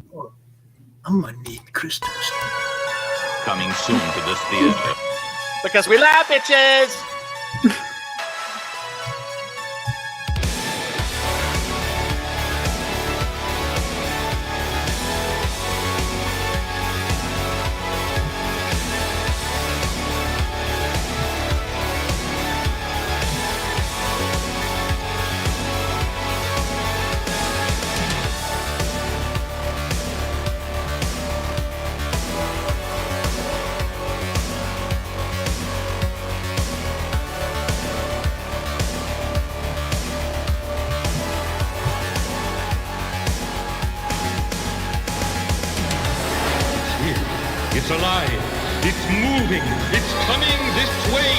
Well, I'm gonna need crystals. Coming soon to this theater. Because we laugh, bitches! It's alive. It's moving. It's coming this way.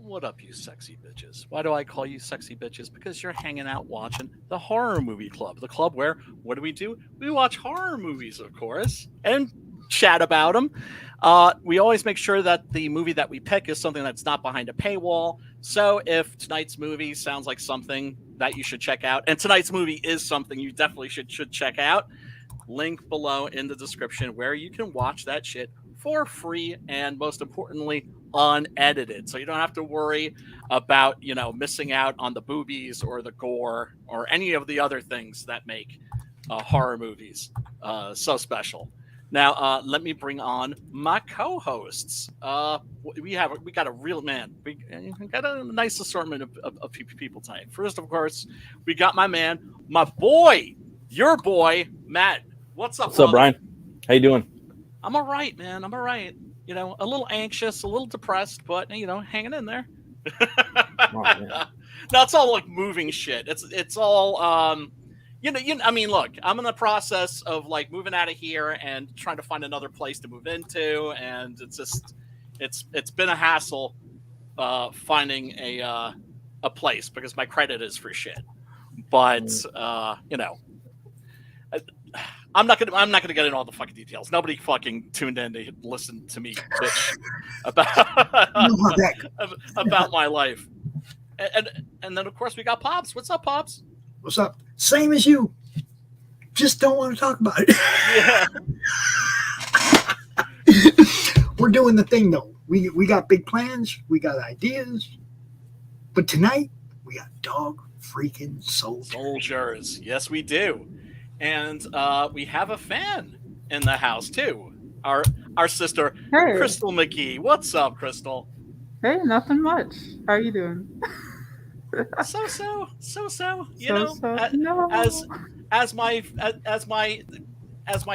What up, you sexy bitches? Why do I call you sexy bitches? Because you're hanging out watching the Horror Movie Club. The club where, what do? We watch horror movies, of course, and chat about them. We always make sure that the movie that we pick is something that's not behind a paywall. So if tonight's movie sounds like something that you should check out, and tonight's movie is something you definitely should check out, link below in the description where you can watch that shit for free and, most importantly, unedited, so you don't have to worry about missing out on the boobies or the gore or any of the other things that make horror movies so special. Now let me bring on my co-hosts. We got a real man. We got a nice assortment of people tonight. First, of course, we got my man, my boy, your boy, Matt. What's up, Brian? How you doing? I'm all right, man. I'm all right. A little anxious, a little depressed, but hanging in there. No, it's all like moving shit. It's all I mean, look, I'm in the process of like moving out of here and trying to find another place to move into, and it's been a hassle finding a place because my credit is for shit. But I'm not gonna get into all the fucking details. Nobody fucking tuned in to listen to me bitch about my life. And then of course we got Pops. What's up, Pops? What's up? Same as you. Just don't want to talk about it. Yeah. We're doing the thing though. We got big plans. We got ideas. But tonight we got dog freaking soldiers. Yes, we do. And we have a fan in the house too. Our sister, hey. Crystal McGee. What's up, Crystal? Hey, nothing much. How are you doing? So. As my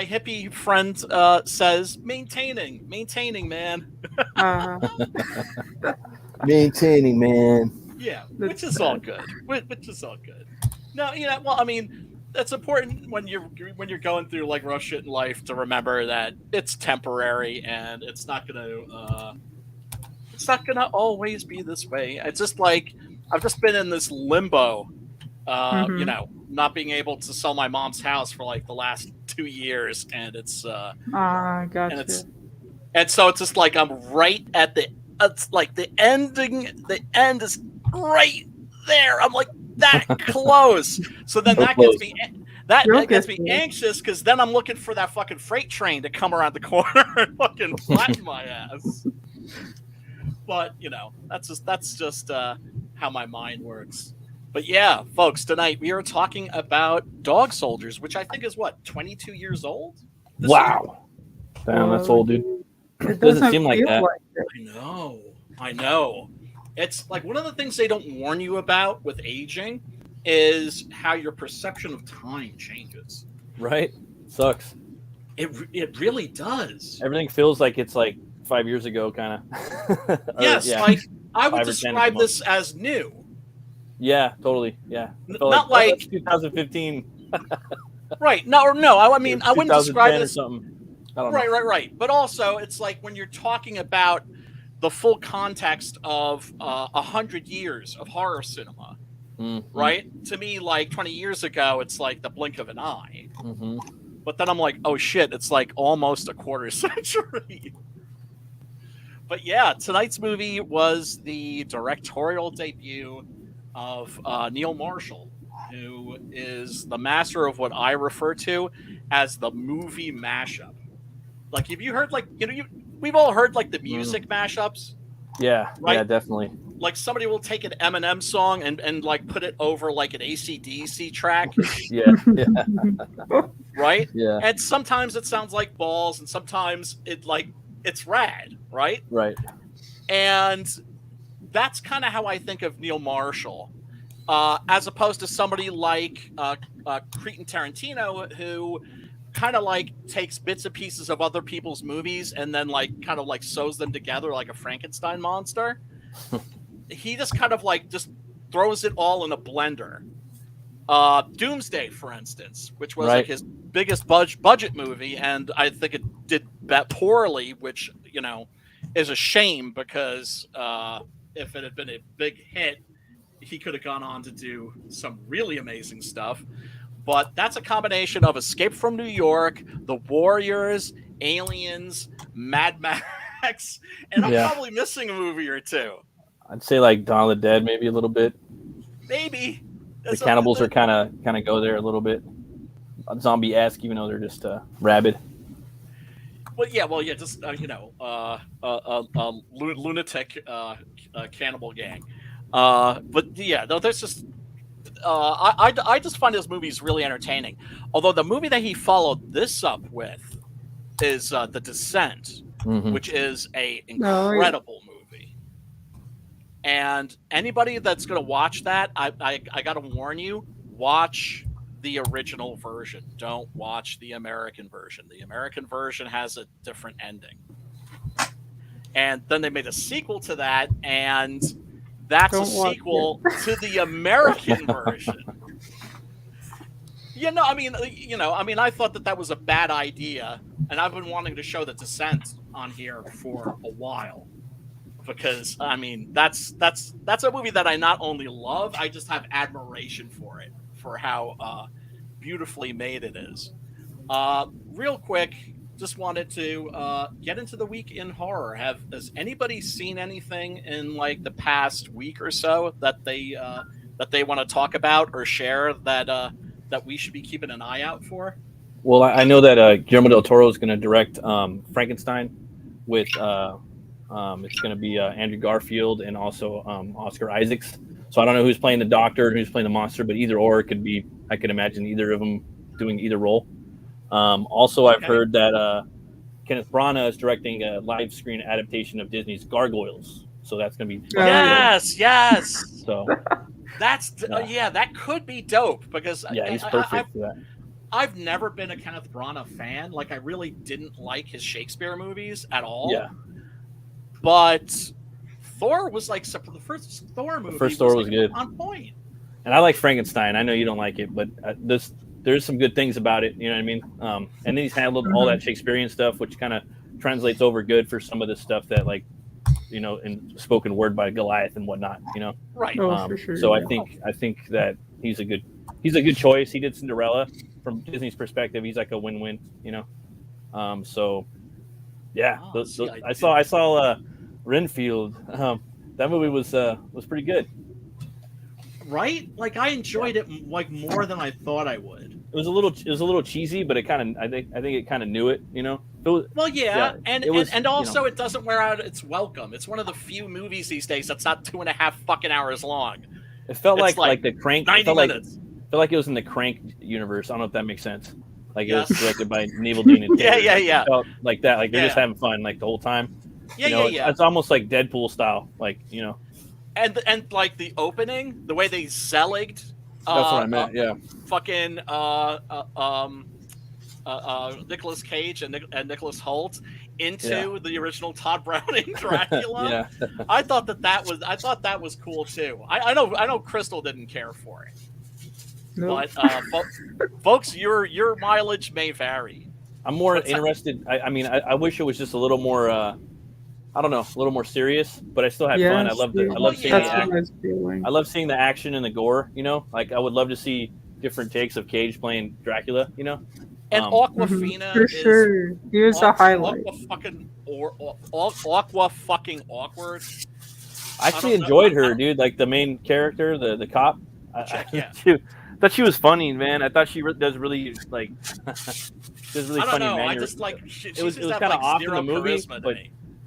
hippie friend says, maintaining, man. Maintaining, man. Yeah, which is all good. No, well, I mean, that's important when you're going through like rough shit in life to remember that it's temporary and it's not gonna always be this way. It's just like I've just been in this limbo, not being able to sell my mom's house for like the last 2 years, and it's gotcha. And so it's just like I'm right at it's like the end is right there. I'm like that close. So then that gets me anxious because then I'm looking for that fucking freight train to come around the corner and fucking flatten my ass. But that's just how my mind works. But yeah, folks, tonight we are talking about Dog Soldiers, which I think is 22 years old. Wow, damn, that's old, dude. It doesn't seem like that. I know. It's like one of the things they don't warn you about with aging is how your perception of time changes. Right? Sucks. It really does. Everything feels like it's like 5 years ago, kind of. Yes, yeah. Like I would describe this as new. Yeah, totally. Yeah. Not like 2015. Right. No. I mean, I wouldn't describe it as something. I don't know. Right. But also, it's like when you're talking about the full context of 100 years of horror cinema. Mm-hmm. Right? To me, like 20 years ago, it's like the blink of an eye. Mm-hmm. But then I'm like, oh shit, it's like almost a quarter century. But yeah, tonight's movie was the directorial debut of Neil Marshal, who is the master of what I refer to as the movie mashup. Like, have you heard, like, we've all heard, like, the music mashups? Yeah, right? Yeah, definitely. Like, somebody will take an Eminem song and like, put it over, like, an AC/DC track. Yeah. Right? Yeah. And sometimes it sounds like balls, and sometimes it's rad, right? Right. And that's kind of how I think of Neil Marshal, as opposed to somebody like Quentin Tarantino, who kind of like takes bits and pieces of other people's movies and then like kind of like sews them together like a Frankenstein monster. He just kind of like just throws it all in a blender. Doomsday, for instance, which was like his biggest budget movie, and I think it did that poorly, which, you know, is a shame, because if it had been a big hit, he could have gone on to do some really amazing stuff. But that's a combination of Escape from New York, The Warriors, Aliens, Mad Max, and I'm probably missing a movie or two. I'd say like Dawn of the Dead, maybe a little bit. Maybe. The cannibals are kind of go there a little bit. Zombie-esque, even though they're just rabid. Well, yeah, just lunatic cannibal gang. But yeah, no, there's just I just find his movies really entertaining. Although the movie that he followed this up with is The Descent, which is a incredible movie. And anybody that's going to watch that, I got to warn you, watch the original version. Don't watch the American version. The American version has a different ending. And then they made a sequel to that, and that's a sequel to the American version. I thought that was a bad idea, and I've been wanting to show The Descent on here for a while, because I mean that's a movie that I not only love, I just have admiration for it, for how beautifully made it is. Real quick, just wanted to get into the week in horror. Has anybody seen anything in like the past week or so that they want to talk about or share that we should be keeping an eye out for? Well, I know that Guillermo del Toro is going to direct Frankenstein with it's going to be Andrew Garfield and also Oscar Isaacs. So I don't know who's playing the doctor and who's playing the monster, but either or, it could be. I could imagine either of them doing either role. Also, I've heard that Kenneth Branagh is directing a live screen adaptation of Disney's Gargoyles. So that's going to be fun. Yes. So that's that could be dope, because he's perfect for that. I've never been a Kenneth Branagh fan. Like, I really didn't like his Shakespeare movies at all. Yeah. But Thor was like the first Thor movie. The first Thor was good, on point. And I like Frankenstein. I know you don't like it, but there's some good things about it. You know what I mean? And then he's handled all that Shakespearean stuff, which kind of translates over good for some of the stuff that, like, you know, in spoken word by Goliath and whatnot. You know, right? For sure. So I think that he's a good choice. He did Cinderella. From Disney's perspective, he's like a win-win. You know, so yeah. I saw Renfield. That movie was pretty good. Right? Like, I enjoyed it like more than I thought I would. It was a little cheesy, but it kind of I think it kind of knew it, you know. And also it doesn't wear out its welcome. It's one of the few movies these days that's not 2.5 fucking hours long. It felt like the Crank. 90 minutes. It felt like it was in the Crank universe. I don't know if that makes sense. Like, it was directed by Neville Dean and Taylor. Yeah. It felt like that. Like, they're just having fun like the whole time. It's almost like Deadpool style, like, you know. And like the opening, the way they Zeligged. That's what I meant. Yeah. Fucking Nicolas Cage and Nicholas Hoult into the original Todd Browning Dracula. I thought that was cool too. I know Crystal didn't care for it. Nope. But folks, your mileage may vary. I'm more interested. I mean, I wish it was just a little more. I don't know, a little more serious, but I still had Yeah, fun. I love seeing that's the a nice feeling. I love seeing the action and the gore. You know, like I would love to see different takes of Cage playing Dracula. You know, And Aquafina For is sure. He was a highlight. Aqua fucking awkward. I actually enjoyed her, dude. Like the main character, the cop. Yeah. I thought she was funny, man. I thought she does really like. Does really I don't funny know. I mannerisms. just like it was kind of off in the movie,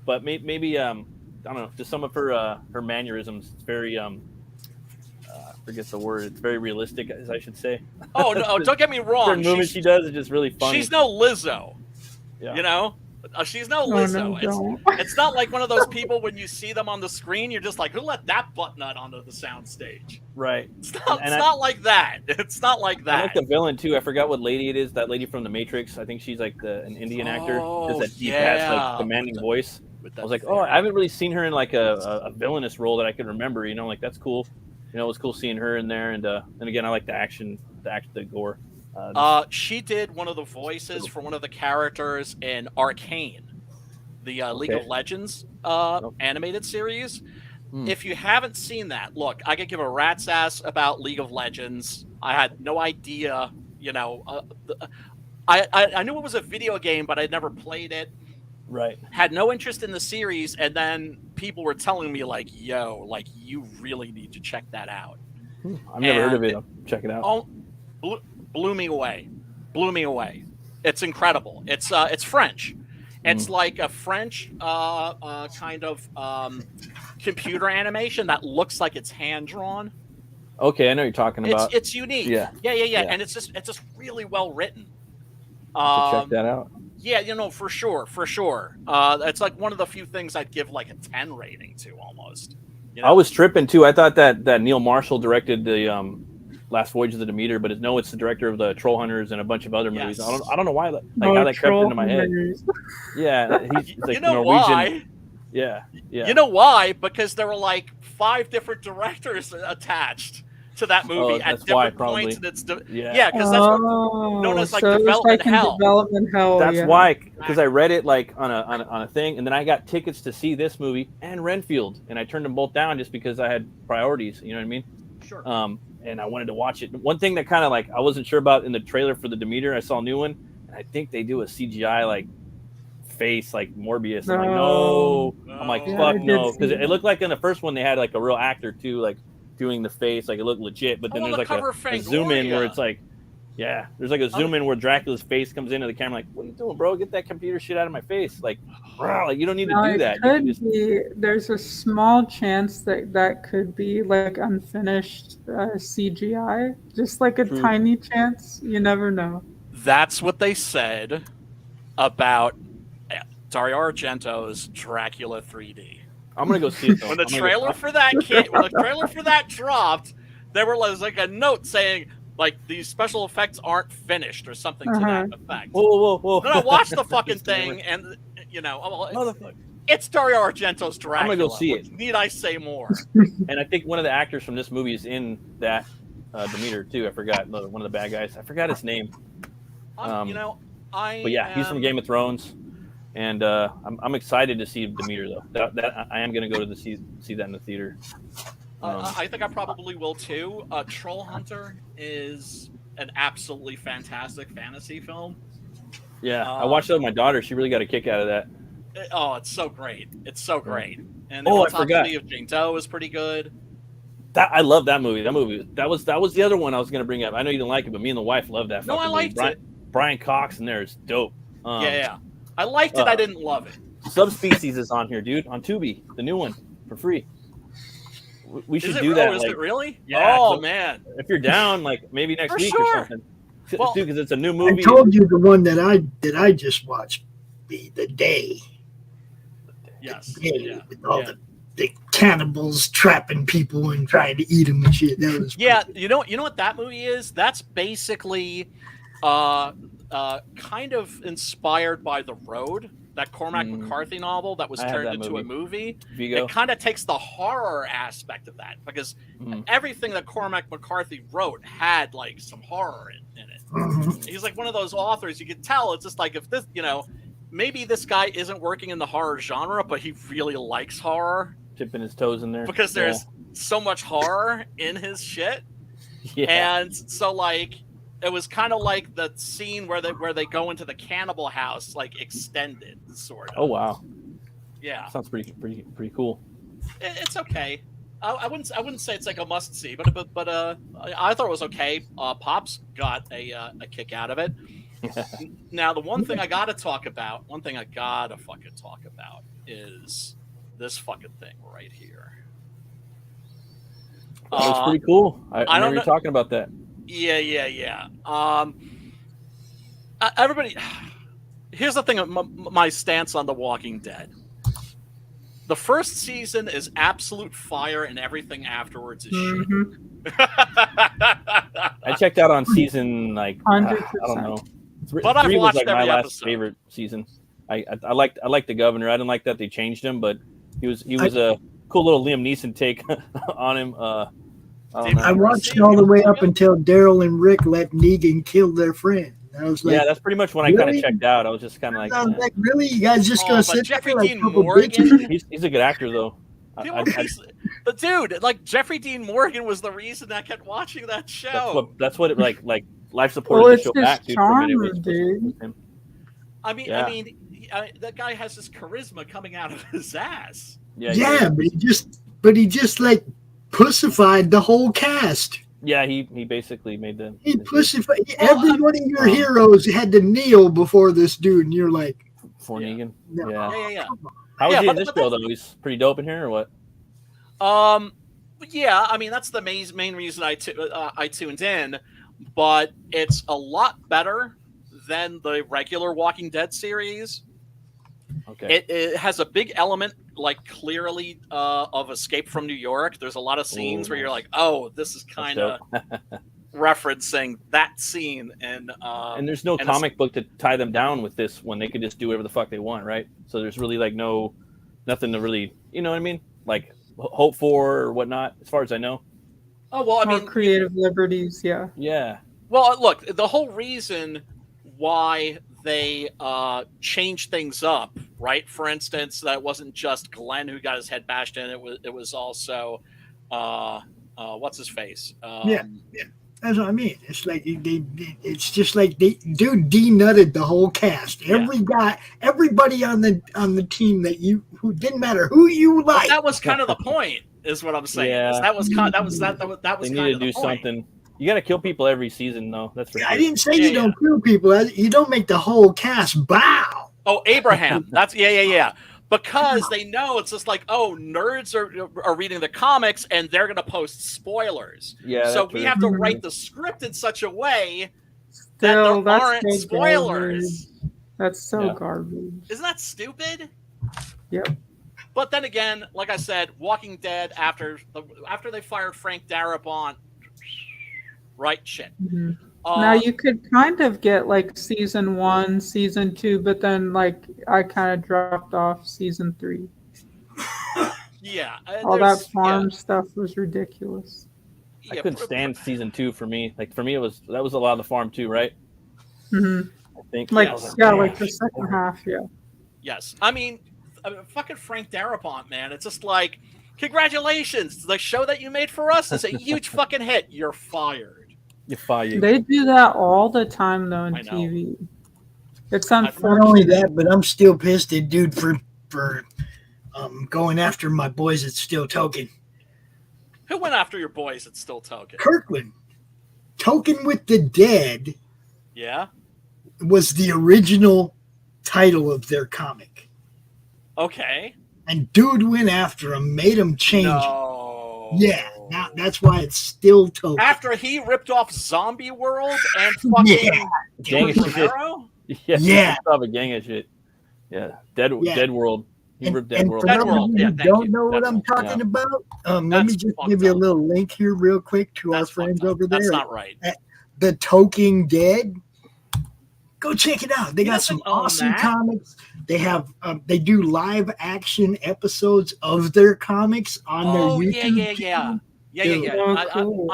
but maybe I don't know. Just some of her mannerisms. It's very I forget the word. It's very realistic, as I should say. Oh no! Don't get me wrong. Certain movements she does is just really funny. She's no Lizzo. Yeah. You know, she's no Lizzo. No, it's not like one of those people when you see them on the screen, you're just like, who let that butt nut onto the sound stage? Right. It's not like that. It's not like that. I like the villain too. I forgot what lady it is. That lady from The Matrix. I think she's like an Indian actor. Does that deep ass like commanding voice. I was like, oh, I haven't really seen her in like a villainous role that I could remember. You know, like that's cool. You know, it was cool seeing her in there. And again, I like the action, the gore. She did one of the voices for one of the characters in Arcane, the League of Legends animated series. If you haven't seen that, look, I could give a rat's ass about League of Legends. I had no idea, you know. I knew it was a video game, but I'd never played it. Right. Had no interest in the series, and then people were telling me, like, yo, like, you really need to check that out. I've never heard of it. I'll check it out. Oh, blew me away. It's incredible. It's French. It's like a French kind of computer animation that looks like it's hand drawn. Okay, I know what you're talking about. It's unique. Yeah. And it's just really well written. Check that out. Yeah, you know, for sure. It's like one of the few things I'd give like a 10 rating to almost. You know? I was tripping too. I thought that Neil Marshal directed the Last Voyage of the Demeter, but it's the director of the Troll Hunters and a bunch of other movies. I don't know why, how that crept into my head. Yeah, he's like you know Norwegian. Why? Yeah. You know why? Because there were like 5 different directors attached to that movie at different points. And because that's what's known as like development hell. Development hell. That's why, because I read it like on a thing, and then I got tickets to see this movie and Renfield, and I turned them both down just because I had priorities. You know what I mean? Sure. And I wanted to watch it. One thing that kind of like I wasn't sure about in the trailer for the Demeter, I saw a new one, and I think they do a CGI like face like Morbius. I'm like, no. I'm like, fuck no, because it looked like in the first one they had like a real actor too, like doing the face, like it looked legit. But then there's like a zoom in where it's like, there's like a zoom in where Dracula's face comes into the camera. Like, what are you doing, bro? Get that computer shit out of my face. Like, bro, like you don't need to do that. There's a small chance that could be like unfinished CGI, just like a tiny chance. You never know. That's what they said about Dario Argento's Dracula 3D. I'm gonna go see it. When the trailer for that dropped, there was like a note saying like these special effects aren't finished or something to that effect. Whoa! No, watch the fucking thing, and you know, it's Dario Argento's Dracula. I'm gonna go see it. Need I say more? And I think one of the actors from this movie is in that Demeter too. I forgot one of the bad guys. I forgot his name. But yeah, he's from Game of Thrones. And I'm excited to see Demeter though. That I am going to go to see that in the theater. I think I probably will too. Troll Hunter is an absolutely fantastic fantasy film. Yeah, I watched that with my daughter. She really got a kick out of that. It's so great. And I forgot. of Jane Doe is pretty good. I love that movie. That was the other one I was going to bring up. I know you didn't like it, but me and the wife loved that. No, I liked it. Brian Cox in there is dope. I liked it. I didn't love it. Subspecies is on here, dude. On Tubi, the new one for free. We should do that. Is it really? Yeah. Oh man! If you're down, like maybe next week or something, well, dude, because it's a new movie. I told you the one that I just watched, The Day. Yes. The Day, with all the cannibals trapping people and trying to eat them and shit. That was you know what that movie is? That's basically kind of inspired by The Road, that Cormac McCarthy novel that was turned into a movie. Vigo. It kind of takes the horror aspect of that because everything that Cormac McCarthy wrote had like some horror in it. He's like one of those authors you could tell it's just like if this, maybe this guy isn't working in the horror genre, but he really likes horror Tipping his toes in there. because there's so much horror in his shit. Yeah. And so like it was kind of like the scene where they go into the cannibal house, like extended sort of. Oh wow. Yeah. Sounds pretty cool. It's okay. I wouldn't say it's like a must see, but I thought it was okay. Pops got a kick out of it. Now the one thing I gotta fucking talk about is this fucking thing right here. That was pretty cool. I remember you know. talking about that. Yeah. Everybody, here's the thing. My stance on The Walking Dead. The first season is absolute fire, and everything afterwards is shit. I checked out on season like 100%. I don't know. But I've 3 was watched like my every last episode. favorite season. I liked the governor. I didn't like that they changed him, but he was a cool little Liam Neeson take on him. I watched all the way up until Daryl and Rick let Negan kill their friend. I was like, yeah, that's pretty much when I kind of checked out. I was just kind of like, I was like, really? You guys just gonna sit Jeffrey there like Dean couple Morgan? bitches? he's a good actor though. But dude, like Jeffrey Dean Morgan was the reason I kept watching that show. That's what it like life supported the show his back, dude. For a minute, charm, it was dude. him. I mean, that guy has this charisma coming out of his ass. Yeah, but he just like pussified the whole cast. Yeah, he basically made the. He pussified every one of your heroes had to kneel before this dude, and you're like, for Negan. no. Yeah. How was he in but this show though? He's pretty dope in here, or what? Yeah, I mean that's the main reason I tuned in, but it's a lot better than the regular Walking Dead series. Okay. It has a big element, like clearly of Escape from New York. There's a lot of scenes where you're like, oh, this is kind of referencing that scene, and there's no comic book to tie them down with this one. They could just do whatever the fuck they want, right? So there's really like nothing to really, you know what I mean? Like hope for or whatnot, as far as I know. Oh well, I More mean, creative liberties, yeah. Yeah. Well, look, the whole reason why they changed things up, right? For instance, that wasn't just Glenn who got his head bashed in. It was also what's his face? Yeah. That's what I mean. It's like it's just like dude denutted the whole cast. Everybody on the team who didn't matter who you like. That was kind of the point, is what I'm saying. Yeah. That was They kind need of to do something. You got to kill people every season, though. That's for sure. I didn't say you don't kill people. You don't make the whole cast bow. Oh, Abraham. That's yeah. Because they know it's just like, oh, nerds are reading the comics and they're going to post spoilers. Yeah. So we have to write the script in such a way Still, that there that's aren't so spoilers. garbage. That's so garbage. Isn't that stupid? Yep. But then again, like I said, Walking Dead after they fired Frank Darabont, right shit. Mm-hmm. Now you could kind of get like season 1, season 2, but then like I kind of dropped off season 3. Yeah, all that farm stuff was ridiculous. I couldn't stand season 2 for me. Like for me, that was a lot of the farm too, right? Mm-hmm. I think. Like the second half, yeah. Yes, I mean, fucking Frank Darabont, man. It's just like, congratulations, the show that you made for us is a huge fucking hit. You're fired. You're fired. They do that all the time though in TV. It's unfortunate. Not only that, but I'm still pissed at dude for going after my boys at Still Token. Who went after your boys at Still Token? Kirkland. Token with the Dead. Yeah. Was the original title of their comic. Okay. And dude went after him, made him change it. Yeah, now that's why it's Still Token. After he ripped off Zombie World and fucking Gang of shit. Yeah. A gang of shit. Yeah. Dead World. He ripped Dead World. Dead World. Yeah, don't know what I'm talking about? Let me just give you a little link here real quick to our friends over there. That's not right. The Token Dead. Go check it out. They got some awesome comics. They have they do live action episodes of their comics on their YouTube channel. Yeah. Cool.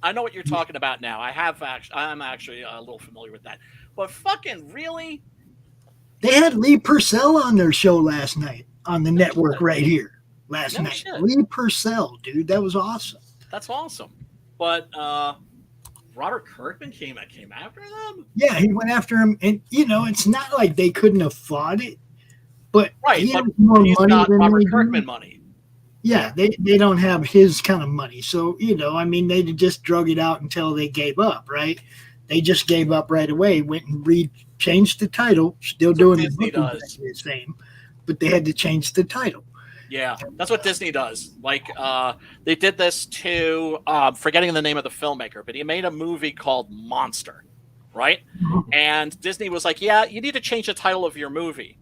I know what you're talking about now. I'm actually a little familiar with that. But fucking really, They had Lee Purcell on their show last night on the network right here. Last night. Shit. Lee Purcell, dude. That was awesome. That's awesome. But Robert Kirkman came after them? Yeah, he went after him. And, it's not like they couldn't have fought it. But right, but he's got Robert Kirkman money. Yeah, they don't have his kind of money. So, they just drug it out until they gave up, right? They just gave up right away, went and changed the title, still doing the same, but they had to change the title. Yeah, that's what Disney does. Like, they did this to, forgetting the name of the filmmaker, but he made a movie called Monster, right? And Disney was like, yeah, you need to change the title of your movie.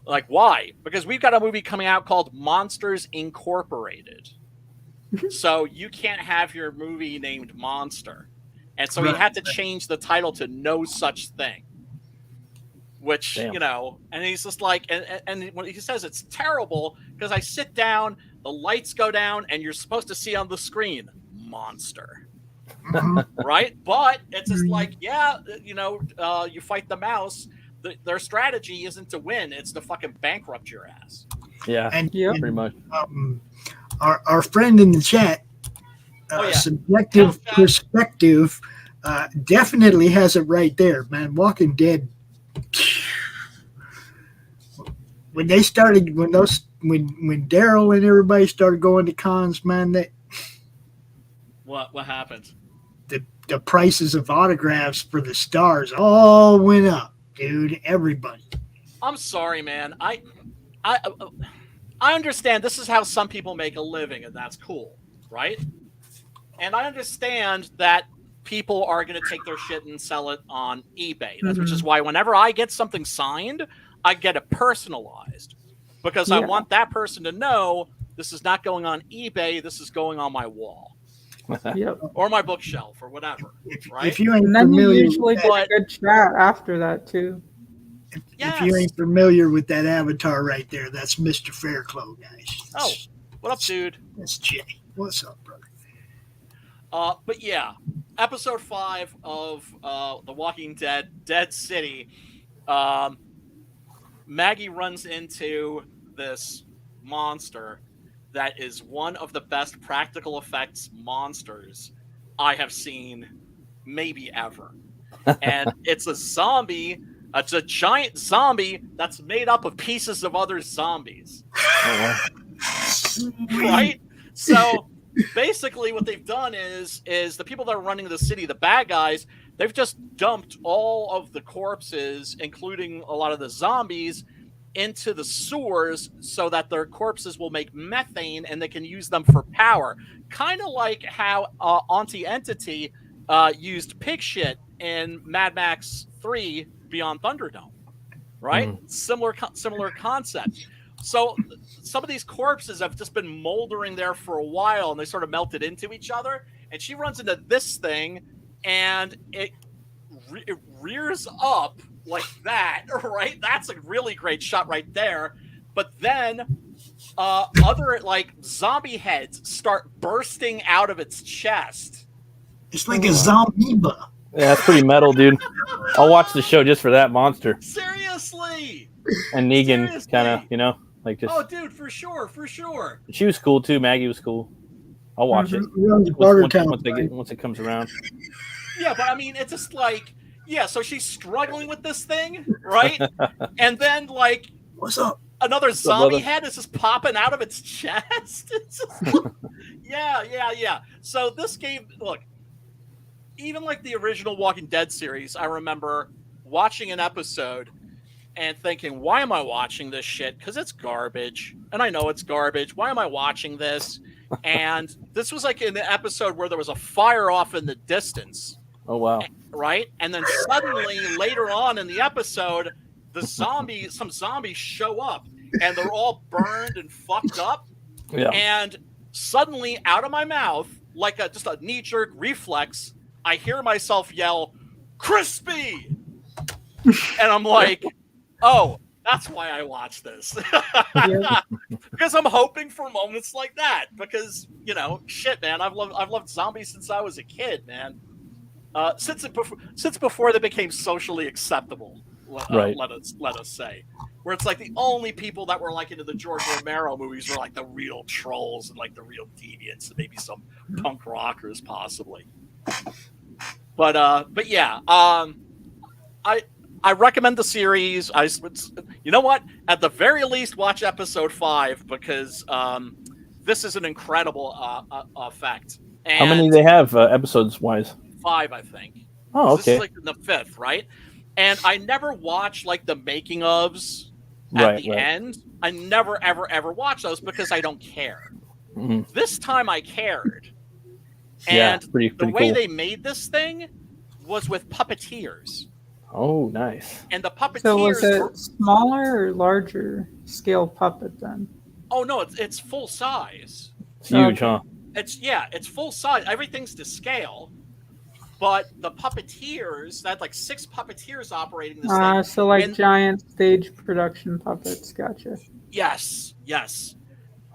Like, why? Because we've got a movie coming out called Monsters Incorporated. So you can't have your movie named Monster. And so he had to change the title to No Such Thing. Which, and he's just like, and when he says it's terrible, because I sit down, the lights go down, and you're supposed to see on the screen, Monster. Right? But it's just like, you fight the mouse. Their strategy isn't to win; it's to fucking bankrupt your ass. Yeah, and pretty much. Our friend in the chat, Subjective Perspective, definitely has it right there, man. Walking Dead. When Daryl and everybody started going to cons, man, what happened? The prices of autographs for the stars all went up. Dude, everybody. I'm sorry, man. I understand this is how some people make a living, and that's cool, right? And I understand that people are going to take their shit and sell it on eBay. Which is why whenever I get something signed, I get it personalized. Because I want that person to know this is not going on eBay, this is going on my wall. Or my bookshelf or whatever, right? If you ain't and then familiar, you usually get a good chat after that too. If you ain't familiar with that avatar right there, that's Mr. Fairclough, guys. Oh, what up, dude? That's Jay. What's up, brother? But yeah, episode 5 of The Walking Dead, Dead City. Maggie runs into this monster that is one of the best practical effects monsters I have seen maybe ever. And it's a zombie. It's a giant zombie that's made up of pieces of other zombies. Right? So basically what they've done is the people that are running the city, the bad guys, they've just dumped all of the corpses, including a lot of the zombies, into the sewers so that their corpses will make methane and they can use them for power. Kind of like how Auntie Entity used pig shit in Mad Max 3 Beyond Thunderdome, right? Similar concept. So some of these corpses have just been moldering there for a while and they sort of melted into each other. And she runs into this thing and it rears up like that, right? That's a really great shot right there. But then other like zombie heads start bursting out of its chest. It's like a zombie-ba. Yeah, that's pretty metal, dude. I'll watch the show just for that monster. Seriously. And Negan kind of, like just. Oh, dude, for sure. She was cool too. Maggie was cool. I'll watch it once it comes around. Yeah, but I mean, it's just like. Yeah, so she's struggling with this thing, right? And then, like, what's up? Another zombie head is just popping out of its chest. It's just, yeah. So this game, look, even like the original Walking Dead series, I remember watching an episode and thinking, why am I watching this shit? Because it's garbage. And I know it's garbage. Why am I watching this? And this was like in the episode where there was a fire off in the distance. Oh, wow. Right? And then suddenly, later on in the episode, some zombies show up, and they're all burned and fucked up. Yeah. And suddenly, out of my mouth, like just a knee-jerk reflex, I hear myself yell, "Crispy!" And I'm like, oh, that's why I watch this. Because I'm hoping for moments like that. Because, shit, man, I've loved zombies since I was a kid, man. Since before they became socially acceptable. let us say, where it's like the only people that were like into the George Romero movies were like the real trolls and like the real deviants and maybe some punk rockers possibly. But yeah, I recommend the series. You know what? At the very least, watch episode 5 because this is an incredible effect. And how many do they have episodes wise? 5, I think. Oh, okay. This is like the 5th, right? And I never watch like the making ofs at the end. I never, ever watch those because I don't care. Mm-hmm. This time I cared. And pretty the way cool. they made this thing was with puppeteers. Oh, nice. And the puppeteers. So was it smaller or larger scale puppet then? Oh no, it's full size. It's huge, huh? It's full size. Everything's to scale. But the puppeteers, that like 6 puppeteers operating this thing. So like giant stage production puppets, gotcha. Yes.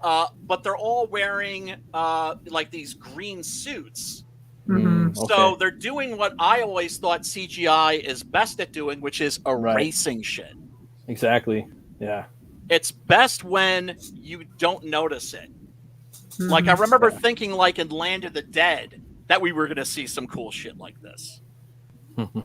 But they're all wearing like these green suits. Mm-hmm. So they're doing what I always thought CGI is best at doing, which is erasing shit. Exactly. Yeah. It's best when you don't notice it. Mm-hmm. Like I remember thinking like in Land of the Dead that we were going to see some cool shit like this.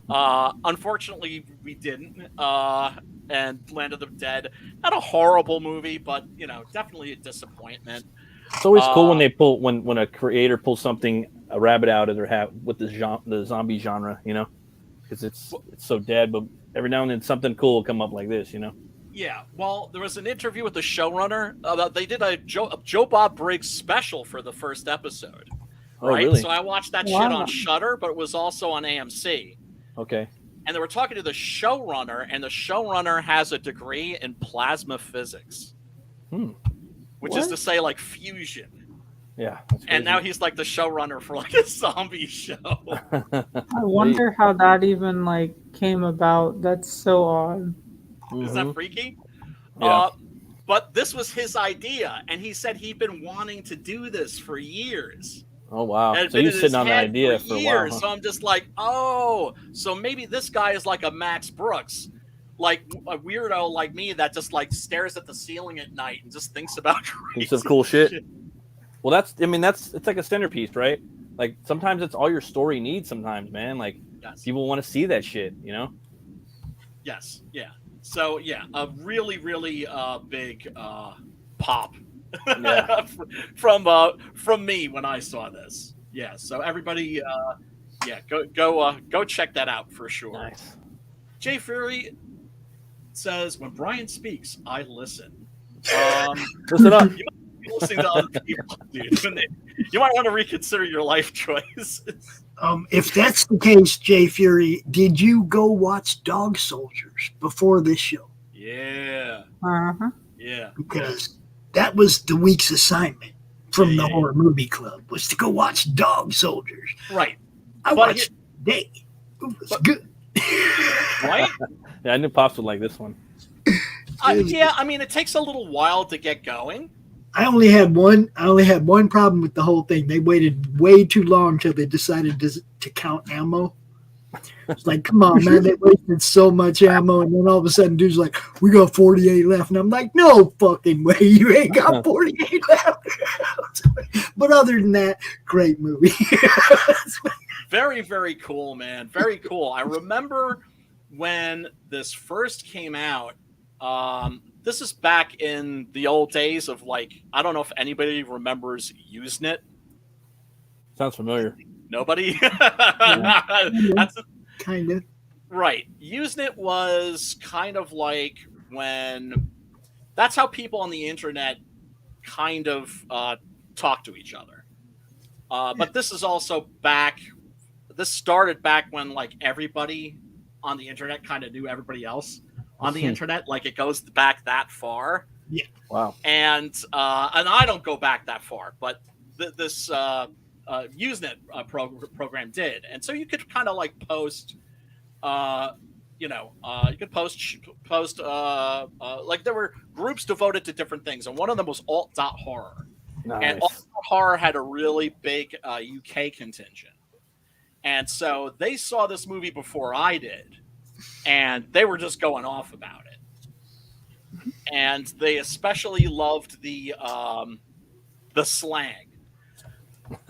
Unfortunately, we didn't. And Land of the Dead, not a horrible movie, but definitely a disappointment. It's always cool when they pull when a creator pulls a rabbit out of their hat with the zombie genre, because it's so dead. But every now and then something cool will come up like this, Yeah, well, there was an interview with the showrunner. They did a Joe Bob Briggs special for the first episode. Right, really? So I watched that shit on Shudder, but it was also on AMC. Okay. And they were talking to the showrunner, and the showrunner has a degree in plasma physics, which is to say, like fusion. Yeah. And now he's like the showrunner for like a zombie show. I wonder how that even like came about. That's so odd. Is that freaky? Yeah. But this was his idea, and he said he'd been wanting to do this for years. Oh, wow. So you're sitting on the idea for a while. Huh? So I'm just like, so maybe this guy is like a Max Brooks, like a weirdo like me that just like stares at the ceiling at night and just thinks about some cool shit. Well, it's like a centerpiece, right? Like sometimes it's all your story needs sometimes, man. Like people want to see that shit, Yes. Yeah. So yeah, a really, really big pop. from me when I saw this. Yeah, so everybody go check that out for sure. Nice. Jay Fury says, when Brian speaks, I listen. Listen up. You might be listening to other people, dude. You might want to reconsider your life choices. If that's the case, Jay Fury, did you go watch Dog Soldiers before this show? Yeah. Uh-huh. Yeah. Because that was the week's assignment from the Horror Movie Club, was to go watch Dog Soldiers. Right. I watched today. It was good. Right? Yeah, I knew Pops would like this one. It takes a little while to get going. I only had one problem with the whole thing. They waited way too long until they decided to count ammo. It's like, come on, man, they wasted so much ammo, and then all of a sudden, dude's like, we got 48 left. And I'm like, no fucking way, you ain't got 48 left. But other than that, great movie. Very, very cool, man. Very cool. I remember when this first came out, this is back in the old days of like, I don't know if anybody remembers Usenet. Sounds familiar. Nobody? That's kind of. Right. Usenet was kind of like when that's how people on the internet kind of talk to each other. But this is also this started back when like everybody on the internet kind of knew everybody else on the internet. Like it goes back that far. Yeah. Wow. And I don't go back that far, but this Usenet program did. And so you could kind of like post, you could post like there were groups devoted to different things. And one of them was alt.horror. Nice. And alt.horror had a really big UK contingent. And so they saw this movie before I did. and they were just going off about it. And they especially loved the slang.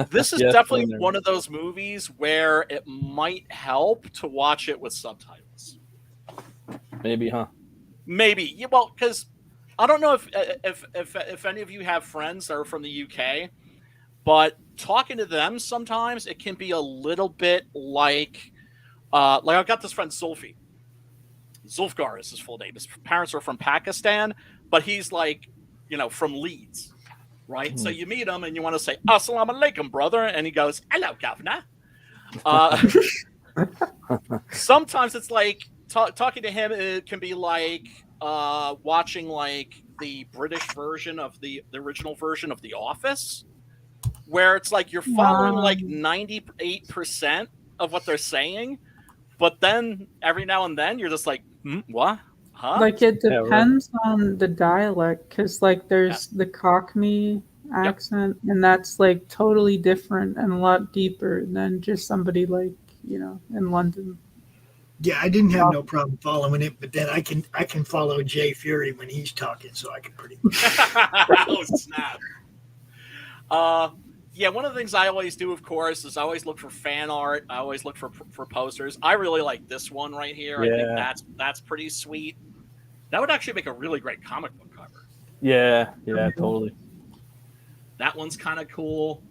This is definitely one of those movies where it might help to watch it with subtitles. Maybe, huh? Maybe. Yeah, well, because I don't know if any of you have friends that are from the UK, but talking to them sometimes it can be a little bit like I've got this friend Zulfi. Zulfgar is his full name. His parents are from Pakistan, but he's like, from Leeds. Right? So you meet him and you want to say, Assalamu alaikum, brother. And he goes, hello, governor. Sometimes it's like, talking to him, it can be like watching like the British version of the original version of The Office, where it's like you're following like 98% of what they're saying, but then every now and then you're just like, what? Huh? Like it depends on the dialect, because like there's the Cockney accent, and that's like totally different and a lot deeper than just somebody like in London. Yeah, I didn't have no problem following it, but then I can follow Jay Fury when he's talking, so I can pretty much. Oh snap! Yeah, one of the things I always do, of course, is I always look for fan art. I always look for posters. I really like this one right here. Yeah. I think that's pretty sweet. That would actually make a really great comic book cover. Yeah, totally. That one's kind of cool.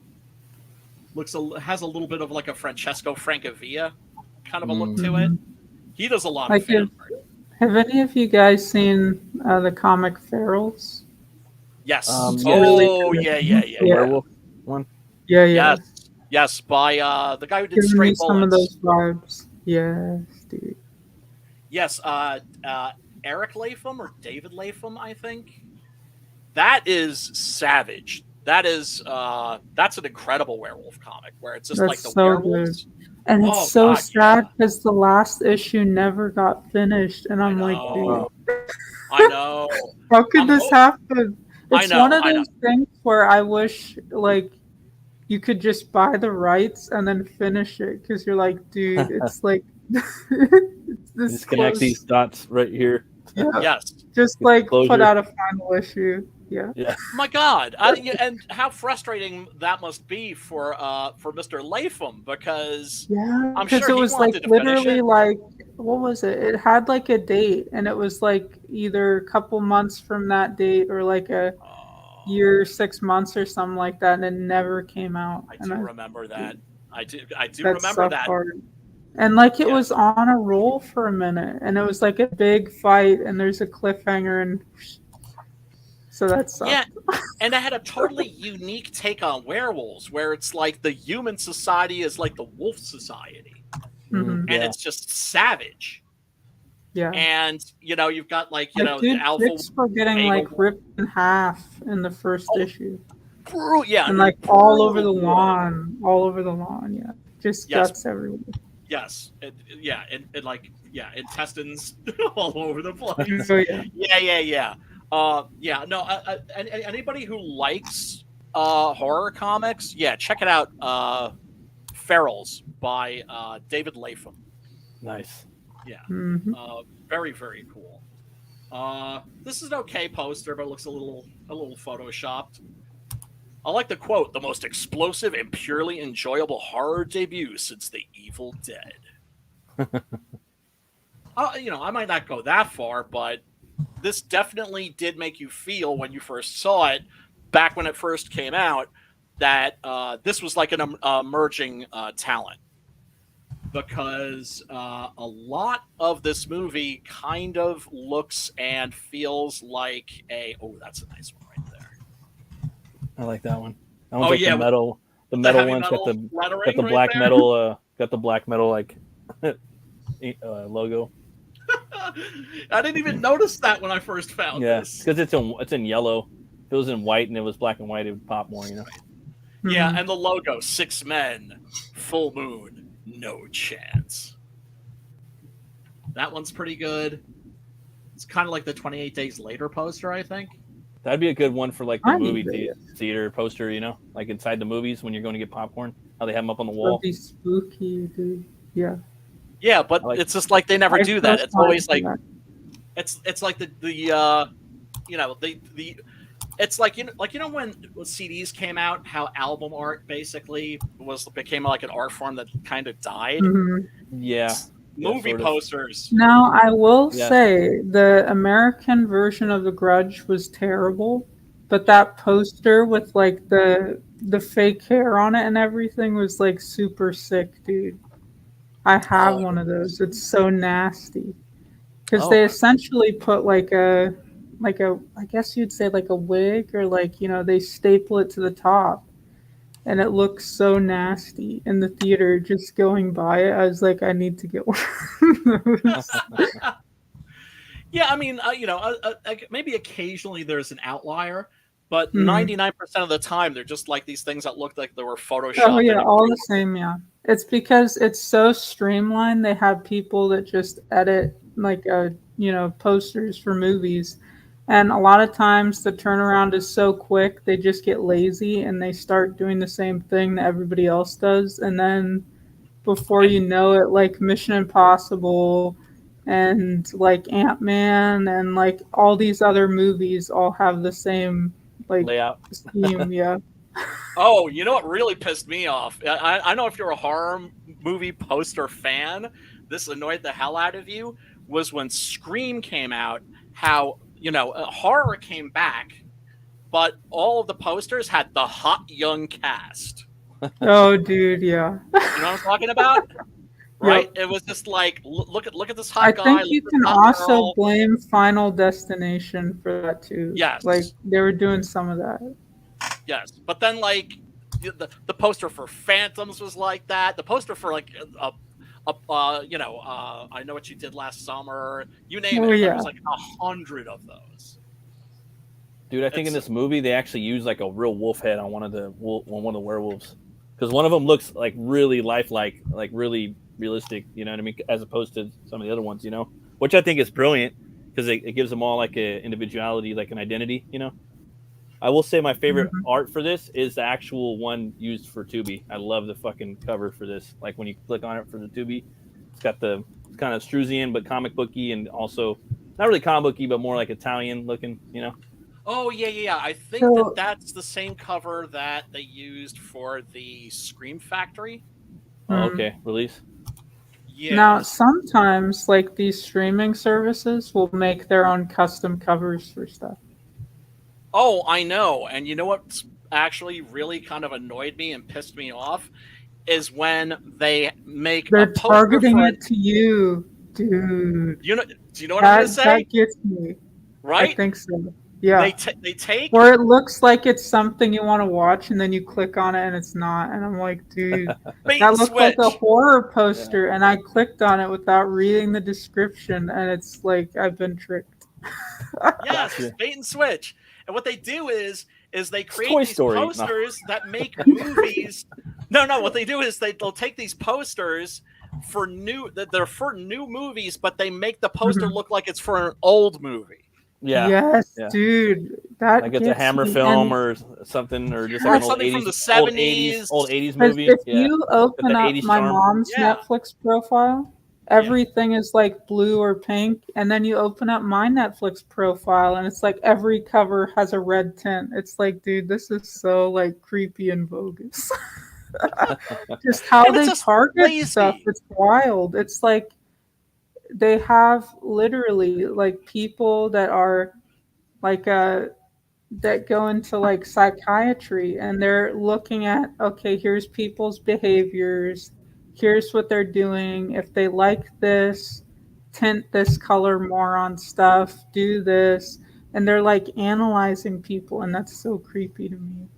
Has a little bit of like a Francesco Francavilla kind of a look to it. He does a lot of fan art. Have any of you guys seen the comic Ferals? Yes. Yeah. Werewolf one. Yeah. Yes. By the guy who did Giving Stray me Bullets. some of those vibes. Yes, dude. Yes. Eric Latham or David Latham, I think. That is savage. That's an incredible werewolf comic where it's just like the werewolves. Good. And it's sad because the last issue never got finished, and I'm like, dude, I know. How could this happen? It's one of those things where I wish like you could just buy the rights and then finish it, because you're like, dude, it's like it's this just connect these dots right here. Yeah. Yes. Just like put out a final issue. Yeah. My God, and how frustrating that must be for Mr. Latham, because I'm sure it was he wanted like to finish literally it. like, what was it? It had like a date, and it was like either a couple months from that date or like a year, 6 months or something like that, and it never came out. I do remember that. I do That's remember that. Hard. And like it was on a roll for a minute, and it was like a big fight, and there's a cliffhanger, and so that sucked. Yeah, and I had a totally unique take on werewolves, where it's like the human society is like the wolf society, and it's just savage. Yeah, and you've got like the alpha. Chicks were getting like ripped in half in the first issue. Yeah, and like all over the lawn. Yeah, just guts everywhere. Yes, and intestines all over the place. Anybody who likes horror comics, check it out. Ferals by David Latham. Nice. Yeah. Very, very cool. This is an okay poster, but it looks a little photoshopped. I like the quote: "The most explosive and purely enjoyable horror debut since The Evil Dead." I might not go that far, but this definitely did make you feel when you first saw it, back when it first came out, that this was like an emerging talent. Because a lot of this movie kind of looks and feels like that's a nice one right there. I like that one. That one's the metal. The metal one's got the black right metal. Got the black metal like logo. I didn't even notice that when I first found this. Because it's in yellow. If it was in white and it was black and white, it would pop more. Yeah, and the logo: 6 men, full moon, no chance. That one's pretty good. It's kind of like the 28 Days Later poster, I think. That'd be a good one for like the movie theater poster, like inside the movies when you're going to get popcorn. How they have them up on the wall. That'd be spooky, dude. Yeah. Yeah, but it's just like they never do that. It's always like it's like the it's like when CDs came out, how album art basically became like an art form that kind of died. Mm-hmm. Yeah. Movie posters. Now I will say the American version of The Grudge was terrible, but that poster with like the fake hair on it and everything was like super sick, dude. I have one of those. It's so nasty because they essentially put like a I guess you'd say like a wig or like they staple it to the top, and it looks so nasty in the theater. Just going by it, I was like, I need to get one of those. Yeah, I mean, maybe occasionally there's an outlier, but 99% of the time they're just like these things that look like they were photoshopped. Oh yeah, all the same. Yeah, it's because it's so streamlined. They have people that just edit like posters for movies. And a lot of times the turnaround is so quick, they just get lazy and they start doing the same thing that everybody else does. And then before you know it, like Mission Impossible and like Ant-Man and like all these other movies all have the same like layout scheme. Yeah. Oh, you know what really pissed me off? I know if you're a horror movie poster fan, this annoyed the hell out of you, was when Scream came out, how horror came back, but all of the posters had the hot young cast. Oh, dude, yeah. You know what I'm talking about? Right? Yep. It was just like, look at this hot guy. I think you can also blame Final Destination for that too. Yes. Like they were doing some of that. Yes, but then like the poster for Phantoms was like that. The poster for like I Know What You Did Last Summer. You name it. There was like 100 of those. Dude, I think in this movie they actually used like a real wolf head on one of the werewolves, because one of them looks like really lifelike, like really realistic. You know what I mean? As opposed to some of the other ones, which I think is brilliant because it gives them all like an individuality, like an identity. I will say my favorite art for this is the actual one used for Tubi. I love the fucking cover for this. Like when you click on it for the Tubi, it's got it's kind of Struzian but comic booky, and also not really comic booky but more like Italian looking. Oh yeah. I think that's the same cover that they used for the Scream Factory. Oh, okay, release. Yeah. Now sometimes like these streaming services will make their own custom covers for stuff. Oh, I know. And you know what's actually really kind of annoyed me and pissed me off is when they make they're targeting it to you, dude. Do you know what I'm going to say? That gets me. Right? I think so. Yeah. They take where it looks like it's something you want to watch and then you click on it and it's not. And I'm like, dude, that looks like a horror poster. Yeah. And I clicked on it without reading the description and it's like I've been tricked. Yes, bait and switch. And what they do is they create these posters that make movies. No. What they do is they'll take these posters for they're for new movies, but they make the poster look like it's for an old movie. Yeah. Yes, dude. That like it's a Hammer film or something, or just like an something 80s, from the 70s, old 80s movie. If you open up my mom's Netflix profile, everything is like blue or pink, and then you open up my Netflix profile and it's like every cover has a red tint. It's like, dude, this is so like creepy and bogus. Just how they target stuff, it's wild. It's like they have literally like people that are like that go into like psychiatry and they're looking at, okay, here's people's behaviors. Here's what they're doing. If they like this, tint this color more on stuff, do this. And they're like analyzing people. And that's so creepy to me.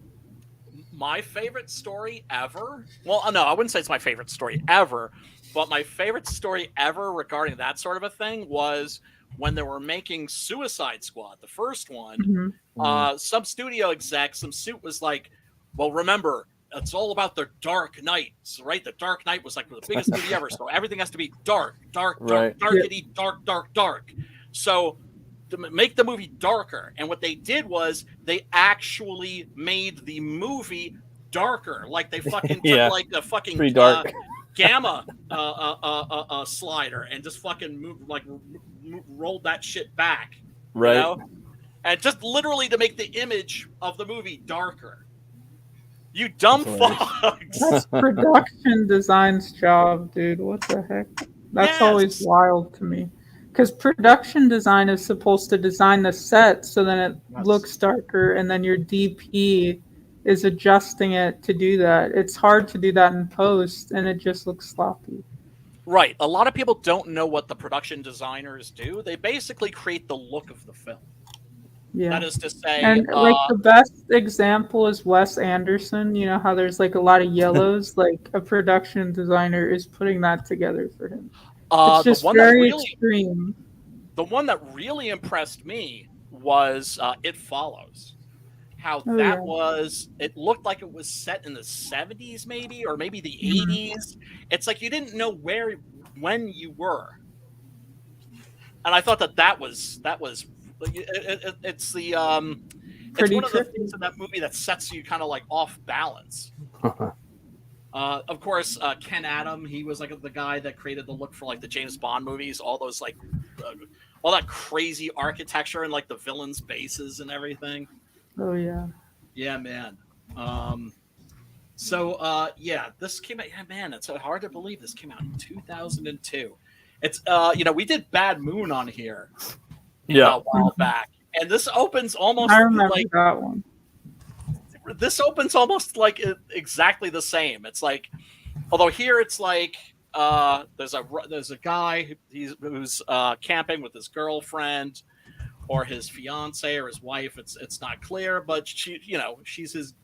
My favorite story ever. Well, no, I wouldn't say it's my favorite story ever. But my favorite story ever regarding that sort of a thing was when they were making Suicide Squad, the first one. Some studio exec, some suit was like, well, remember, it's all about the Dark Knight, right? The Dark Knight was like the biggest movie ever, so everything has to be dark, darkity, dark. So to make the movie darker, and what they did was they actually made the movie darker. Like they fucking took like the fucking pretty dark. gamma slider and just fucking rolled that shit back, Right. You know? And just literally to make the image of the movie darker. You dumb fucks. That's production design's job, dude. What the heck? That's always wild to me. Because production design is supposed to design the set so then it looks darker, and then your DP is adjusting it to do that. It's hard to do that in post, and it just looks sloppy. Right. A lot of people don't know what the production designers do. They basically create the look of the film. Yeah. That is to say, and like the best example is Wes Anderson. You know how there's like a lot of yellows. Like a production designer is putting that together for him. It's just very extreme. The one that really impressed me was It Follows. How that was, it looked like it was set in the 70s maybe, or maybe the 80s. It's like you didn't know when you were. And I thought that was it's the it's one of the things in that movie that sets you kind of like off balance. Of course, Ken Adam, he was like the guy that created the look for like the James Bond movies, all those like all that crazy architecture and like the villains' bases and everything. Oh yeah. Yeah, man. This came out. Yeah, man, it's hard to believe this came out in 2002. It's we did Bad Moon on here. A while back, and this opens almost. I remember that one. This opens almost like exactly the same. It's like, although here it's like there's a guy who's camping with his girlfriend or his fiance or his wife. It's not clear, but she's his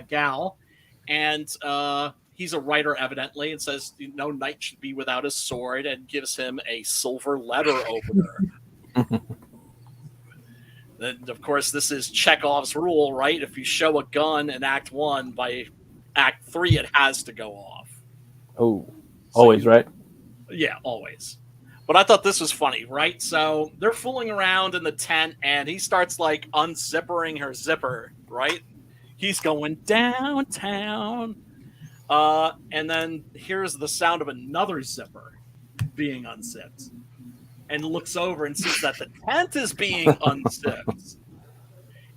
gal, and he's a writer evidently, and says no knight should be without his sword, and gives him a silver letter opener. Then, of course, this is Chekhov's rule, right? If you show a gun in Act 1, by Act 3, it has to go off. Oh, always, right? Yeah, always. But I thought this was funny, right? So they're fooling around in the tent, and he starts, like, unzippering her zipper, right? He's going downtown. And then here's the sound of another zipper being unzipped. And looks over and sees that the tent is being unzipped.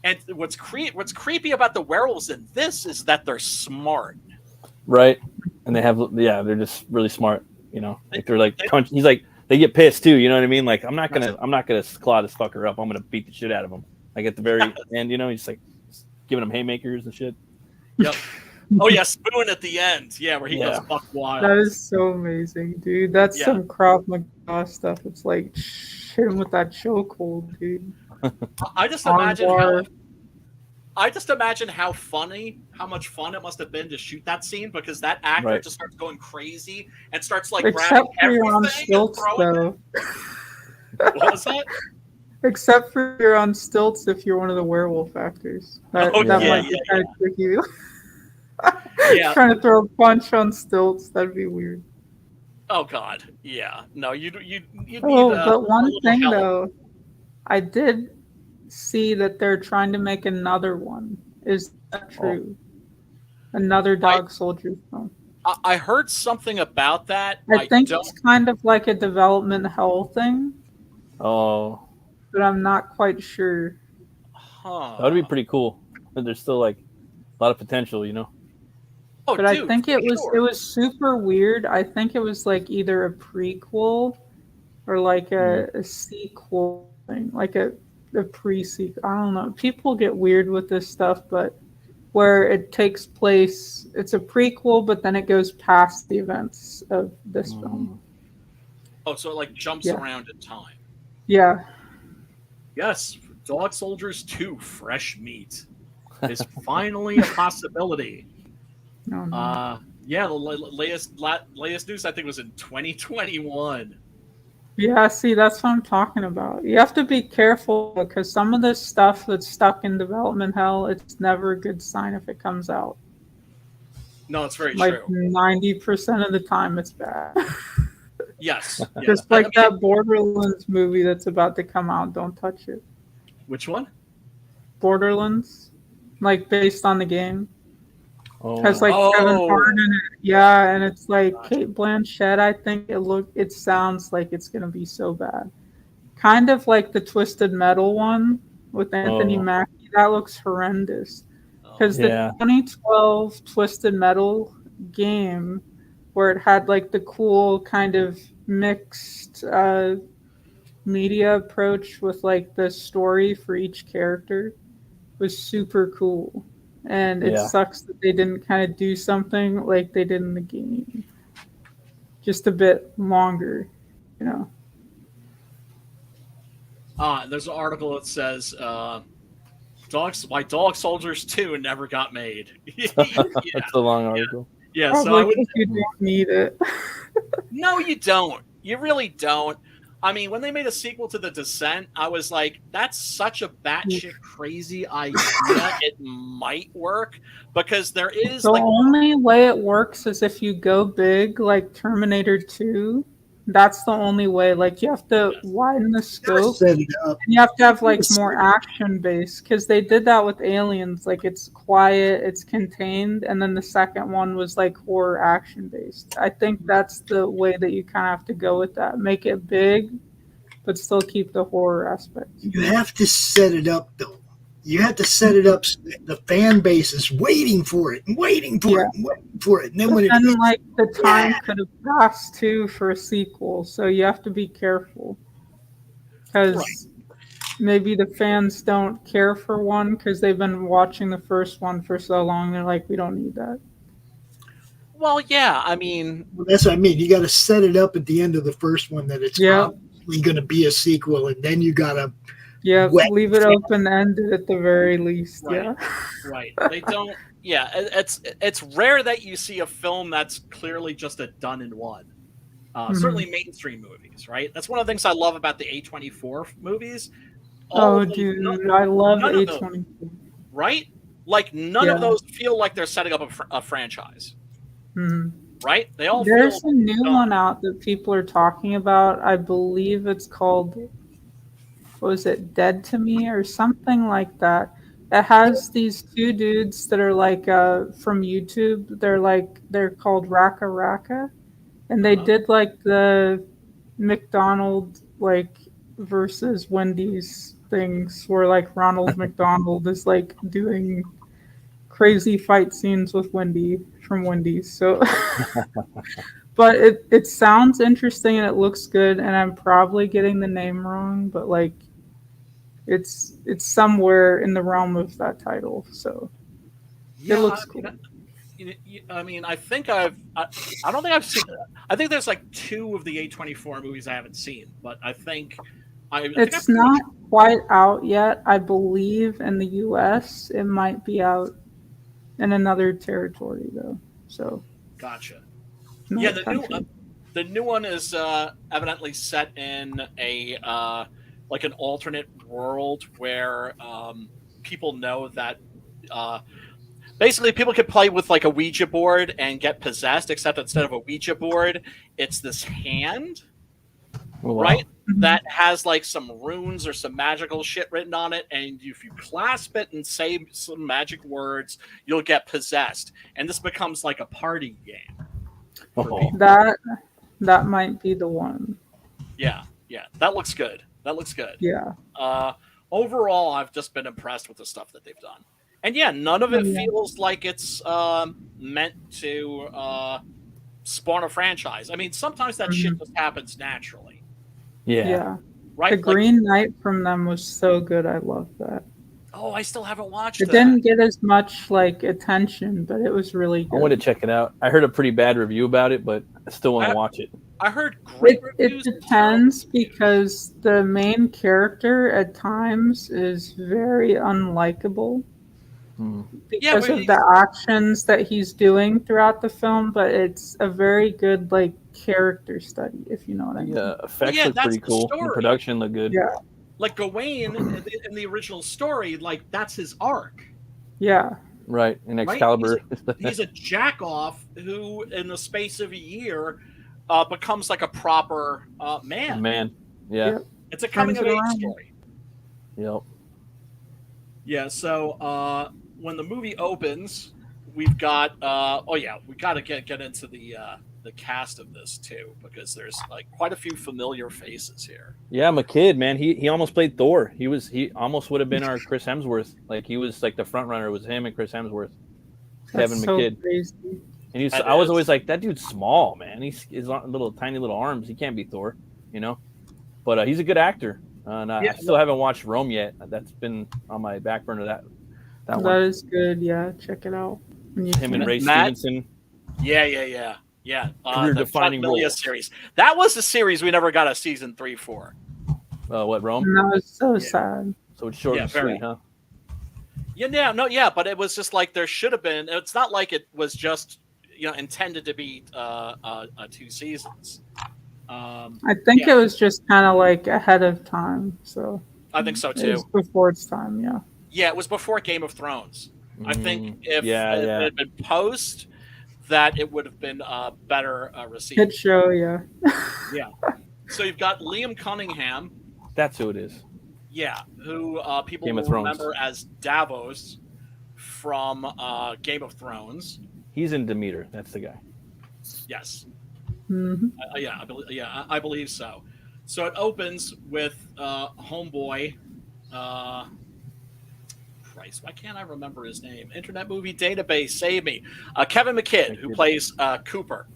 And what's creepy about the werewolves in this is that they're smart, right? And they have, they're just really smart. Like they're like he's like they get pissed too. You know what I mean? Like I'm not gonna claw this fucker up. I'm gonna beat the shit out of him. Like at the very end, he's like giving him haymakers and shit. Yep. Oh yeah, Spoon at the end. Yeah, where he goes buck wild. That is so amazing, dude. That's some Krav Maga stuff. It's like hit him with that chokehold, dude. I just imagine how much fun it must have been to shoot that scene, because that actor just starts going crazy and starts like grabbing everything on stilts, and throwing it. What was that? Except for you're on stilts if you're one of the werewolf actors. That might be kind of tricky. Trying to throw a punch on stilts, that'd be weird. Oh god, yeah. No, you need. But one thing though, I did see that they're trying to make another one. Is that true? Another Dog Soldier film. I heard something about that. I think it's kind of like a development hell thing. Oh. But I'm not quite sure. That would be pretty cool. But there's still like a lot of potential, Oh, but I think it was super weird. I think it was like either a prequel or like a sequel thing, like a pre-sequel. I don't know. People get weird with this stuff, but where it takes place, it's a prequel, but then it goes past the events of this film. Oh, so it like jumps around in time. Yeah. Yes, Dog Soldiers 2 Fresh Meat is finally a possibility. Oh, no. The latest news I think was in 2021. Yeah, see, that's what I'm talking about. You have to be careful because some of this stuff that's stuck in development hell, it's never a good sign if it comes out. No, it's very like true. 90% of the time, it's bad. Yes. Just like that Borderlands movie that's about to come out. Don't touch it. Which one? Borderlands, like based on the game. Has like Kevin Hart in it. Yeah, and it's like Kate Blanchett. I think it sounds like it's gonna be so bad. Kind of like the Twisted Metal one with Anthony Mackie. That looks horrendous. Because the 2012 Twisted Metal game, where it had like the cool kind of mixed media approach with like the story for each character, was super cool. And it sucks that they didn't kind of do something like they did in the game. Just a bit longer, you know. There's an article that says why Dog Soldiers 2 never got made. That's a long article. Yeah, so I would. You don't need it. No, you don't. You really don't. I mean, when they made a sequel to The Descent, I was like, that's such a batshit crazy idea. It might work because there is the only way it works is if you go big, like Terminator 2. That's the only way. Like, you have to widen the scope. Set it up. And you have to have like more action based, because they did that with Aliens. Like, it's quiet, it's contained, and then the second one was like horror action based. I think that's the way that you kind of have to go with that. Make it big, but still keep the horror aspect. You have to set it up though. You have to set it up so that the fan base is waiting for it and waiting for it and waiting for it. And then like the time could have passed too for a sequel, so you have to be careful. Because maybe the fans don't care for one because they've been watching the first one for so long. They're like, we don't need that. Well, yeah, I mean... Well, that's what I mean. You got to set it up at the end of the first one that it's obviously going to be a sequel, and then you got to... Yeah, leave it open-ended at the very least. Right. Right. They don't. Yeah, it's rare that you see a film that's clearly just a done in one. Certainly mainstream movies, right? That's one of the things I love about the A24 movies. Dude, I love A24. Right? Like none of those feel like they're setting up a franchise. Mm-hmm. Right? They all. There's a new one out that people are talking about. I believe it's called. Was it Dead to Me or something like that? It has these two dudes that are like from YouTube. They're called Raka Raka, and they did like the McDonald like versus Wendy's things where like Ronald McDonald is like doing crazy fight scenes with Wendy from Wendy's. So but it sounds interesting and it looks good, and I'm probably getting the name wrong, but like it's somewhere in the realm of that title, so it looks cool. I mean, I think I don't think I've seen. I think there's like 2 of the A24 movies I haven't seen, but I think it's not quite out yet. I believe in the U.S. it might be out in another territory though. So gotcha. Yeah, the new one is evidently set in a like an alternate world where people know that basically people can play with like a Ouija board and get possessed, except instead of a Ouija board, it's this hand, right? That has like some runes or some magical shit written on it, and if you clasp it and say some magic words, you'll get possessed, and this becomes like a party game. That might be the one. Yeah, that looks good. Yeah. Overall, I've just been impressed with the stuff that they've done. And yeah, none of it feels like it's meant to spawn a franchise. I mean, sometimes that shit just happens naturally. Yeah. Right? The Green Knight from them was so good. I love that. Oh, I still haven't watched it. It didn't get as much like attention, but it was really good. I want to check it out. I heard a pretty bad review about it, but I still want to watch it. I heard great reviews. It depends because the main character at times is very unlikable because of the actions that he's doing throughout the film, but it's a very good like character study, if you know what I mean. Yeah, effects look pretty cool. The production looked good. Yeah. Like Gawain in the original story, like that's his arc. Yeah. Right, in Excalibur. Right? He's a jack-off who, in the space of a year, becomes like a proper man. Yeah. It's a coming-of-age story. Yep. Yeah, so when the movie opens we've got we got to get into the cast of this too, because there's like quite a few familiar faces here. Yeah, I'm a kid, man. He almost played Thor. He almost would have been our Chris Hemsworth. Like he was like the front runner. It was him and Chris Hemsworth. That's Kevin so McKidd. crazy. And I was always like, that dude's small, man. He's tiny little arms. He can't be Thor, But he's a good actor. And I still haven't watched Rome yet. That's been on my back burner. That one is good. Yeah, check it out. Him and Ray Stevenson. Yeah. Career-defining role series. That was the series we never got a season 3 for. What, Rome? That was so sad. So it's short and sweet, huh? But it was just like there should have been. It's not like it was just intended to be 2 seasons. I think it was just kind of like ahead of time. So I think so too. It was before its time, yeah. Yeah, it was before Game of Thrones. I think if it had been post, that it would have been better received. Hit show, yeah. Yeah. So you've got Liam Cunningham. That's who it is. Yeah, who people Game will of Thrones. remember as Davos from Game of Thrones. He's in Demeter. That's the guy. Yes. Mm-hmm. I believe so. So it opens with Homeboy. Christ, why can't I remember his name? Internet Movie Database, save me. Kevin McKidd, who plays Cooper,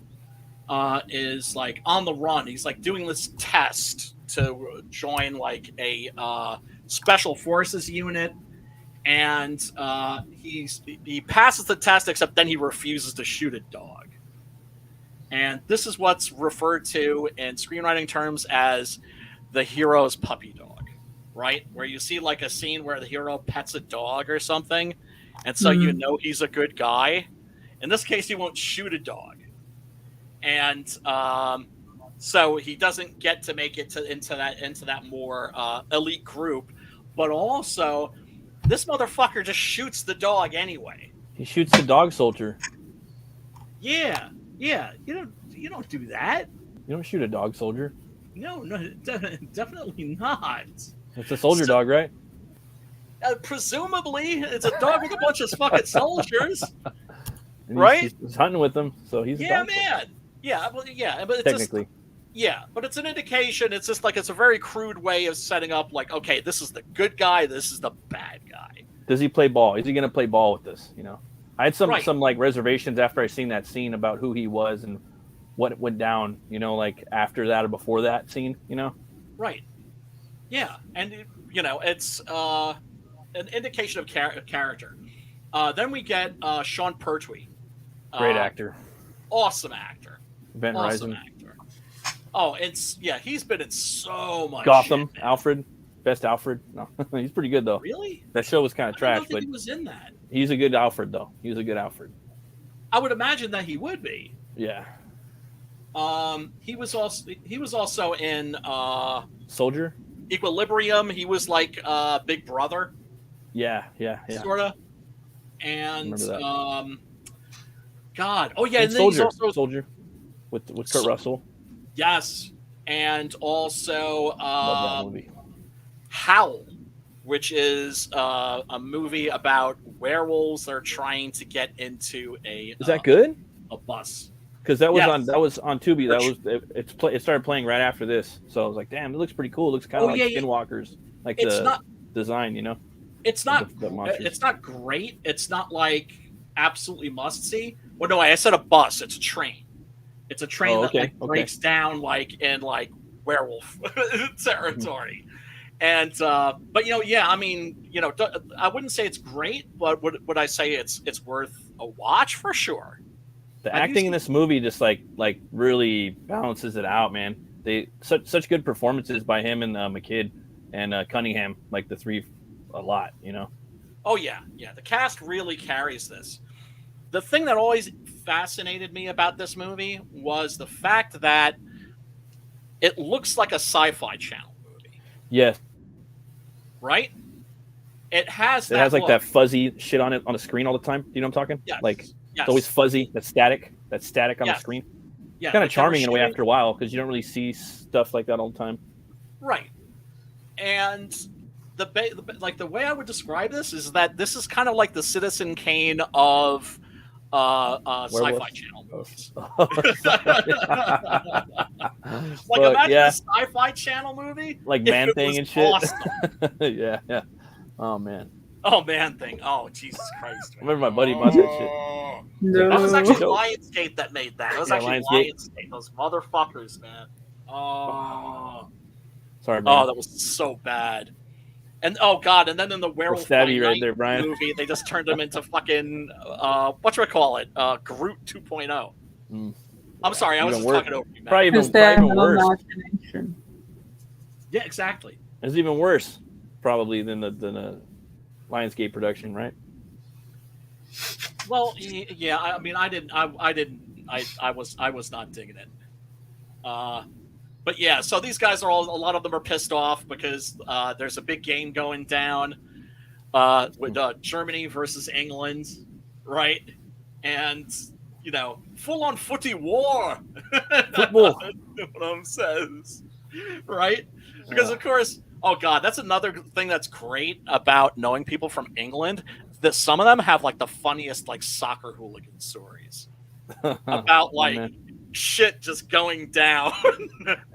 is like on the run. He's like doing this test to join like a special forces unit, and he passes the test, except then he refuses to shoot a dog. And this is what's referred to in screenwriting terms as the hero's puppy dog, right? Where you see like a scene where the hero pets a dog or something, and so you know he's a good guy. In this case, he won't shoot a dog. And so he doesn't get to make it into that more elite group. But also, this motherfucker just shoots the dog anyway. He shoots the dog soldier. Yeah. You don't do that. You don't shoot a dog soldier. No, definitely not. It's a soldier dog, right? Presumably, it's a dog with a bunch of fucking soldiers, right? He's hunting with them, so he's a dog man. soldier. But it's technically. But it's an indication. It's just like it's a very crude way of setting up. Like, okay, this is the good guy. This is the bad guy. Does he play ball? Is he going to play ball with this? I had some like reservations after I seen that scene about who he was and what went down. Like after that or before that scene. Right. Yeah, and it's an indication of character. Then we get Sean Pertwee. Great actor. Awesome actor. Event Horizon. Actor. Oh, he's been in so much. Gotham, shit, Alfred, best Alfred. No, he's pretty good though. Really? That show was kind of trash, but he was in that. He's a good Alfred though. He was a good Alfred. I would imagine that he would be. Yeah. He was also in Soldier. Equilibrium. He was like Big Brother. Yeah. Sorta. And God, and then Soldier. he's also Soldier with Kurt Russell. Yes, and also Love that movie. Howl, which is a movie about werewolves that are trying to get into a. Is that good? A bus. Because that was on Tubi. It started playing right after this, so I was like, "Damn, it looks pretty cool. It looks kind of like Skinwalkers, like design, It's not. It's not great. It's not like absolutely must see. Well, no, I said a bus. It's a train. It's a train that breaks down like in like werewolf territory. And but I mean, I wouldn't say it's great, but would I say it's worth a watch for sure? The acting in this movie just like really balances it out, man. They such good performances by him and McKidd and Cunningham, like the three, a lot, Oh yeah. The cast really carries this. The thing that always fascinated me about this movie was the fact that it looks like a Sci-Fi Channel movie. Yes. Right? It has like that fuzzy shit on it on the screen all the time. Do you know what I'm talking? Yes. Like it's always fuzzy. That's static on the screen. Yeah. It's kind of charming in a way after a while because you don't really see stuff like that all the time. Right. And the way I would describe this is that this is kind of like the Citizen Kane of Sci-Fi Channel movies. Like imagine a Sci-Fi Channel movie, like Man Thing and shit. Awesome. yeah. Oh man. Oh, Man Thing. Oh, Jesus Christ. I remember my buddy watched that shit. No. That was actually Lionsgate that made that. It was actually Lionsgate. Lionsgate. Those motherfuckers, man. Oh. Sorry, man. Oh, that was so bad. And oh god, and then in the Werewolf stabby right there, Brian. movie, they just turned him into fucking whatchamacallit? Groot 2.0. I'm sorry, I was just talking over you, man. Probably even worse. Imagination. Yeah, exactly. It's even worse, probably, than the Lionsgate production, right? Well, yeah. I mean, I was not digging it. But yeah, so these guys a lot of them are pissed off because there's a big game going down with Germany versus England, right? And full on footy war. Football. One says, right? Because of course, oh god, that's another thing that's great about knowing people from England. That some of them have like the funniest like soccer hooligan stories about like shit just going down.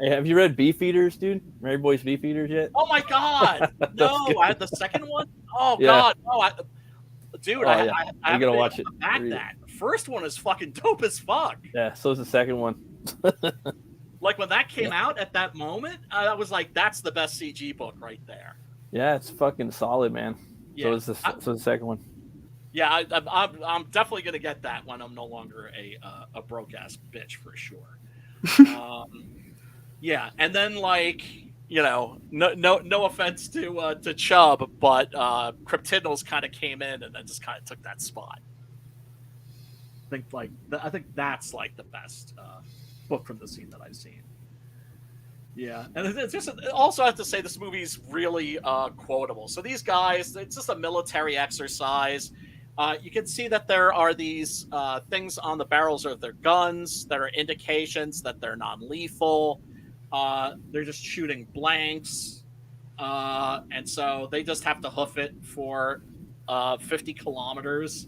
Hey, have you read Beefeaters, dude? Mary Boy's Beefeaters yet? Oh my god, no! I had the second one. Oh god, no! I gotta watch it. That first one is fucking dope as fuck. Yeah, so is the second one. Like when that came out at that moment, I was like, "That's the best CG book right there." Yeah, it's fucking solid, man. Yeah. So the second one. Yeah, I'm definitely gonna get that when I'm no longer a broke ass bitch for sure. Yeah, and then like no offense to Chubb, but Cryptidnals kind of came in and then just kind of took that spot. I think that's like the best book from the scene that I've seen. Yeah, and it's just also I have to say this movie's really quotable. So these guys, it's just a military exercise. You can see that there are these things on the barrels of their guns that are indications that they're non-lethal. They're just shooting blanks, and so they just have to hoof it for 50 kilometers,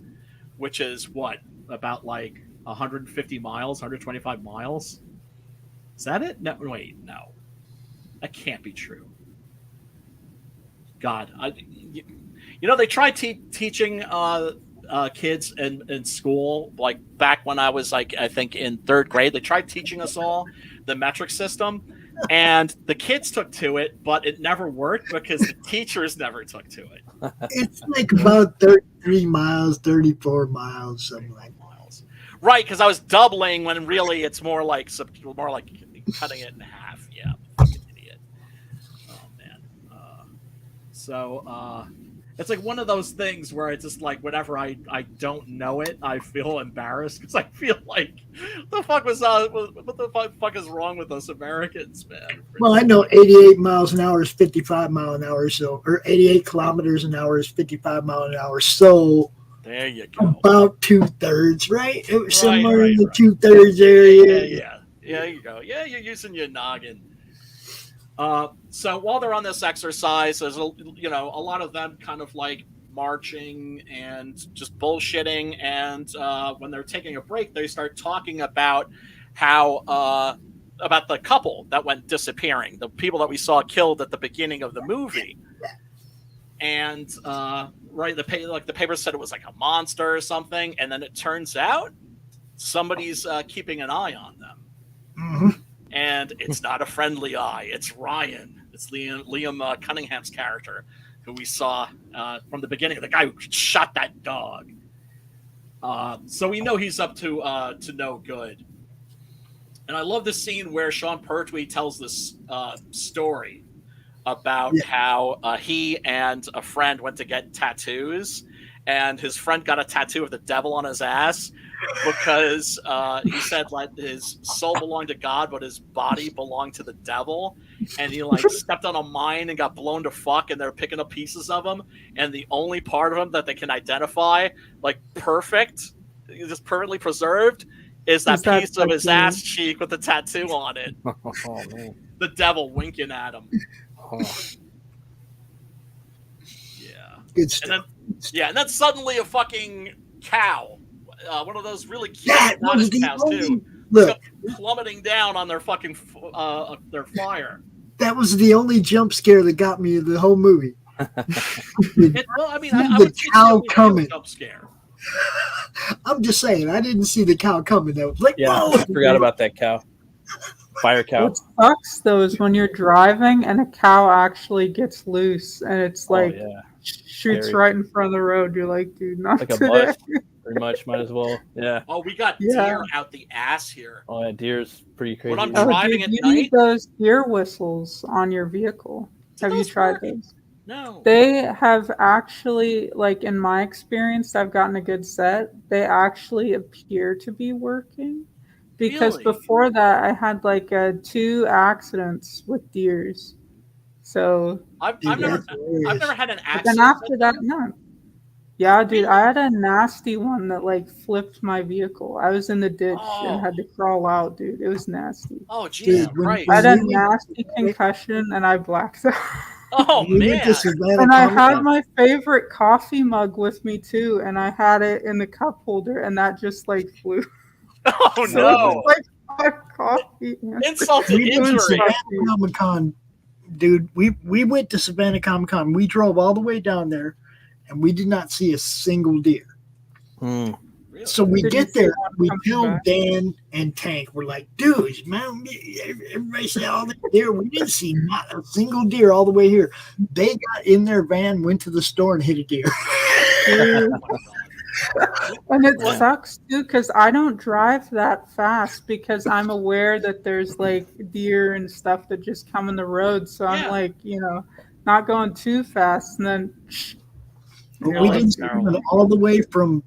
which is what, about like 150 miles, 125 miles. Is that it? No, wait, no. That can't be true. God, they tried teaching kids in school, like back when I was like, I think in third grade, they tried teaching us all the metric system, and the kids took to it, but it never worked because the teachers never took to it. It's like about 33 miles, 34 miles, something like that. Right, because I was doubling when really it's more like cutting it in half. Yeah, fucking idiot. Oh man. So it's like one of those things where it's just like whenever I don't know it, I feel embarrassed because I feel like what the fuck is wrong with us Americans, man? Well, I know 88 miles an hour is 55 mile an hour, or 88 kilometers an hour is 55 mile an hour. So there you go. About 2/3, right? It was somewhere in the 2/3 area. Yeah, there you go. Yeah, you're using your noggin. So while they're on this exercise, there's a lot of them kind of like marching and just bullshitting. And when they're taking a break, they start talking about how about the couple that went disappearing, the people that we saw killed at the beginning of the movie. And the paper said it was like a monster or something, and then it turns out somebody's keeping an eye on them. Mm-hmm. And it's not a friendly eye. It's Ryan. It's Liam Cunningham's character, who we saw from the beginning, the guy who shot that dog. So we know he's up to no good. And I love the scene where Sean Pertwee tells this story about how he and a friend went to get tattoos, and his friend got a tattoo of the devil on his ass because he said like his soul belonged to God, but his body belonged to the devil. And he like stepped on a mine and got blown to fuck, and they're picking up pieces of him. And the only part of him that they can identify, like perfect, just perfectly preserved, is that piece of his ass cheek with the tattoo on it. Oh, man. The devil winking at him. Oh. Good stuff. And then suddenly a fucking cow one of those really cute That was the cows only too. look. Plummeting down on their fucking their flyer. That was the only jump scare that got me in the whole movie. Well, I mean, I the would say cow it's a coming. jump scare. I'm just saying, I didn't see the cow coming. Though, like, Yeah, whoa! I forgot about that cow. Fire cow. What sucks though is when you're driving and a cow actually gets loose and it's like shoots Scary. right in front of the road. You're like, dude, not Like a today. bus. Pretty much, might as well. Yeah. Oh, we got deer out the ass here. Oh, yeah, deer's pretty crazy. When I'm Oh, driving dude, at you night. need those deer whistles on your vehicle. Have you those tried work? those? No. They have actually, like in my experience, I've gotten a good set. They actually appear to be working. Because Really? before that, I had like 2 accidents with deers. So I've never had an but accident. then after that, no. Yeah, dude, I had a nasty one that like flipped my vehicle. I was in the ditch and had to crawl out, dude. It was nasty. Oh, Jesus Christ. I had a nasty concussion and I blacked out. Oh, man. And I had my favorite coffee mug with me too, and I had it in the cup holder, and that just like flew. Oh, So no. it was like coffee. Insult to injury. Savannah Comic-Con, dude. We went to Savannah Comic-Con. We drove all the way down there, and we did not see a single deer. Really? So we get there, we tell Dan and Tank, we're like, dudes, man, everybody say all the deer. We didn't see not a single deer all the way here. They got in their van, went to the store, and hit a deer. And it sucks too because I don't drive that fast because I'm aware that there's like deer and stuff that just come in the road. So I'm like, not going too fast. And then we didn't see all the way from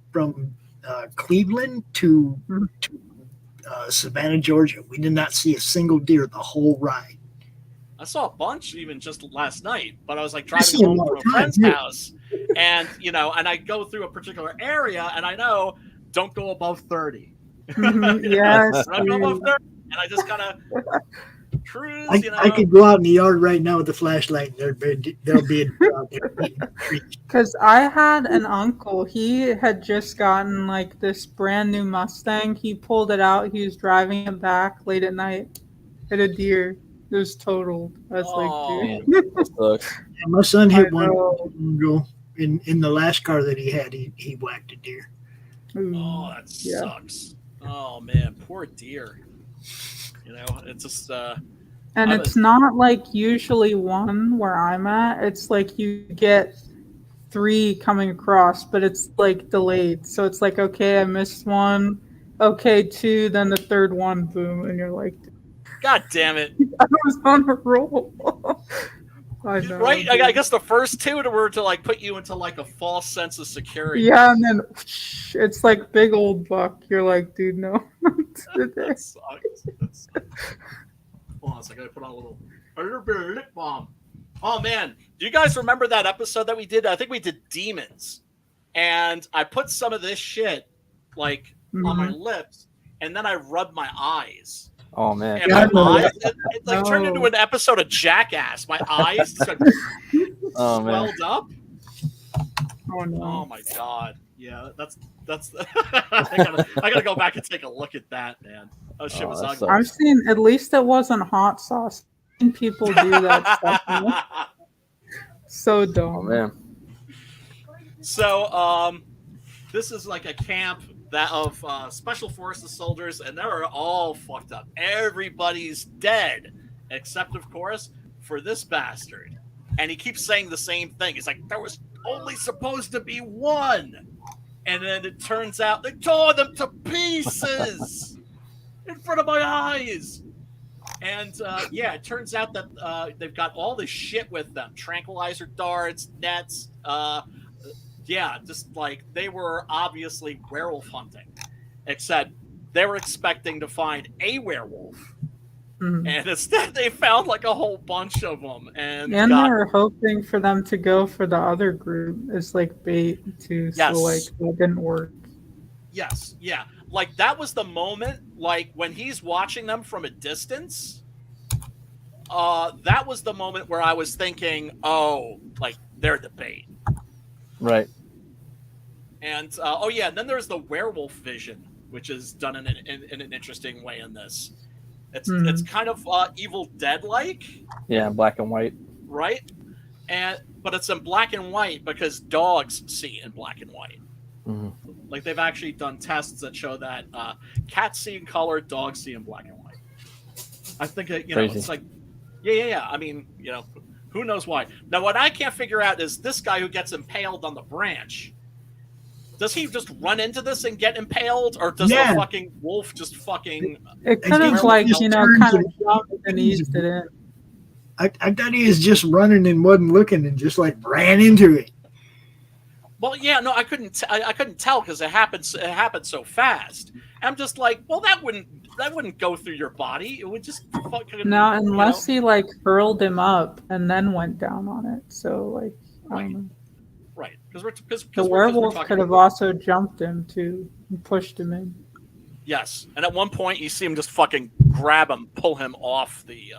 Cleveland to Savannah, Georgia. We did not see a single deer the whole ride. I saw a bunch even just last night, but I was like driving home from a friend's house, and and I go through a particular area, and I know don't go above 30. Yes, don't go above 30, and I just gotta cruise. I could go out in the yard right now with the flashlight. There'll be a deer out there. Because I had an uncle. He had just gotten like this brand new Mustang. He pulled it out. He was driving it back late at night. Hit a deer. It was totaled. I was like, dude. That sucks. Yeah, my son hit one ago in the last car that he had. He whacked a deer. Oh, that sucks. Oh man, poor deer. It's just. And it's not like usually one where I'm at. It's like you get 3 coming across, but it's like delayed. So it's like, okay, I missed one. Okay, 2, then the 3rd one, boom, and you're like, God damn it! I was on a roll. I know. Right? I guess the first 2 were to like put you into like a false sense of security. Yeah, and then it's like big old buck. You're like, dude, no. That sucks. Hold on a second. I put on a little lip balm. Oh man, do you guys remember that episode that we did? I think we did demons, and I put some of this shit like on my lips, and then I rubbed my eyes. Oh man! And my eyes, it like turned into an episode of Jackass. My eyes swelled up. Oh no! Oh my god! Yeah, that's. I gotta go back and take a look at that, man. Oh shit was ugly. I've seen at least it wasn't hot sauce. I've seen people do that stuff. So dumb. Oh man. So this is like a camp that of special forces soldiers, and they're all fucked up. Everybody's dead, except of course for this bastard. And he keeps saying the same thing. He's like, there was only supposed to be one. And then it turns out they tore them to pieces in front of my eyes. And it turns out that they've got all this shit with them. Tranquilizer darts, nets. Just like they were obviously werewolf hunting. Except they were expecting to find a werewolf. Mm-hmm. And instead they found like a whole bunch of them. And they were hoping for them to go for the other group as like bait too. Yes. So like that didn't work. Yes, yeah. Like that was the moment, like when he's watching them from a distance, that was the moment where I was thinking, oh, like they're the bait. Right. And and then there's the werewolf vision, which is done in an interesting way in this. It's kind of Evil Dead-like. Yeah, black and white. Right? But it's in black and white because dogs see in black and white. Mm-hmm. Like they've actually done tests that show that cats see in color, dogs see in black and white. I think it's like, yeah. I mean, who knows why? Now, what I can't figure out is this guy who gets impaled on the branch. Does he just run into this and get impaled, or does the fucking wolf just fucking? It kind of like kind of jumped and eased it in. I thought he was just running and wasn't looking and just like ran into it. Well, yeah, no, I couldn't tell because it happened so fast. I'm just like, well, that wouldn't go through your body. It would just fucking unless he like hurled him up and then went down on it. So like, I don't know. Right, because the werewolf could have also jumped him too and pushed him in. Yes, and at one point you see him just fucking grab him, pull him off the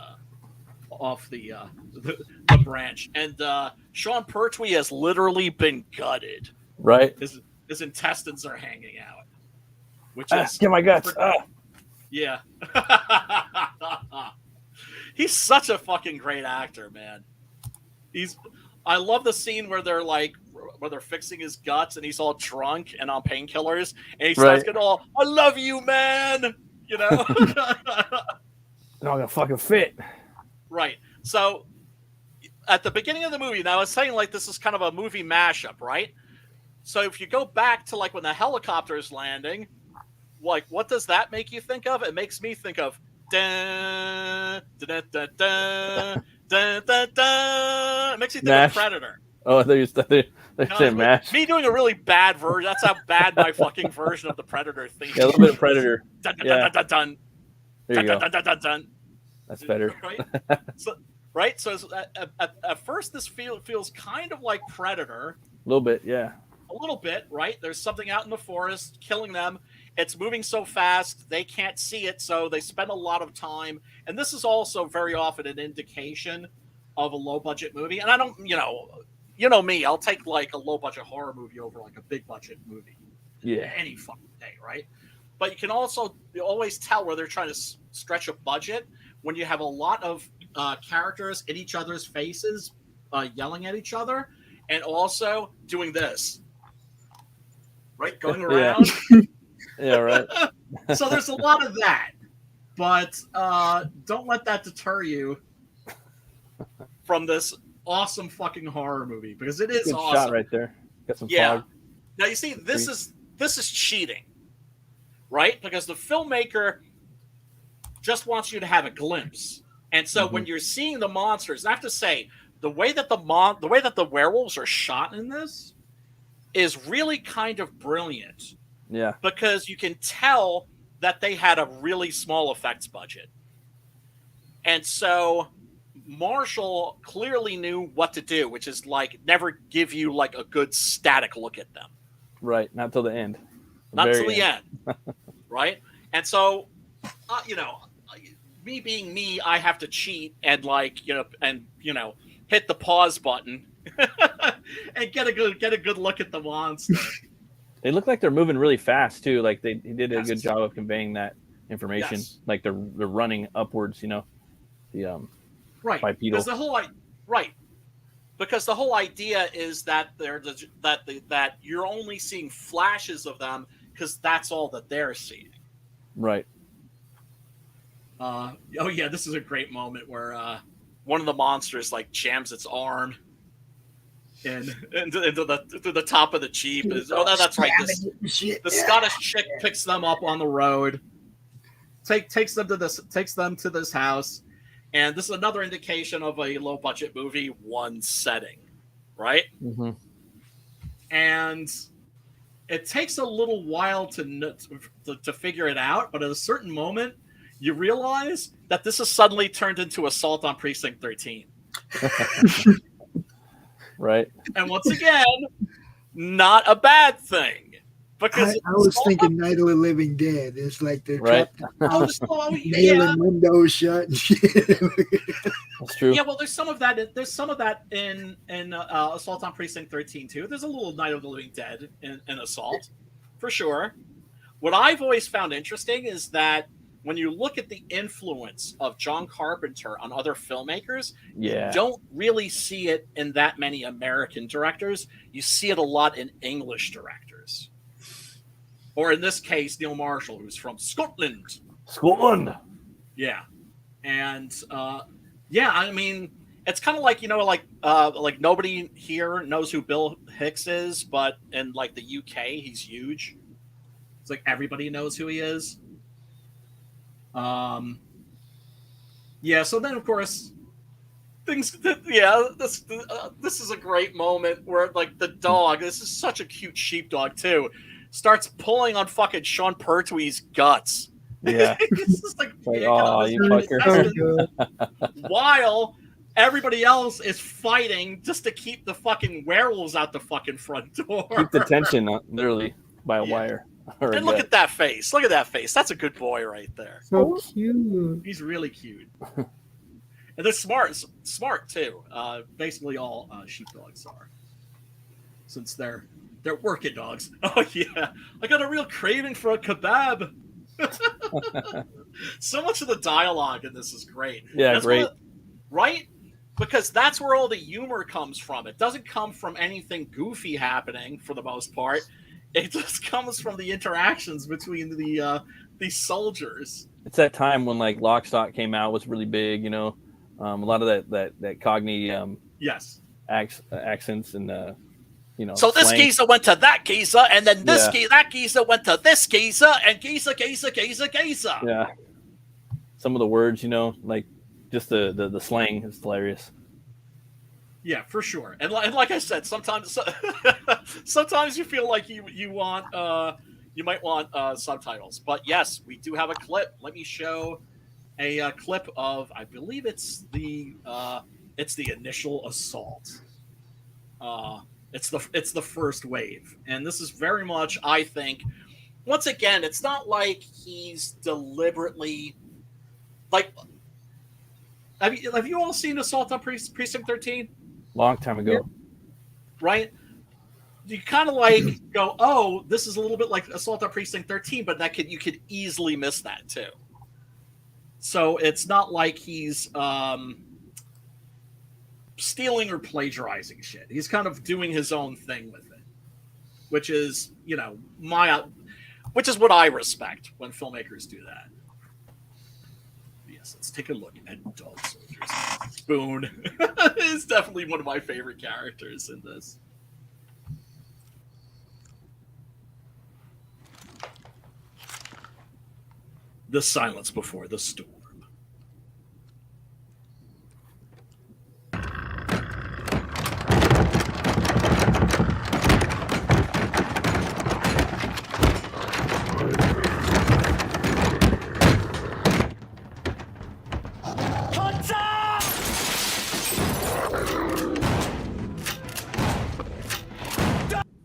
branch, and Sean Pertwee has literally been gutted. Right, his intestines are hanging out, which is get my guts. Yeah, he's such a fucking great actor, man. I love the scene where they're fixing his guts and he's all drunk and on painkillers and he starts getting all, I love you, man. They're all gonna fucking fit. Right. So at the beginning of the movie, now I was saying like this is kind of a movie mashup, right? So if you go back to like when the helicopter is landing, like what does that make you think of? It makes me think of dun, dun, dun, dun, dun, dun, dun. It makes you think of Predator. Oh, they said MASH. Me doing a really bad version. That's how bad my fucking version of the Predator theme. Yeah, a little bit of Predator. Dun, dun, dun, dun, dun. There you go. Dun, dun, dun, dun. That's better. Right? So at first this feels kind of like Predator. A little bit, yeah. A little bit, right? There's something out in the forest killing them. It's moving so fast, they can't see it, so they spend a lot of time. And this is also very often an indication of a low-budget movie. And I don't, you know me, I'll take like a low-budget horror movie over like a big-budget movie. Yeah. Any fucking day, right? But you can always tell where they're trying to stretch a budget when you have a lot of characters in each other's faces yelling at each other and also doing this. Right? Going around. Yeah, right. So there's a lot of that. But don't let that deter you from this awesome fucking horror movie because it is good awesome. Shot right there. Got some fog. Now you see, this is cheating, right? Because the filmmaker just wants you to have a glimpse, and so when you're seeing the monsters, I have to say the way that the werewolves are shot in this is really kind of brilliant. Yeah, because you can tell that they had a really small effects budget, and so Marshall clearly knew what to do, which is like never give you like a good static look at them. Right, not till the end. Not till the end. Right? And so, me being me, I have to cheat and hit the pause button and get a good look at the monster. They look like they're moving really fast too. Like he did a good job of conveying that information. Yes. Like they're running upwards, right. Bipedal. Because the whole idea is that that you're only seeing flashes of them because that's all that they're seeing. Right. This is a great moment where one of the monsters like jams its arm into the top of the Jeep. That's right. The Scottish chick picks them up on the road, takes them to this house. And this is another indication of a low-budget movie, one setting, right? Mm-hmm. And it takes a little while to figure it out, but at a certain moment, you realize that this has suddenly turned into Assault on Precinct 13. Right. And once again, not a bad thing. Because I was thinking Night of the Living Dead. It's like they're Right. trapped in the house, nailing windows shut and shit. That's true. Yeah, well, there's some of that. There's some of that in Assault on Precinct 13 too. There's a little Night of the Living Dead in Assault, for sure. What I've always found interesting is that when you look at the influence of John Carpenter on other filmmakers, Yeah. you don't really see it in that many American directors. You see it a lot in English directors. Or in this case, Neil Marshal, who's from Scotland. Scotland. Yeah. And, yeah, I mean, it's kind of like, like nobody here knows who Bill Hicks is, but in, like, the UK, he's huge. It's like everybody knows who he is. Yeah, so then, of course, this is a great moment where, like, the dog, this is such a cute sheepdog, too, starts pulling on fucking Sean Pertwee's guts. Yeah. It's just like oh, you fucker. While everybody else is fighting just to keep the fucking werewolves out the fucking front door. Keep the tension, literally, by a wire. And look at that face. Look at that face. That's a good boy right there. So cute. He's really cute. And they're smart too. Basically all sheepdogs are. Since they're working dogs. Oh yeah. I got a real craving for a kebab. So much of the dialogue in this is great. Yeah, that's great. Right? Because that's where all the humor comes from. It doesn't come from anything goofy happening for the most part. It just comes from the interactions between these soldiers. It's that time when like Lock, Stock came out, was really big, you know. A lot of that Cockney yes accents and you know. So this slang. geezer went to that geezer, and then that geezer went to this geezer, and geezer. Yeah. Some of the words, you know, like just the slang is hilarious. Yeah, for sure. And like I said, sometimes you feel like you might want subtitles. But yes, we do have a clip. Let me show a clip of, I believe it's the initial assault. It's the first wave, and this is very much, I think, once again, it's not like he's deliberately like. Have you all seen Assault on Precinct 13? Long time ago. Yeah. Right? You kind of like go, oh, this is a little bit like Assault on Precinct 13, but you could easily miss that too. So it's not like he's stealing or plagiarizing shit. He's kind of doing his own thing with it, which is, you know, which is what I respect when filmmakers do that. Yes, let's take a look at Dog Soldiers. Boone is definitely one of my favorite characters in this. The silence before the storm.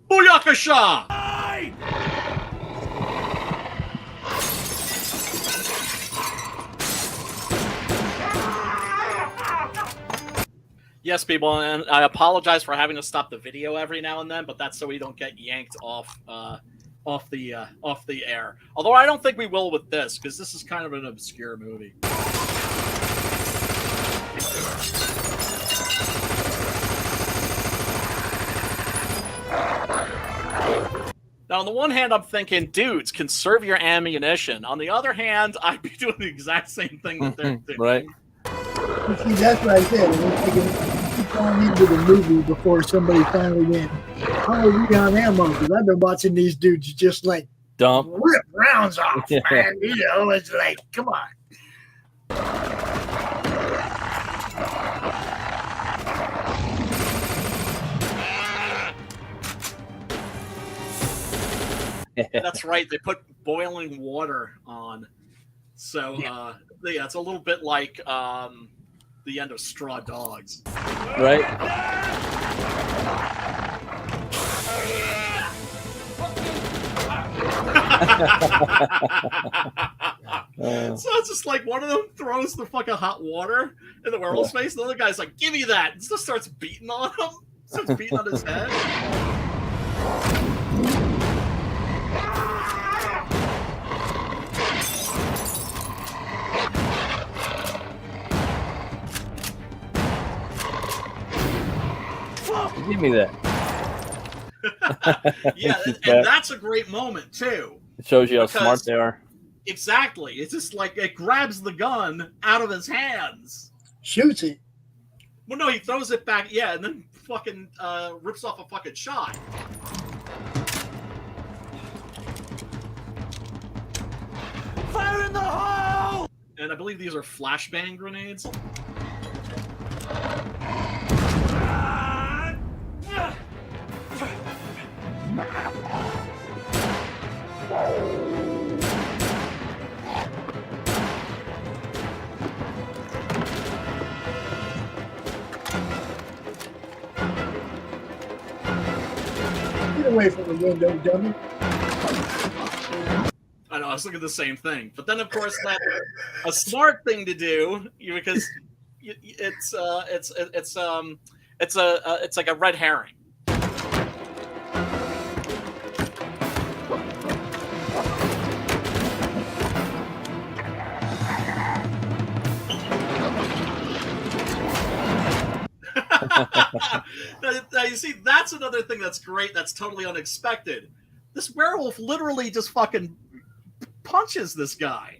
Booyakasha! Yes, people, and I apologize for having to stop the video every now and then, but that's so we don't get yanked off the air. Although I don't think we will with this, because this is kind of an obscure movie. Now, on the one hand, I'm thinking, dudes, conserve your ammunition. On the other hand, I'd be doing the exact same thing that they're doing. Right. See, that's what I said. We're keep going into the movie before somebody finally went, oh, we on ammo. Because I've been watching these dudes just like Dump. rip rounds off, Yeah. man. You know, it's like, come on. That's right. They put boiling water on. So, yeah, it's a little bit like the end of Straw Dogs. Right. So it's just like one of them throws the fucking hot water in the werewolf's face, and the other guy's like, "Give me that!" and just starts beating on him. Starts beating on his head. Give me that. Yeah, and that's a great moment too. It shows you how smart they are. Exactly. It's just like it grabs the gun out of his hands. Shoots it. Well, no, he throws it back. Yeah, and then fucking rips off a fucking shot. Fire in the hole! And I believe these are flashbang grenades. Get away from the window, dummy. I know, I was looking at the same thing. But then, of course, that's a smart thing to do because it's like a red herring. Now, you see, that's another thing that's great. That's totally unexpected. This werewolf literally just fucking punches this guy.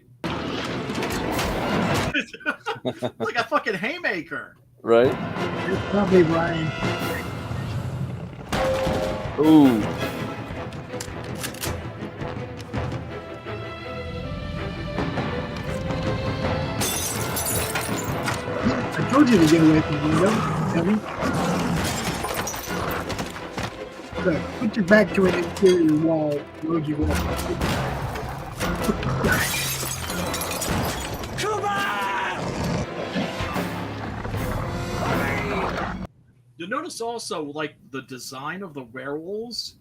Like a fucking haymaker. Right? It's probably Ryan. Ooh. I told you to get away from the window, dummy. Look, put your back to an interior wall. Load you up. You notice also, like, the design of the werewolves,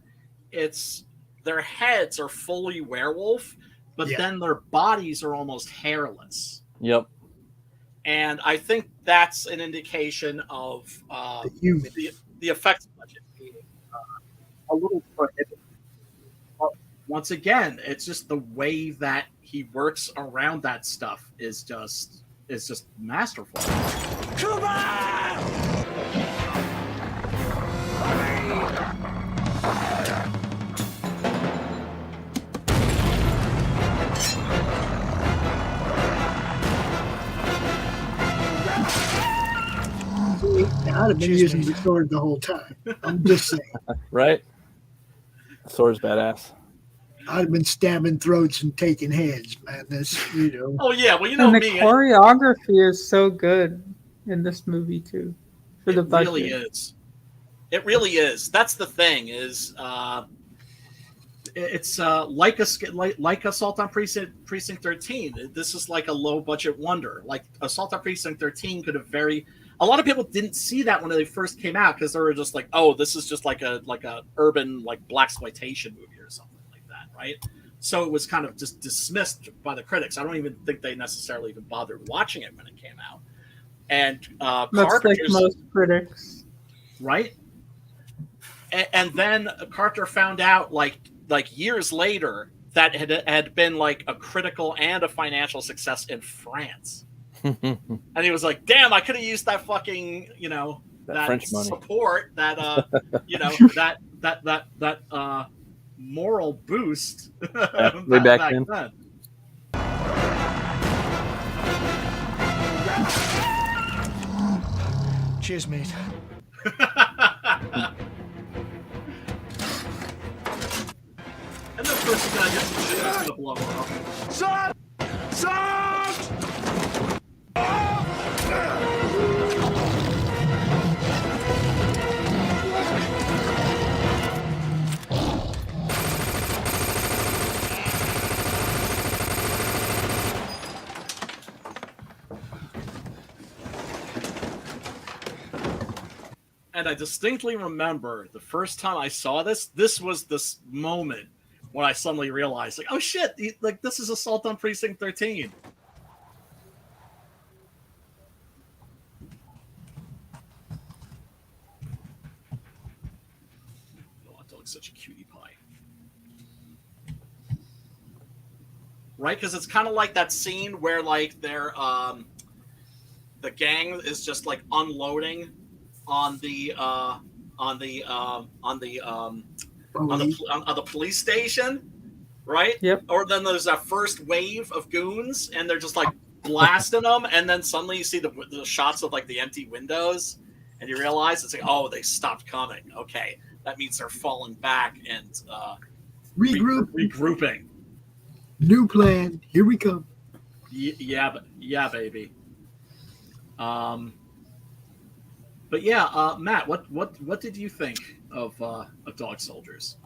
it's their heads are fully werewolf, but then their bodies are almost hairless. Yep. And I think that's an indication of the effects budget being a little prohibitive. But once again, it's just the way that he works around that stuff is just masterful. Come on! I'd have been using the sword the whole time. I'm just saying. Right? The sword's badass. I'd have been stabbing throats and taking heads, man. That's, you know. Oh, yeah. Well, you know and the me. choreography is so good in this movie, too. For the budget. It really is. It really is. That's the thing, is it's like Assault on Precinct 13. This is like a low-budget wonder. Like, Assault on Precinct 13 could have a lot of people didn't see that when they first came out because they were just like, "Oh, this is just like a urban like blaxploitation movie or something like that," right? So it was kind of just dismissed by the critics. I don't even think they necessarily even bothered watching it when it came out. And that's like most critics, right? And then Carter found out like years later that had been like a critical and a financial success in France. And he was like, "Damn, I could have used that fucking, that French money support, that that moral boost." Way back then. Cheers, mate. And then first you gotta get some shit that's gonna blow up. Son! And I distinctly remember the first time I saw this was this moment when I suddenly realized, like, oh shit, like this is Assault on Precinct 13. Oh, that dog's such a cutie pie. Right, because it's kind of like that scene where like they're the gang is just like unloading on the police station, right? Yep. Or then there's that first wave of goons, and they're just like blasting them, and then suddenly you see the shots of like the empty windows, and you realize it's like, oh, they stopped coming. Okay, that means they're falling back and regrouping. New plan. Here we come. Yeah, baby. But yeah, Matt, what did you think of Dog Soldiers?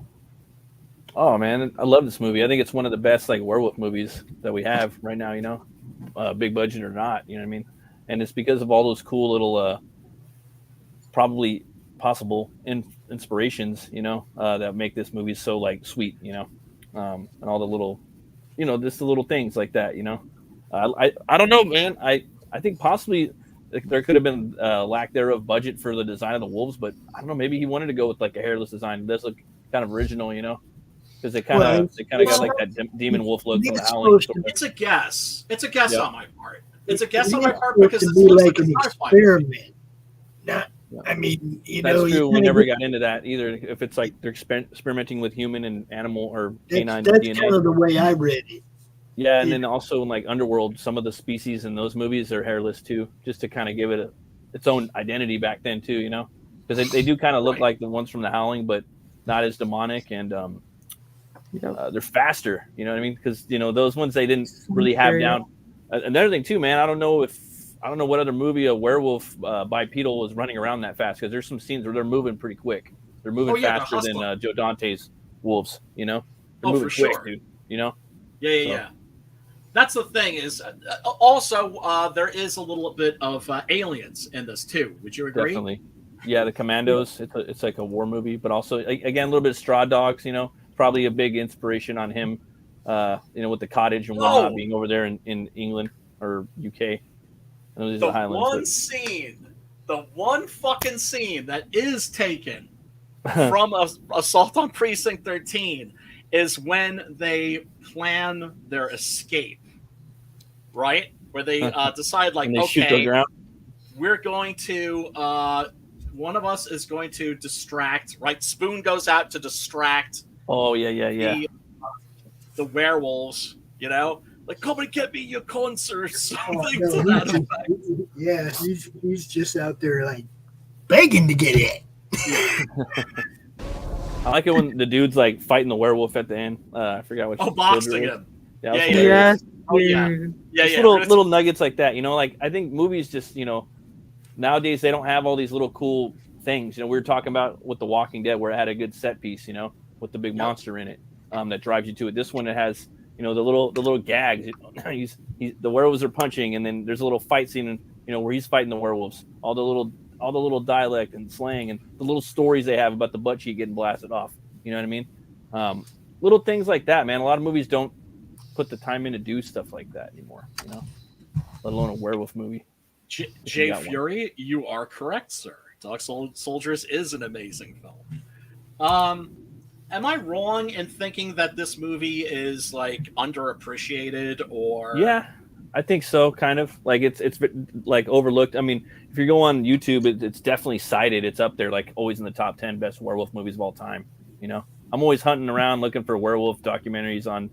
Oh man, I love this movie. I think it's one of the best like werewolf movies that we have right now. You know, big budget or not, you know what I mean. And it's because of all those cool little, probably possible inspirations, you know, that make this movie so like sweet, you know, and all the little, you know, just the little things like that, you know. I don't know, man. I think possibly there could have been lack thereof budget for the design of the wolves, but I don't know. Maybe he wanted to go with like a hairless design. It does look kind of original, you know, because they kind of got like that demon wolf look from the Howling. It's a guess. It's a guess Yeah. on my part. It's a guess on my part because it it looks looks like an experiment. Not, I mean, you That's know, true. We never got into that either. If it's like they're experimenting with human and animal or canine that's DNA. kind of the way I read it. Yeah, and then also in like Underworld, some of the species in those movies are hairless too, just to kind of give it its own identity back then too, you know, because they do kind of look like the ones from the Howling, but not as demonic, and they're faster. You know what I mean? Because you know those ones they didn't really have down. Another thing too, man, I don't know what other movie a werewolf bipedal was running around that fast, because there's some scenes where they're moving pretty quick. They're moving faster than Joe Dante's wolves. You know, they're moving for quick, sure, dude. You know. Yeah. That's the thing is also there is a little bit of aliens in this too. Would you agree? Definitely. Yeah, the Commandos. It's like a war movie, but also again a little bit of Straw Dogs. You know, probably a big inspiration on him. You know, with the cottage and whatnot being over there in England or UK. The one fucking scene that is taken from Assault on Precinct 13 is when they plan their escape, right? Where they decide, like, okay, we're going to, one of us is going to distract, right? Spoon goes out to distract. Oh, yeah. The werewolves, you know? Like, come and get me, you cunts, or something to that effect. Yeah, he's just out there, like, begging to get it. I like it when the dude's like fighting the werewolf at the end. I forgot what. Oh, boxing him. Yeah. Little nuggets like that. You know, like I think movies just, you know, nowadays they don't have all these little cool things. You know, we were talking about with The Walking Dead where it had a good set piece. You know, with the big monster in it that drives you to it. This one it has, you know, the little gags. The werewolves are punching, and then there's a little fight scene, and you know where he's fighting the werewolves. All the little dialect and slang and the little stories they have about the butt cheek getting blasted off. You know what I mean? Little things like that, man. A lot of movies don't put the time in to do stuff like that anymore, you know, let alone a werewolf movie. Jay Fury, you are correct, sir. Dog Soldiers is an amazing film. Am I wrong in thinking that this movie is like underappreciated or? Yeah, I think so. Kind of like it's like overlooked. I mean, if you go on YouTube, it's definitely cited. It's up there, like always in the top 10 best werewolf movies of all time. You know, I'm always hunting around looking for werewolf documentaries on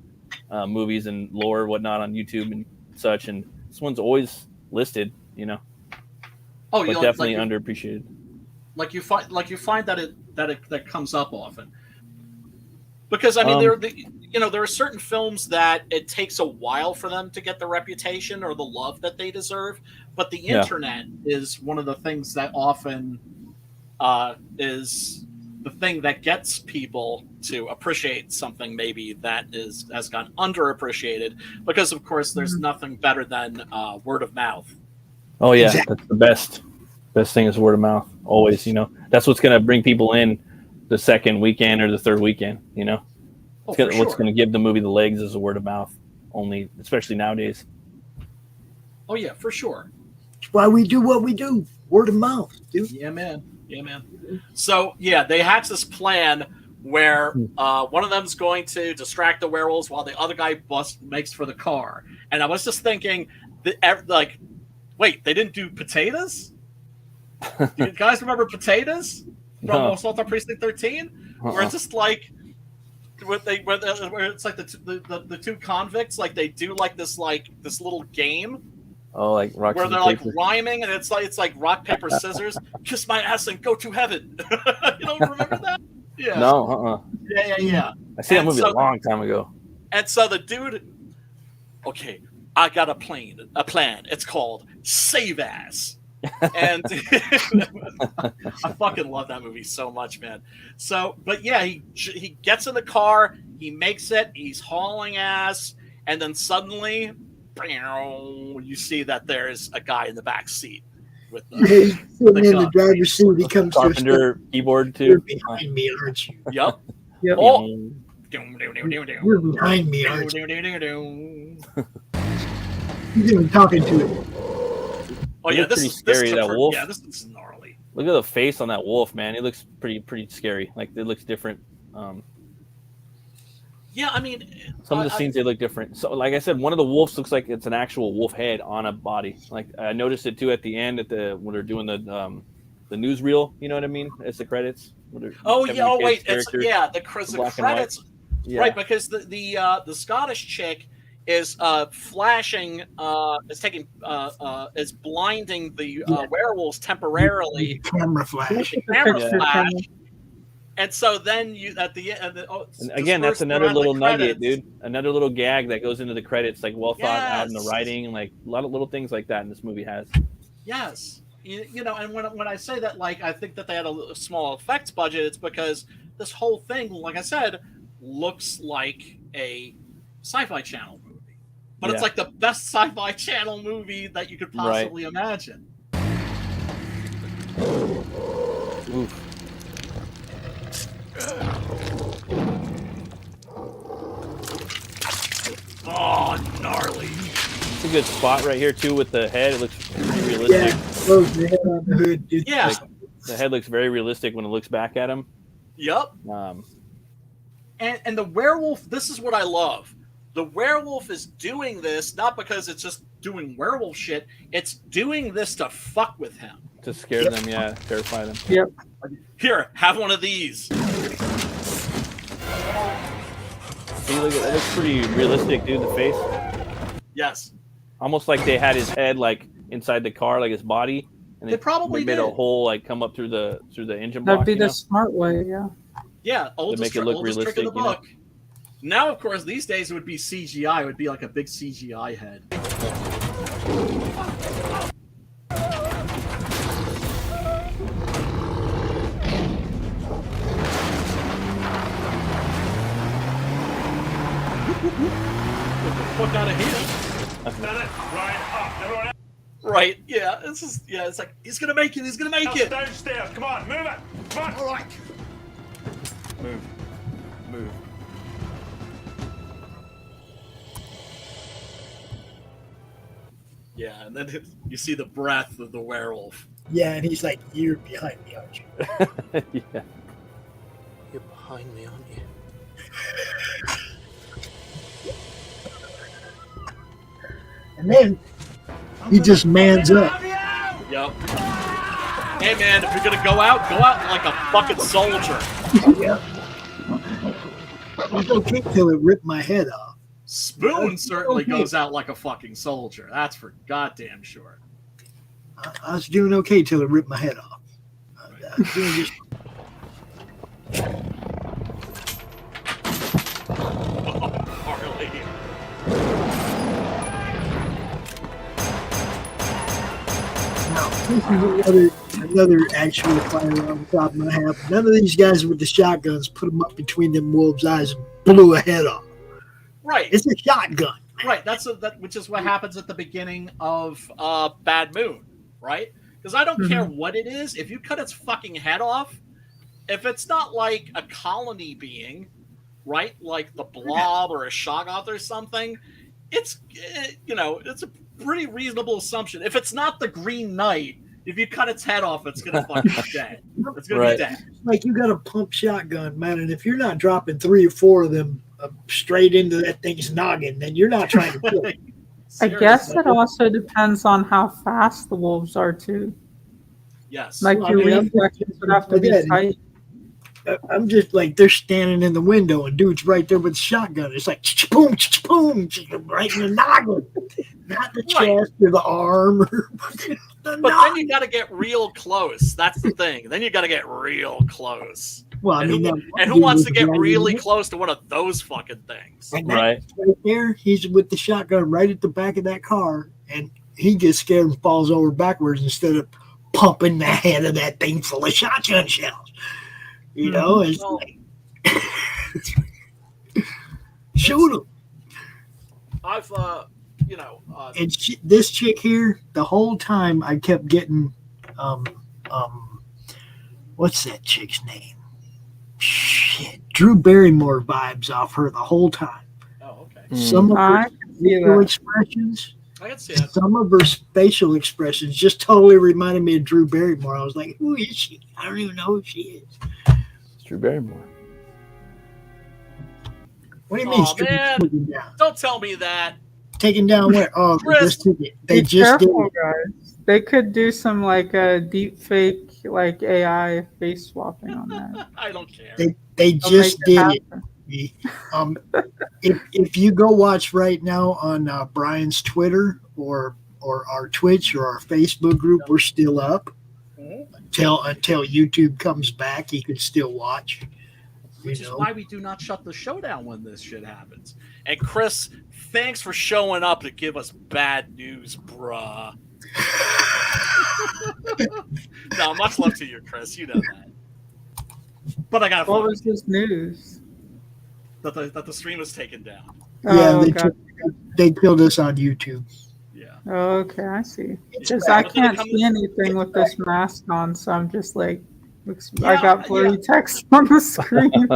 movies and lore, whatnot on YouTube and such. And this one's always listed. You know, but definitely underappreciated. Like you find that it comes up often. Because I mean, there are certain films that it takes a while for them to get the reputation or the love that they deserve. But the internet is one of the things that often is the thing that gets people to appreciate something maybe that has gone underappreciated. Because of course, there's nothing better than word of mouth. Oh yeah, that's the best thing is word of mouth. Always, you know, that's what's going to bring people in the second weekend or the third weekend, you know. What's going to give the movie the legs is the word of mouth, only, especially nowadays. Oh yeah, for sure. That's why we do what we do. Word of mouth, dude. Yeah, man. So yeah, they hatch this plan where one of them's going to distract the werewolves while the other guy makes for the car. And I was just thinking, wait, they didn't do potatoes? Do you guys remember potatoes from Assault on Precinct 13? Where it's just like, where it's like the two convicts, like they do this little game. Oh, like rock, where they're like rhyming, and it's like rock paper scissors. Kiss my ass and go to heaven. You don't remember that? Yeah. No. Yeah. I see that movie a long time ago. And so the dude, okay, I got a plan. It's called Save Ass. And I fucking love that movie so much, man. So, but yeah, he gets in the car, he makes it, he's hauling ass, and then suddenly, you see that there's a guy in the back seat with the, he's sitting in the driver's seat. He comes Carpenter keyboard too. You're behind me, aren't you? Yep. Oh. You're behind me, aren't you? He's even talking to it. Oh yeah, this is scary. That wolf. Yeah, this is gnarly. Look at the face on that wolf, man. It looks pretty scary. Like it looks different. Yeah, I mean, some of the scenes they look different. So, like I said, one of the wolves looks like it's an actual wolf head on a body. Like I noticed it too at the end when they're doing the newsreel. You know what I mean? It's the credits. Oh yeah. Oh wait. It's the credits. Yeah. Right, because the Scottish chick is flashing, is blinding the werewolves temporarily. Camera flash. And so then you at the end, and again, that's another little nugget, dude. Another little gag that goes into the credits, like well thought out in the writing, and like a lot of little things like that. And this movie has. Yes, you know, and when I say that, like I think that they had a small effects budget, it's because this whole thing, like I said, looks like a Sci-Fi Channel movie, but it's like the best Sci-Fi Channel movie that you could possibly imagine. Oof. Oh, gnarly! It's a good spot right here too with the head. It looks pretty realistic. The head on the hood. Yeah, like, the head looks very realistic when it looks back at him. Yep. And the werewolf. This is what I love. The werewolf is doing this not because it's just doing werewolf shit. It's doing this to fuck with him. To scare them, terrify them. Yep. Here, have one of these. See, look, it looks pretty realistic, dude. The face. Yes. Almost like they had his head like inside the car, like his body, and they probably made did. a hole like come up through the engine block. That'd be the smart way, yeah. Yeah, oldest trick of the book. You know? Now, of course, these days it would be CGI. It would be like a big CGI head. Get the fuck out of here! Right? Yeah. This is. Yeah. It's like he's gonna make it. He's gonna make it. Downstairs. Come on, move it. Come on. All right. Move. Yeah, and then you see the breath of the werewolf. Yeah, and he's like, "You're behind me, aren't you?" Yeah. You're behind me, aren't you? And then he just mans up. Yep. Hey man, if you're gonna go out like a fucking soldier. Yeah. It's okay till it ripped my head off. Spoon certainly goes out like a fucking soldier. That's for goddamn sure. I was doing okay till it ripped my head off. Harley. Now, this is another actual fire on the top of my head. None of these guys with the shotguns put them up between them wolves' eyes and blew a head off. Right. It's a shotgun. Right. Which is what happens at the beginning of Bad Moon. Right. Because I don't care what it is. If you cut its fucking head off, if it's not like a colony being, right? Like the Blob or a Shoggoth or something. It's it's a pretty reasonable assumption. If it's not the Green Knight, if you cut its head off, it's gonna fucking be dead. It's gonna be dead. Like you got a pump shotgun, man, and if you're not dropping 3 or 4 of them straight into that thing's noggin, then you're not trying to kill it. I guess it also depends on how fast the wolves are too. Yes. Like your reflexes would have to be tight. I'm just like, they're standing in the window and dude's right there with the shotgun. It's like, boom, boom, right in the noggin. Not the chest or the arm. But then you got to get real close. That's the thing. Then you got to get real close. Well, I mean, who wants to get really close to one of those fucking things? Right there, he's with the shotgun right at the back of that car, and he gets scared and falls over backwards instead of pumping the head of that thing full of shotgun shells. You know, it's like, shoot him. I've, and this chick here, the whole time I kept getting, what's that chick's name? Shit, Drew Barrymore vibes off her the whole time. Oh, okay. Some of her facial expressions, I can see that. Some of her facial expressions just totally reminded me of Drew Barrymore. I was like, who is she? I don't even know who she is. Drew Barrymore. What do you mean? Man, don't tell me that. Taken down where? Oh, they just did it. Guys. They could do some like deep fake like AI face swapping on that. I don't care. They just did it. If you go watch right now on Brian's Twitter or our Twitch or our Facebook group, we're still up. Until YouTube comes back, you can still watch. Which is why we do not shut the show down when this shit happens. And Chris, thanks for showing up to give us bad news, bruh. No, much love to you, Chris. You know that. But I got. What was this news? That the stream was taken down. Yeah, they killed us on YouTube. Oh, okay, I see. Because I can't see anything with this mask on, so I'm just like, I got blurry text on the screen.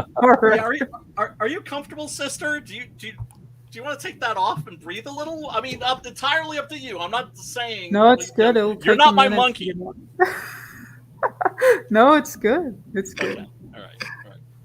Are you comfortable, sister? Do you want to take that off and breathe a little? I mean, entirely up to you. I'm not saying. No, it's good. You're not my monkey. No, it's good. It's good. Okay. All right.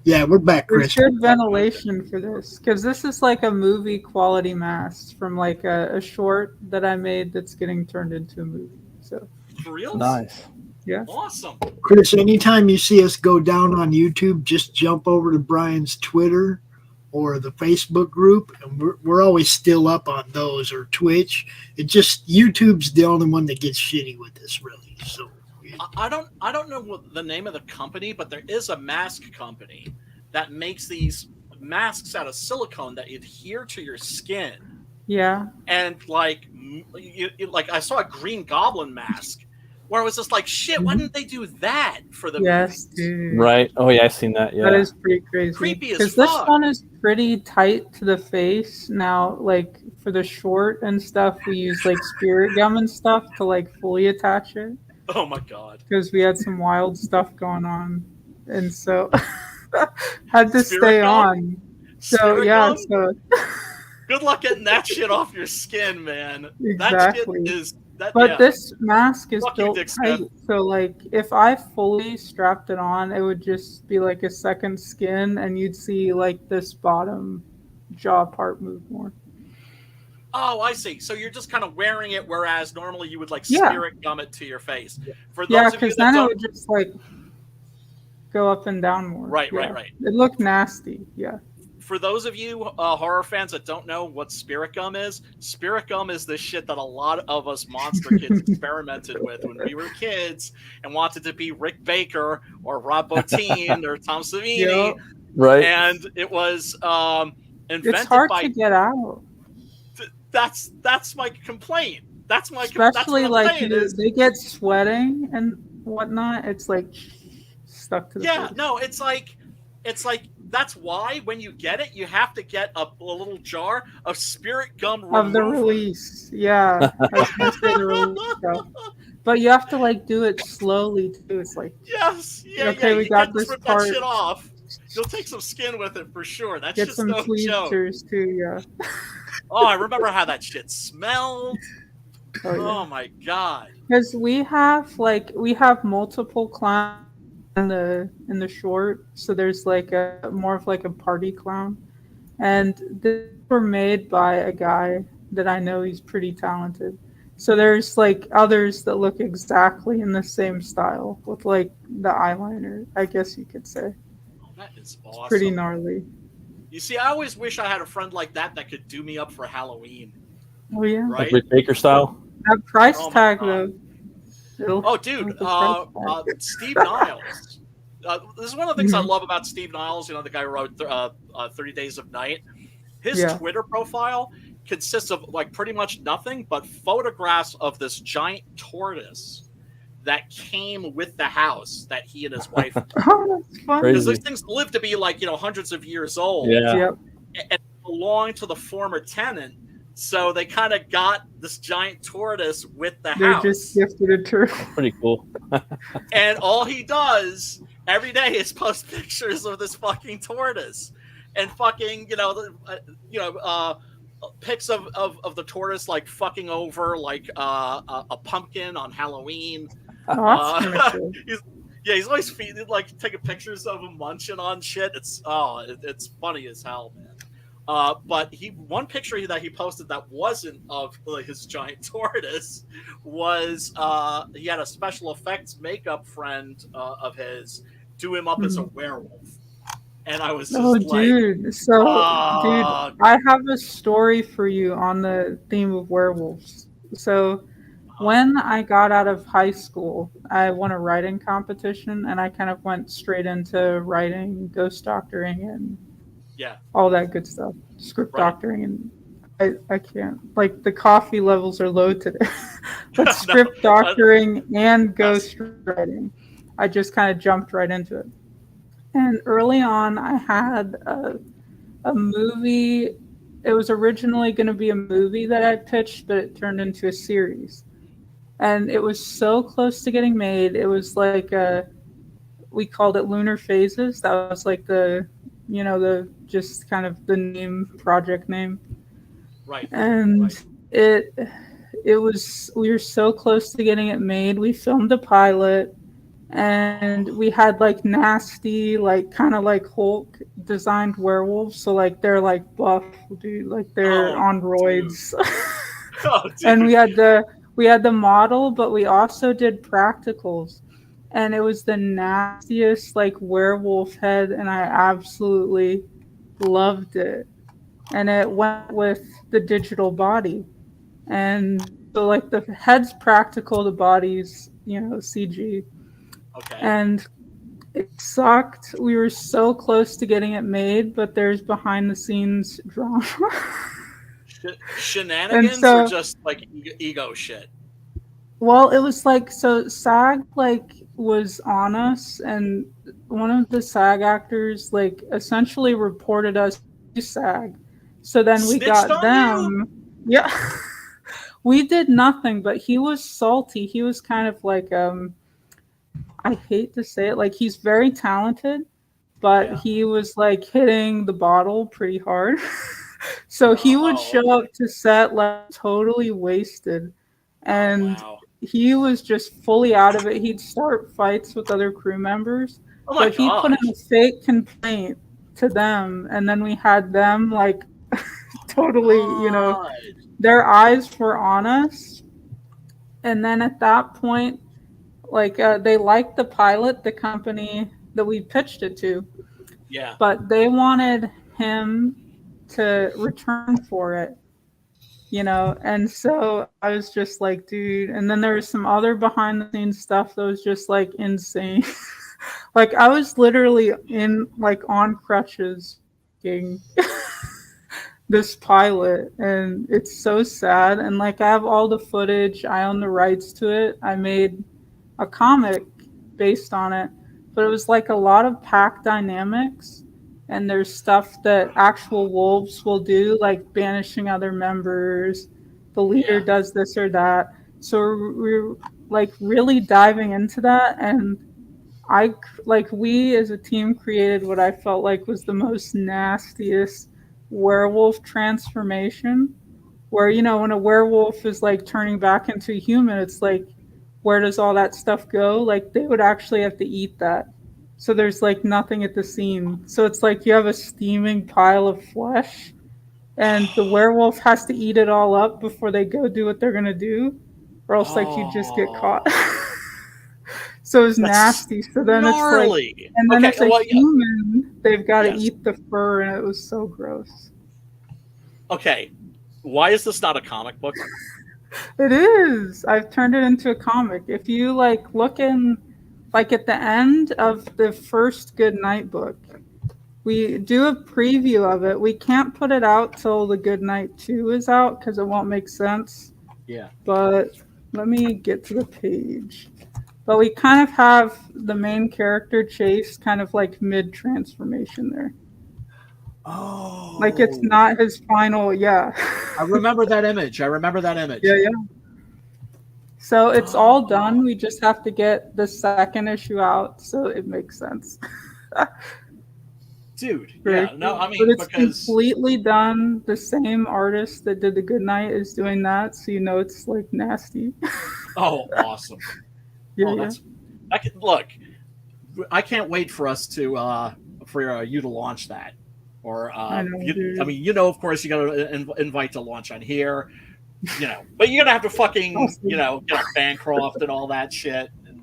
Yeah, we're back, Chris. There's good ventilation for this because this is like a movie quality mask from like a short that I made that's getting turned into a movie. So for real? Nice. Yeah. Awesome. Chris, anytime you see us go down on YouTube, just jump over to Brian's Twitter or the Facebook group, and we're always still up on those, or Twitch. It just YouTube's the only one that gets shitty with this, really. So. I don't know what the name of the company, but there is a mask company that makes these masks out of silicone that adhere to your skin. Yeah. And like I saw a Green Goblin mask where I was just like, shit, why didn't they do that for the movies? Dude. Right. Oh yeah, I've seen that. Yeah. That is pretty crazy. Creepy as fuck. Because this one is pretty tight to the face. Now, like for the short and stuff, we use like spirit gum and stuff to like fully attach it. Oh my god! Because we had some wild stuff going on, and so had to stay on. So yeah, so good luck getting that shit off your skin, man. Exactly. That shit is that. But yeah. this mask is Fuck built you, tight, so like if I fully strapped it on, it would just be like a second skin, and you'd see like this bottom jaw part move more. Oh, I see. So you're just kind of wearing it, whereas normally you would like spirit gum it to your face. For those because then it would just like go up and down more. Right. It looked nasty. Yeah. For those of you horror fans that don't know what spirit gum is the shit that a lot of us monster kids experimented with when we were kids and wanted to be Rick Baker or Rob Bottin or Tom Savini. Yep. Right. And it was invented it's hard to get out. That's my complaint. Especially like they get sweating and whatnot. It's like stuck to the face. No, it's like that's why when you get it, you have to get a little jar of spirit gum remover. Of the release. Yeah. I was gonna say the release stuff. But you have to like do it slowly too. It's like yes, okay, we got this rip part. That shit off. You'll take some skin with it for sure. That's Get just some no tweezers joke. too, yeah. Oh, I remember how that shit smelled. Oh, yeah. Oh my god. Because we have multiple clowns in the short, so there's like a more of like a party clown, and they were made by a guy that I know. He's pretty talented. So there's like others that look exactly in the same style with like the eyeliner, I guess you could say. Oh, that is awesome. It's pretty gnarly. You see, I always wish I had a friend like that could do me up for Halloween. Oh yeah. Right? Like Rick Baker style. That price Oh, my tag God. though. Oh, dude, Steve Niles. This is one of the things I love about Steve Niles. You know, the guy who wrote 30 Days of Night. His Twitter profile consists of like pretty much nothing but photographs of this giant tortoise that came with the house that he and his wife. Oh, that's fun. Because these things live to be like, hundreds of years old. Yeah. Yep. And belong to the former tenant. So they kind of got this giant tortoise with the house. They just gifted it to her. Pretty cool. And all he does every day is post pictures of this fucking tortoise, and fucking pics of the tortoise like fucking over like a pumpkin on Halloween. Oh, that's kinda cool. He's always feeding, like taking pictures of him munching on shit. It's funny as hell, man. But one picture that he posted that wasn't of like, his giant tortoise was he had a special effects makeup friend of his do him up as a werewolf, and I was just dude. So, dude, I have a story for you on the theme of werewolves. So, when I got out of high school, I won a writing competition, and I kind of went straight into writing, ghost doctoring, and all that good stuff. Script doctoring, and I can't. Like, the coffee levels are low today. But script doctoring and ghost writing, I just kind of jumped right into it. And early on, I had a movie. It was originally going to be a movie that I pitched, but it turned into a series. And it was so close to getting made. It was like we called it Lunar Phases. That was like the just kind of the project name. Right. And it was, we were so close to getting it made. We filmed a pilot, and we had like nasty, like kind of like Hulk designed werewolves. So like they're like buff, dude, like they're on roids. And we had the model, but we also did practicals. And it was the nastiest like werewolf head, and I absolutely loved it. And it went with the digital body. And so like the head's practical, the body's, CG. Okay. And it sucked. We were so close to getting it made, but there's behind the scenes drama. Shenanigans or just like ego shit? Well, it was like, so SAG like was on us, and one of the SAG actors like essentially reported us to SAG. So then we got them. Yeah. We did nothing, but he was salty. He was kind of like I hate to say it, like he's very talented, but he was like hitting the bottle pretty hard. So he would show up to set like totally wasted, and he was just fully out of it. He'd start fights with other crew members, but he put in a fake complaint to them, and then we had them like totally, their eyes were on us. And then at that point, like they liked the pilot, the company that we pitched it to, but they wanted him to return for it, and so I was just like, dude. And then there was some other behind the scenes stuff that was just like insane. Like I was literally on crutches this pilot, and it's so sad. And like I have all the footage, I own the rights to it. I made a comic based on it, but it was like a lot of pack dynamics, and there's stuff that actual wolves will do, like banishing other members. The leader does this or that. So we're like really diving into that, and we as a team created what I felt like was the most nastiest werewolf transformation, where, you know, when a werewolf is like turning back into a human, it's like, where does all that stuff go? Like, they would actually have to eat that. So there's like nothing at the seam. So it's like you have a steaming pile of flesh, and the werewolf has to eat it all up before they go do what they're gonna do, or else like you just get caught. So it's nasty. So then gnarly. It's like, and then it's a human. They've got to eat the fur, and it was so gross. Okay, why is this not a comic book? It is. I've turned it into a comic. If you like look in, like at the end of the first Good Night book, we do a preview of it. We can't put it out till the Good Night 2 is out because it won't make sense. Yeah. But let me get to the page. But we kind of have the main character Chase kind of like mid transformation there. Oh. Like it's not his final, yeah. I remember that image. Yeah. So it's all done. We just have to get the second issue out so it makes sense. Dude, Very yeah. No, I mean, but it's because completely done. The same artist that did the Good Night is doing that, so you know it's like nasty. Oh, awesome. Look, I can't wait for us to for you to launch that. Or I mean, you know, of course, you got to invite to launch on here, you know, but you're gonna have to fucking, you know, get Bancroft and all that shit. And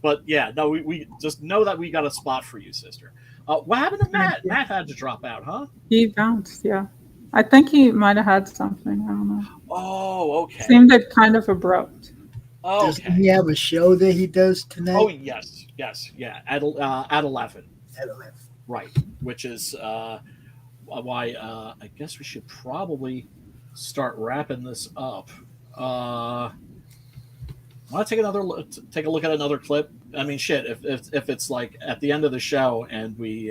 but we just know that we got a spot for you, sister. What happened to Matt? Matt had to drop out, huh? He bounced, yeah. I think he might have had something. I don't know. Oh, okay. Seemed like kind of abrupt. Oh, does he have a show that he does tonight? Oh, yes, yeah, at 11. At 11. Right, which is why I guess we should probably start wrapping this up. Want to take a look at another clip? I mean, shit. If it's like at the end of the show and we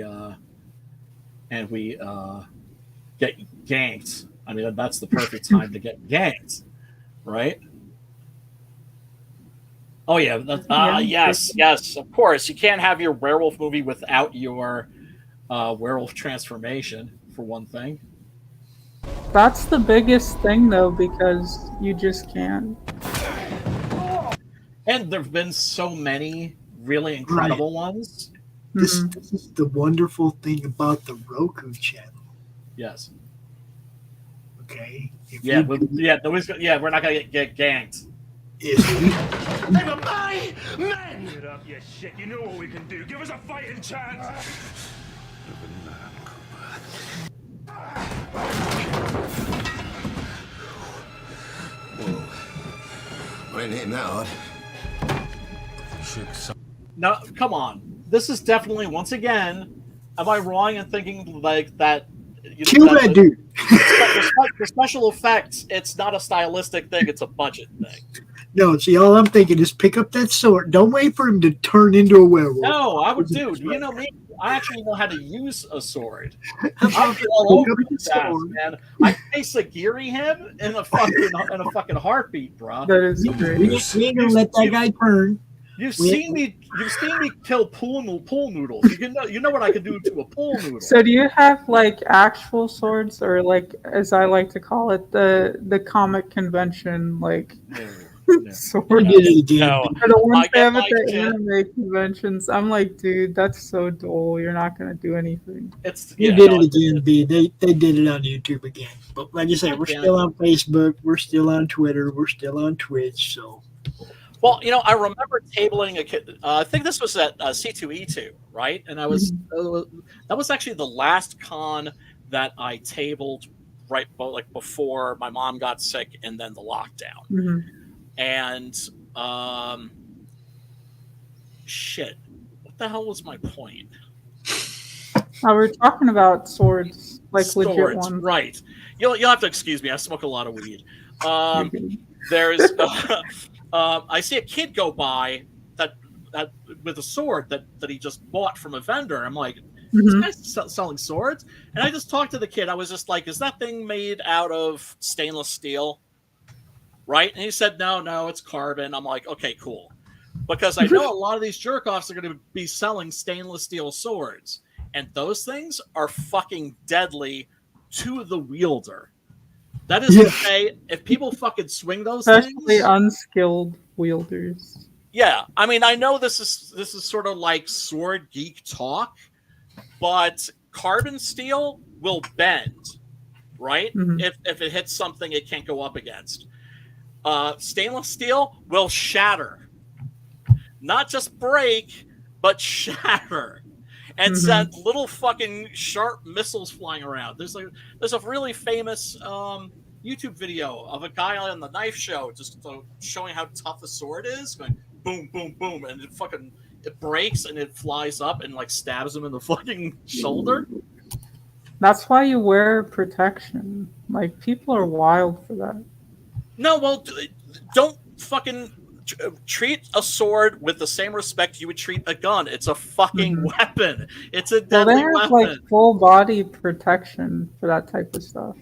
get ganked, I mean that's the perfect time to get ganked, right? Oh yeah, yes, of course. You can't have your werewolf movie without your werewolf transformation, for one thing. That's the biggest thing, though, because you just can't. And there have been so many really incredible ones. This is the wonderful thing about the Roku channel. Yes. Okay. We're not gonna get ganked. They were my men! Get up, you shit. You know what we can do. Give us a fighting chance. Whoa. I didn't hit him that hard. No, come on. This is definitely, once again, am I wrong in thinking like that? Kill that dude. The special effects, it's not a stylistic thing, it's a budget thing. No, see, all I'm thinking is pick up that sword. Don't wait for him to turn into a werewolf. No, I would do. You know me? I actually know how to use a sword. I'll get all over that, man. I Sagiri him in a fucking heartbeat, bro. That is great. We ain't gonna let that guy turn. You've seen me kill pool noodles. You know what I can do to a pool noodle. So do you have like actual swords, or like, as I like to call it, the comic convention like sword? We did it again. No, or the ones they have at the anime conventions. I'm like, dude, that's so dull. You're not gonna do anything. You did it again, B. They did it on YouTube again. But like I say, we're still on Facebook, we're still on Twitter, we're still on Twitch, so. Well, you know, I remember tabling a kid. I think this was at C2E2, right? And I was that was actually the last con that I tabled right before my mom got sick and then the lockdown. Mm-hmm. And shit, what the hell was my point? We're talking about swords, like legit ones, right? You'll have to excuse me. I smoke a lot of weed. There's. I see a kid go by that with a sword that he just bought from a vendor. I'm like, this guy's selling swords? And I just talked to the kid. I was just like, is that thing made out of stainless steel? Right? And he said, no, it's carbon. I'm like, okay, cool. because I know a lot of these jerk-offs are going to be selling stainless steel swords, and those things are fucking deadly to the wielder. That is to say, if people fucking swing those especially things, unskilled wielders. Yeah, I mean, I know this is sort of like sword geek talk, but carbon steel will bend, right? If it hits something it can't go up against. Stainless steel will shatter, not just break, but shatter, and send little fucking sharp missiles flying around. There's a really famous YouTube video of a guy on the knife show just showing how tough a sword is, going boom, boom, boom, and it breaks and it flies up and like stabs him in the fucking shoulder. That's why you wear protection. Like, people are wild for that. No, well, don't fucking treat a sword with the same respect you would treat a gun. It's a fucking weapon. It's a deadly they have weapon. like full body protection for that type of stuff.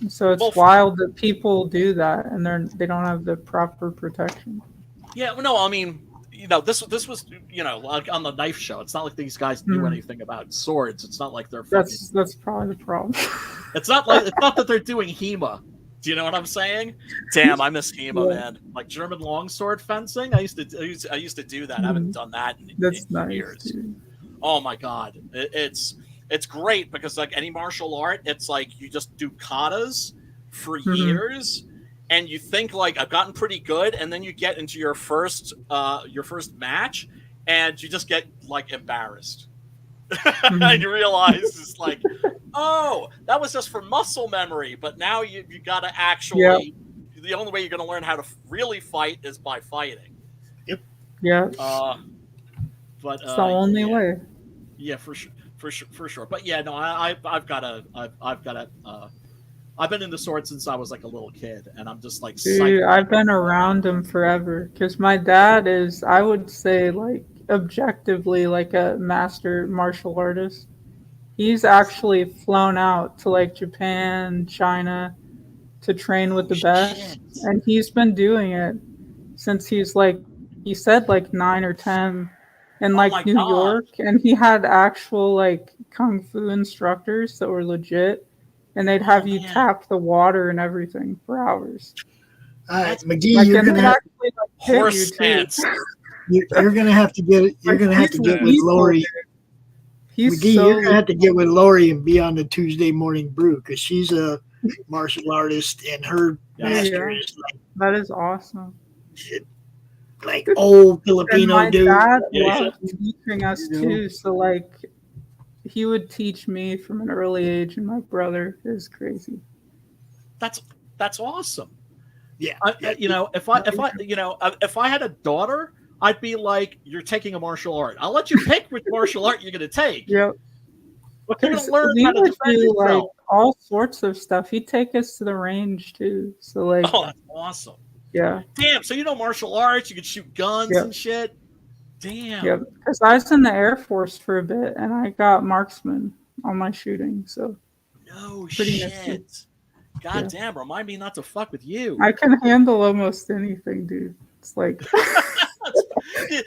So it's wild that people do that and they don't have the proper protection. Yeah, no, I mean, this was, like on the knife show. It's not like these guys knew anything about swords. It's not like they're fucking... That's probably the problem. It's not that they're doing HEMA. Do you know what I'm saying? Damn, I miss HEMA, man. Like German longsword fencing. I used to do that. I haven't done that in years. Dude. Oh my god, it's great because like any martial art, it's like you just do katas for years, and you think like I've gotten pretty good, and then you get into your first match, and you just get like embarrassed. And you realize it's like, oh, that was just for muscle memory, but now you got to actually. The only way you're going to learn how to really fight is by fighting. Yep. Yeah. But it's the only way. Yeah, for sure. But yeah, no, I've been into swords since I was like a little kid, and I'm just like, dude, I've been around them forever because my dad is, I would say, like, objectively like a master martial artist. He's actually flown out to like Japan, China to train with the best, and he's been doing it since he said like 9 or 10 in like New York, and he had actual like kung fu instructors that were legit, and they'd have you tap the water and everything for hours. McGee, like, you're gonna have actually, like, horse stance. You're gonna have to get it. You're gonna have to get with Laurie. McGee, you're gonna have to get with Laurie and be on the Tuesday morning brew because she's a martial artist and her master is like, that is awesome. Like old Filipino dude. My dad loved teaching us too, so like he would teach me from an early age, and my brother is crazy. That's awesome. Yeah, if I had a daughter, I'd be like, you're taking a martial art. I'll let you pick which martial art you're going to take. Yep. But you're going to learn how to defend yourself. Like all sorts of stuff. He'd take us to the range too. So like, oh, that's awesome. Yeah. Damn. So you know martial arts, you can shoot guns and shit. Damn. Yeah. Because I was in the Air Force for a bit, and I got marksman on my shooting. So. No shit. God damn. Remind me not to fuck with you. I can handle almost anything, dude. It's like.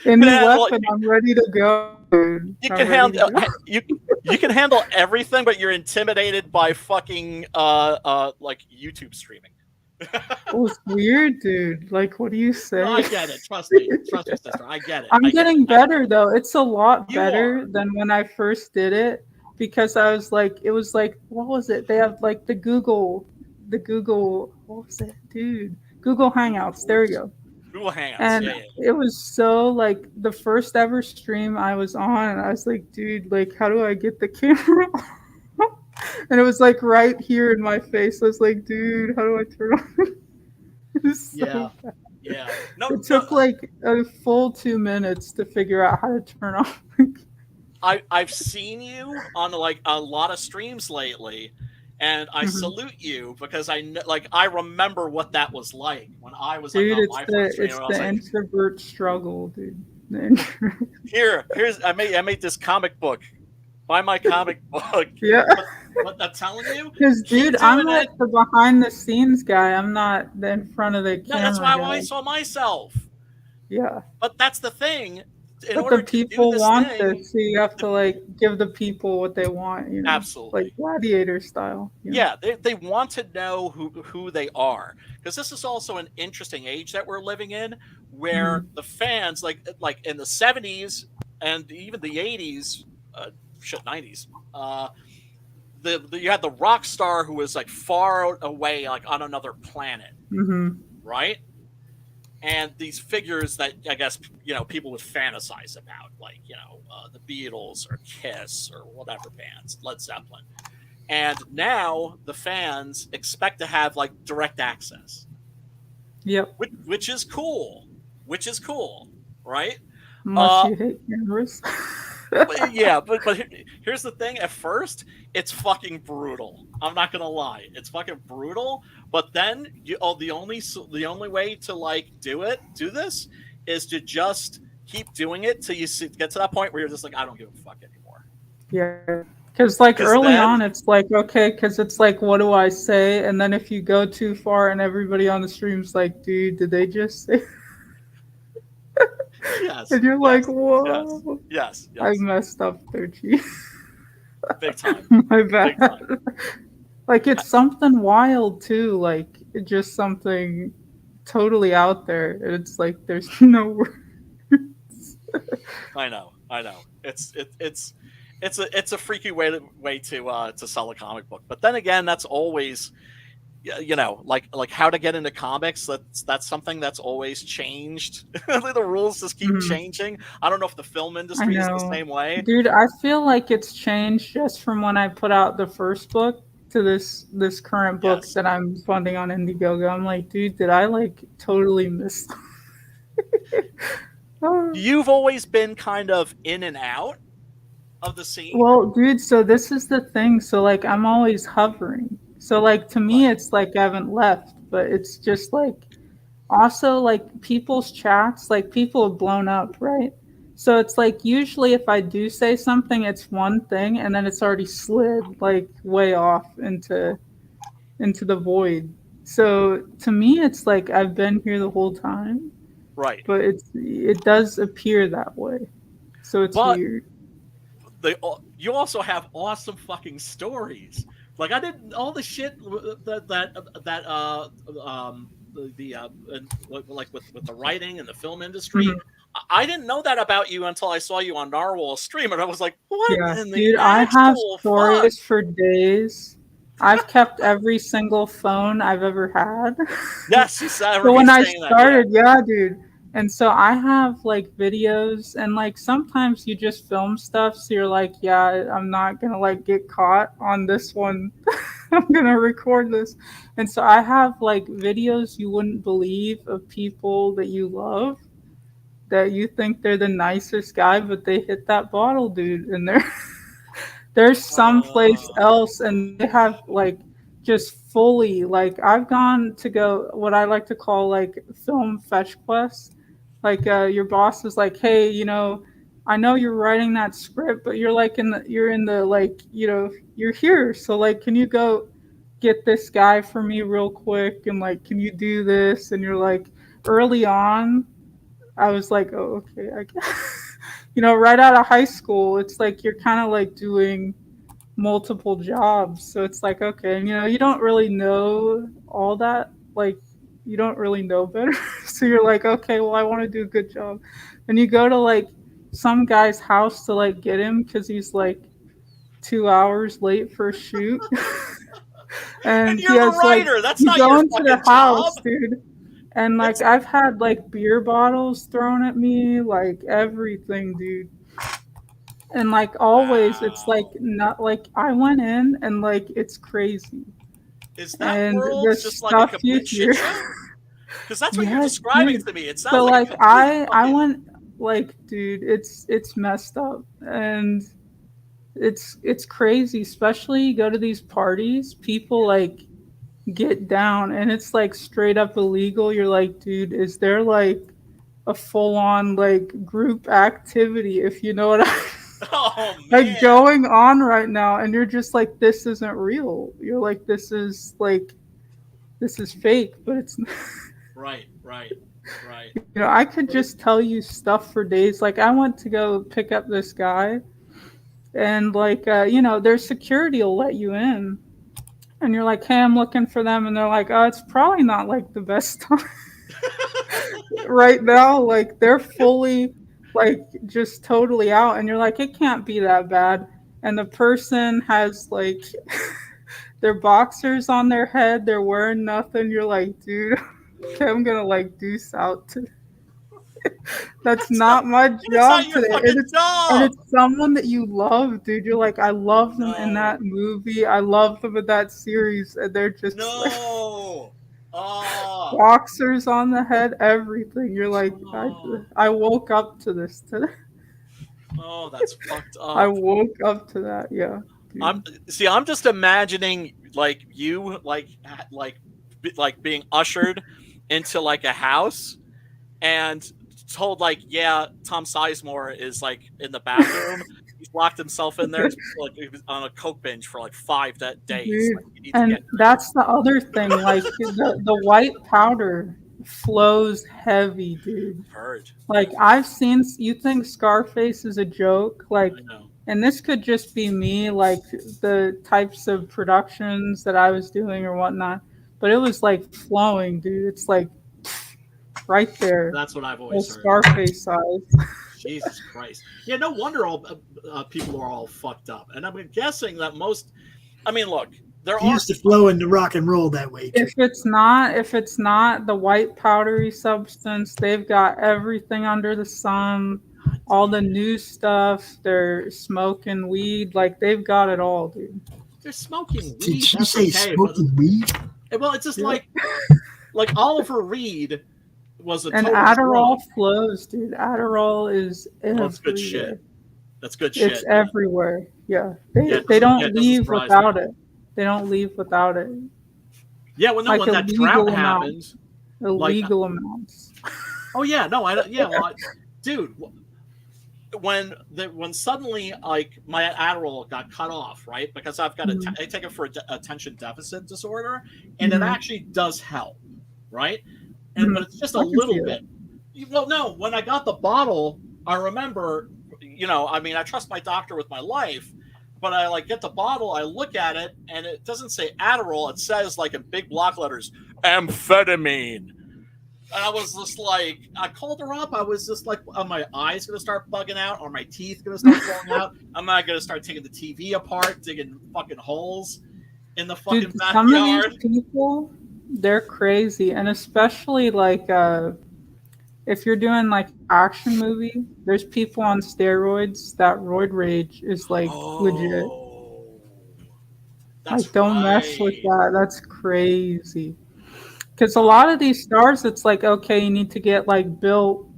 Any weapon, I'm ready to go. Dude. You can handle you can handle everything, but you're intimidated by fucking like YouTube streaming. Oh, it's weird, dude. Like, what do you say? No, I get it. Trust me, sister. I get it. I'm getting better though. It's a lot better than when I first did it because I was like, it was like, what was it? They have like the Google. What was it, dude? Google Hangouts. There we go. Google Hangouts. And it was so like the first ever stream I was on, and I was like, dude, like, how do I get the camera? And it was like right here in my face. I was like, dude, how do I turn on? So bad. Yeah. No, it took like a full 2 minutes to figure out how to turn off. I've seen you on like a lot of streams lately. And I salute you because I remember what that was like when I was dude, like on my first stream. It's the introvert struggle, dude. Here's I made this comic book. Buy my comic book. Yeah. What I'm telling you? Because dude, I'm like the behind the scenes guy. I'm not in front of the camera. No, that's why I saw myself. Yeah. But that's the thing. But the people want this, so you have to like give the people what they want, you know. Absolutely. Like Gladiator style. Yeah, they want to know who they are, because this is also an interesting age that we're living in, where the fans like in the 70s and even the 80s, 90s, you had the rock star who was like far away, like on another planet, right? And these figures that I guess people would fantasize about, like the Beatles or Kiss or whatever bands, Led Zeppelin. And now the fans expect to have like direct access. Yep. Which is cool. Right? Unless you hate cameras. Yeah, but here's the thing. At first, it's fucking brutal. I'm not gonna lie, it's fucking brutal. But then the only way to like do this is to just keep doing it till you get to that point where you're just like, I don't give a fuck anymore. Yeah, because like early on, it's like okay, because it's like, what do I say? And then if you go too far, and everybody on the stream's like, dude, did they just say? Yes. And you're like, whoa. Yes. I messed up there, G. Big time. My bad. Big time. Like it's something wild too. Like it's just something totally out there. And it's like there's no words. I know. It's a freaky way to sell a comic book. But then again, that's always like how to get into comics. That's something that's always changed. The rules just keep changing. I don't know if the film industry is the same way. Dude, I feel like it's changed just from when I put out the first book to this current book that I'm funding on Indiegogo. I'm like, dude, did I like totally miss? You've always been kind of in and out of the scene. Well, dude, so this is the thing. So like I'm always hovering. So like to me it's like I haven't left, but it's just like also like people's chats, like people have blown up, right? So it's like usually if I do say something, it's one thing and then it's already slid like way off into the void. So to me it's like I've been here the whole time. Right. But it does appear that way. So it's weird. You also have awesome fucking stories. Like I didn't all the shit like with the writing and the film industry. I didn't know that about you until I saw you on Narwhal's stream, and I was like, "What?" Yeah, dude, I have stories for days. I've kept every single phone I've ever had. Yes, you said. So when I started, dude. And so I have like videos, and like sometimes you just film stuff, so you're like, yeah, I'm not gonna like get caught on this one. I'm gonna record this. And so I have like videos you wouldn't believe of people that you love, that you think they're the nicest guy, but they hit that bottle, dude, and they're someplace else, and they have like just fully like I've gone to go what I like to call like film fetch quests. Like your boss is like, hey, I know you're writing that script, but you're like you're in the like, you're here. So like, can you go get this guy for me real quick? And like, can you do this? And you're like, early on, I was like, oh, okay, I guess. Right out of high school, it's like you're kind of like doing multiple jobs. So it's like, okay, and you don't really know all that, like you don't really know better. So you're like, okay, well, I want to do a good job. And you go to like some guy's house to like get him because he's like 2 hours late for a shoot. And you're the writer. Like, that's not your fucking job. House, dude. And like I've had like beer bottles thrown at me, like everything, dude. And like always, it's like not like I went in and like it's crazy. Is that world just like a complete shit show? Because that's what you're describing to me. It sounds like I went like, dude, it's messed up, and it's crazy. Especially you go to these parties, people like get down, and it's like straight up illegal. You're like, dude, is there like a full on like group activity? If you know what like going on right now, and you're just like, this isn't real. You're like, this is fake, but it's Right. You know, I could just tell you stuff for days. Like, I went to go pick up this guy, and like, you know, their security will let you in, and you're like, hey, I'm looking for them, and they're like, oh, it's probably not like the best time right now. Like, they're fully, like, just totally out, and you're like, it can't be that bad. And the person has like their boxers on their head, they're wearing nothing. You're like, dude, okay, I'm gonna like deuce out today. That's not my job today. And it's someone that you love, dude. You're like, I love them in that movie. I love them in that series. And they're just like, boxers on the head, everything. You're like, I woke up to this today. Oh, that's fucked up. I woke up to that, yeah. Dude. I'm just imagining like you like being ushered into like a house and told like, yeah, Tom Sizemore is like in the bathroom. He's locked himself in there like he was on a coke binge for like 5 days. Dude, Like, and that's the other thing. Like the white powder flows heavy, dude. Heard. Like I've seen. You think Scarface is a joke? Like, and this could just be me, like the types of productions that I was doing or whatnot. But it was like flowing, dude. It's like right there. That's what I've always heard. Scarface size. Jesus Christ. Yeah, no wonder all people are all fucked up. And I'm guessing that most. I mean, look, there used to flow into rock and roll that way. If it's not the white powdery substance, they've got everything under the sun. All the new stuff. They're smoking weed. Like they've got it all, dude. They're smoking weed. Did you say smoking weed? Well, it's just like Oliver Reed was a and Adderall flows, dude. Adderall is everywhere. That's good shit. That's good shit. It's everywhere. Yeah, they don't leave without it. They don't leave without it. Yeah, when that drought happened, illegal amounts. Oh yeah, no, dude. When suddenly like my Adderall got cut off, right? Because I've got I take it for attention deficit disorder, and it actually does help, right? And but it's just a little bit. Well, no, when I got the bottle, I remember, I mean, I trust my doctor with my life, but I like get the bottle, I look at it, and it doesn't say Adderall. It says like in big block letters, amphetamine. And I was just like, I called her up. I was just like, are my eyes going to start bugging out? Are my teeth going to start falling out? I'm not going to start taking the TV apart, digging fucking holes in the fucking backyard. Some of these people, they're crazy. And especially like if you're doing like action movie, there's people on steroids. That roid rage is like legit. Like, don't mess with that. That's crazy. Because a lot of these stars, it's like, okay, you need to get like built,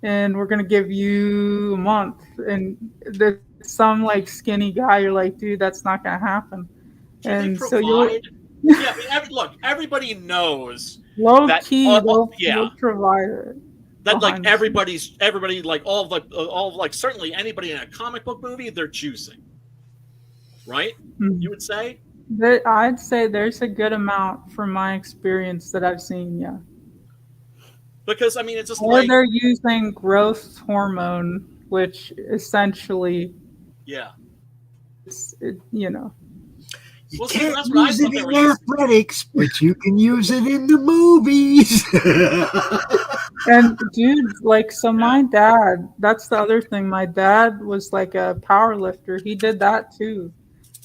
and we're gonna give you a month. And there's some like skinny guy, you're like, dude, that's not gonna happen. And so you're, yeah. I mean, look, everybody knows low key, they'll provide it. That like everybody, like all of like certainly anybody in a comic book movie, they're juicing, right? Mm-hmm. You would say. I'd say there's a good amount from my experience that I've seen, yeah. Because, I mean, it's just or they're using growth hormone, which essentially... Yeah. You can't use it in athletics, but you can use it in the movies. And, dude, like, so my dad, that's the other thing. My dad was like a power lifter. He did that, too.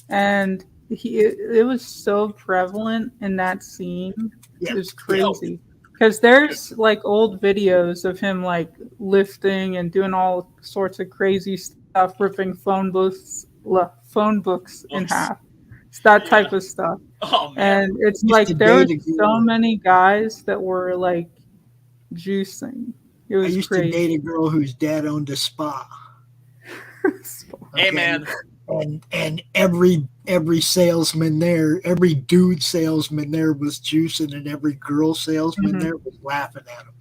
And... it was so prevalent in that scene. It was crazy because there's like old videos of him like lifting and doing all sorts of crazy stuff, ripping phone books in half. It's that type of stuff. Oh, man. And it's like there were so many guys that were like juicing. It was I used crazy. to date a girl whose dad owned a spa. Hey, man. And every salesman there, every dude salesman there was juicing, and every girl salesman there was laughing at him.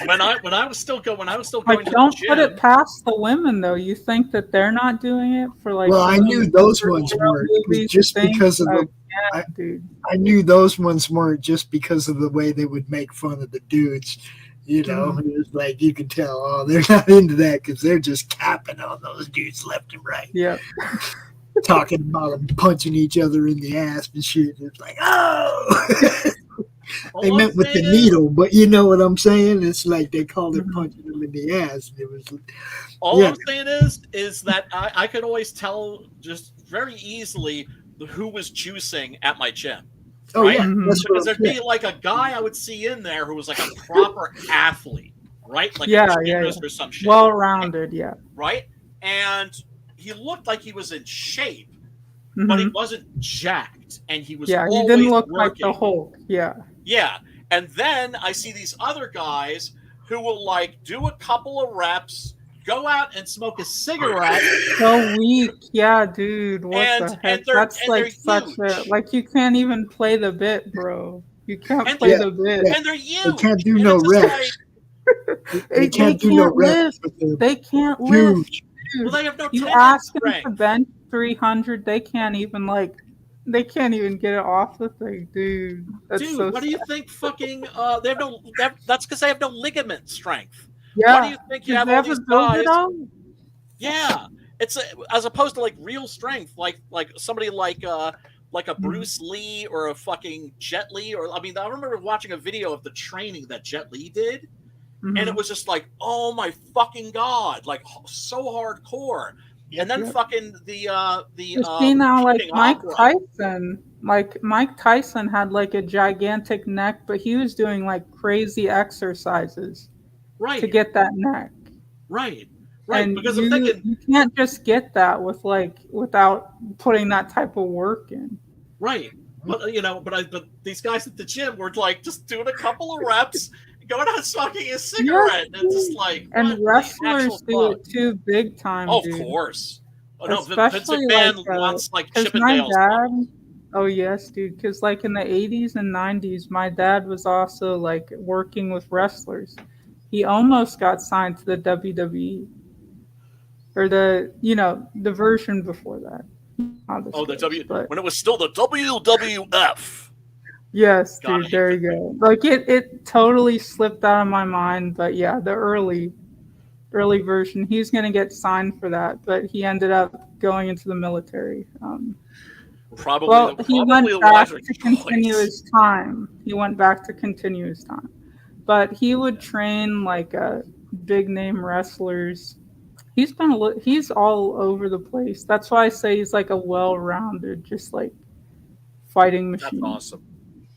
when I was still going like, to don't the gym, put it past the women though. You think that they're not doing it for like? Well, I knew those ones weren't just because of dude. I knew those ones weren't just because of the way they would make fun of the dudes. You know, it was like you could tell, oh, they're not into that because they're just capping on those dudes left and right. Yeah. Talking about them punching each other in the ass and shit. It's like, oh! They meant with the needle, but you know what I'm saying? It's like they called it punching them in the ass. It was. All I'm saying is that I could always tell just very easily who was juicing at my gym. Oh, right? yeah. Because there'd be like a guy I would see in there who was like a proper athlete, right? Like or some shit. Well-rounded, right? And he looked like he was in shape, but he wasn't jacked, and he was he always didn't look working. like the Hulk. Yeah. And then I see these other guys who will like do a couple of reps, go out and smoke a cigarette. So weak, dude. What the heck? That's like such a like you can't even play the bit, bro. You can't play the bit. And they're huge. They can't do no reps. They can't do no reps. They can't lift. Well, they have no you ask them to bench 300, they can't even get it off the thing, dude. That's dude, so what do you think? Fucking, they have no. That's because they have no ligament strength. Yeah. What do you think? You have all these guys. Yeah, it's as opposed to like real strength, like somebody like a Bruce Lee or a fucking Jet Li, or I mean, I remember watching a video of the training that Jet Li did. And it was just like, oh my fucking god, like so hardcore. And then fucking the see now, like Mike Tyson had like a gigantic neck, but he was doing like crazy exercises to get that neck. Right. And because you can't just get that without putting that type of work in. Right. But but these guys at the gym were like just doing a couple of reps. Going out smoking a cigarette, and it's just like. And wrestlers do it too, big time. Oh, dude. Of course. No, especially Vince McMahon wants like Chippendales. My dad. Oh yes, dude. Because like in the 80s and 90s, my dad was also like working with wrestlers. He almost got signed to the WWE, or the version before that. When it was still the WWF. Yes, dude, there you go. Like it totally slipped out of my mind, but yeah, the early version, he's gonna get signed for that, but he ended up going into the military. He went back to continue his time. But he would train like big name wrestlers. He's all over the place. That's why I say he's like a well-rounded, just like fighting machine. That's awesome.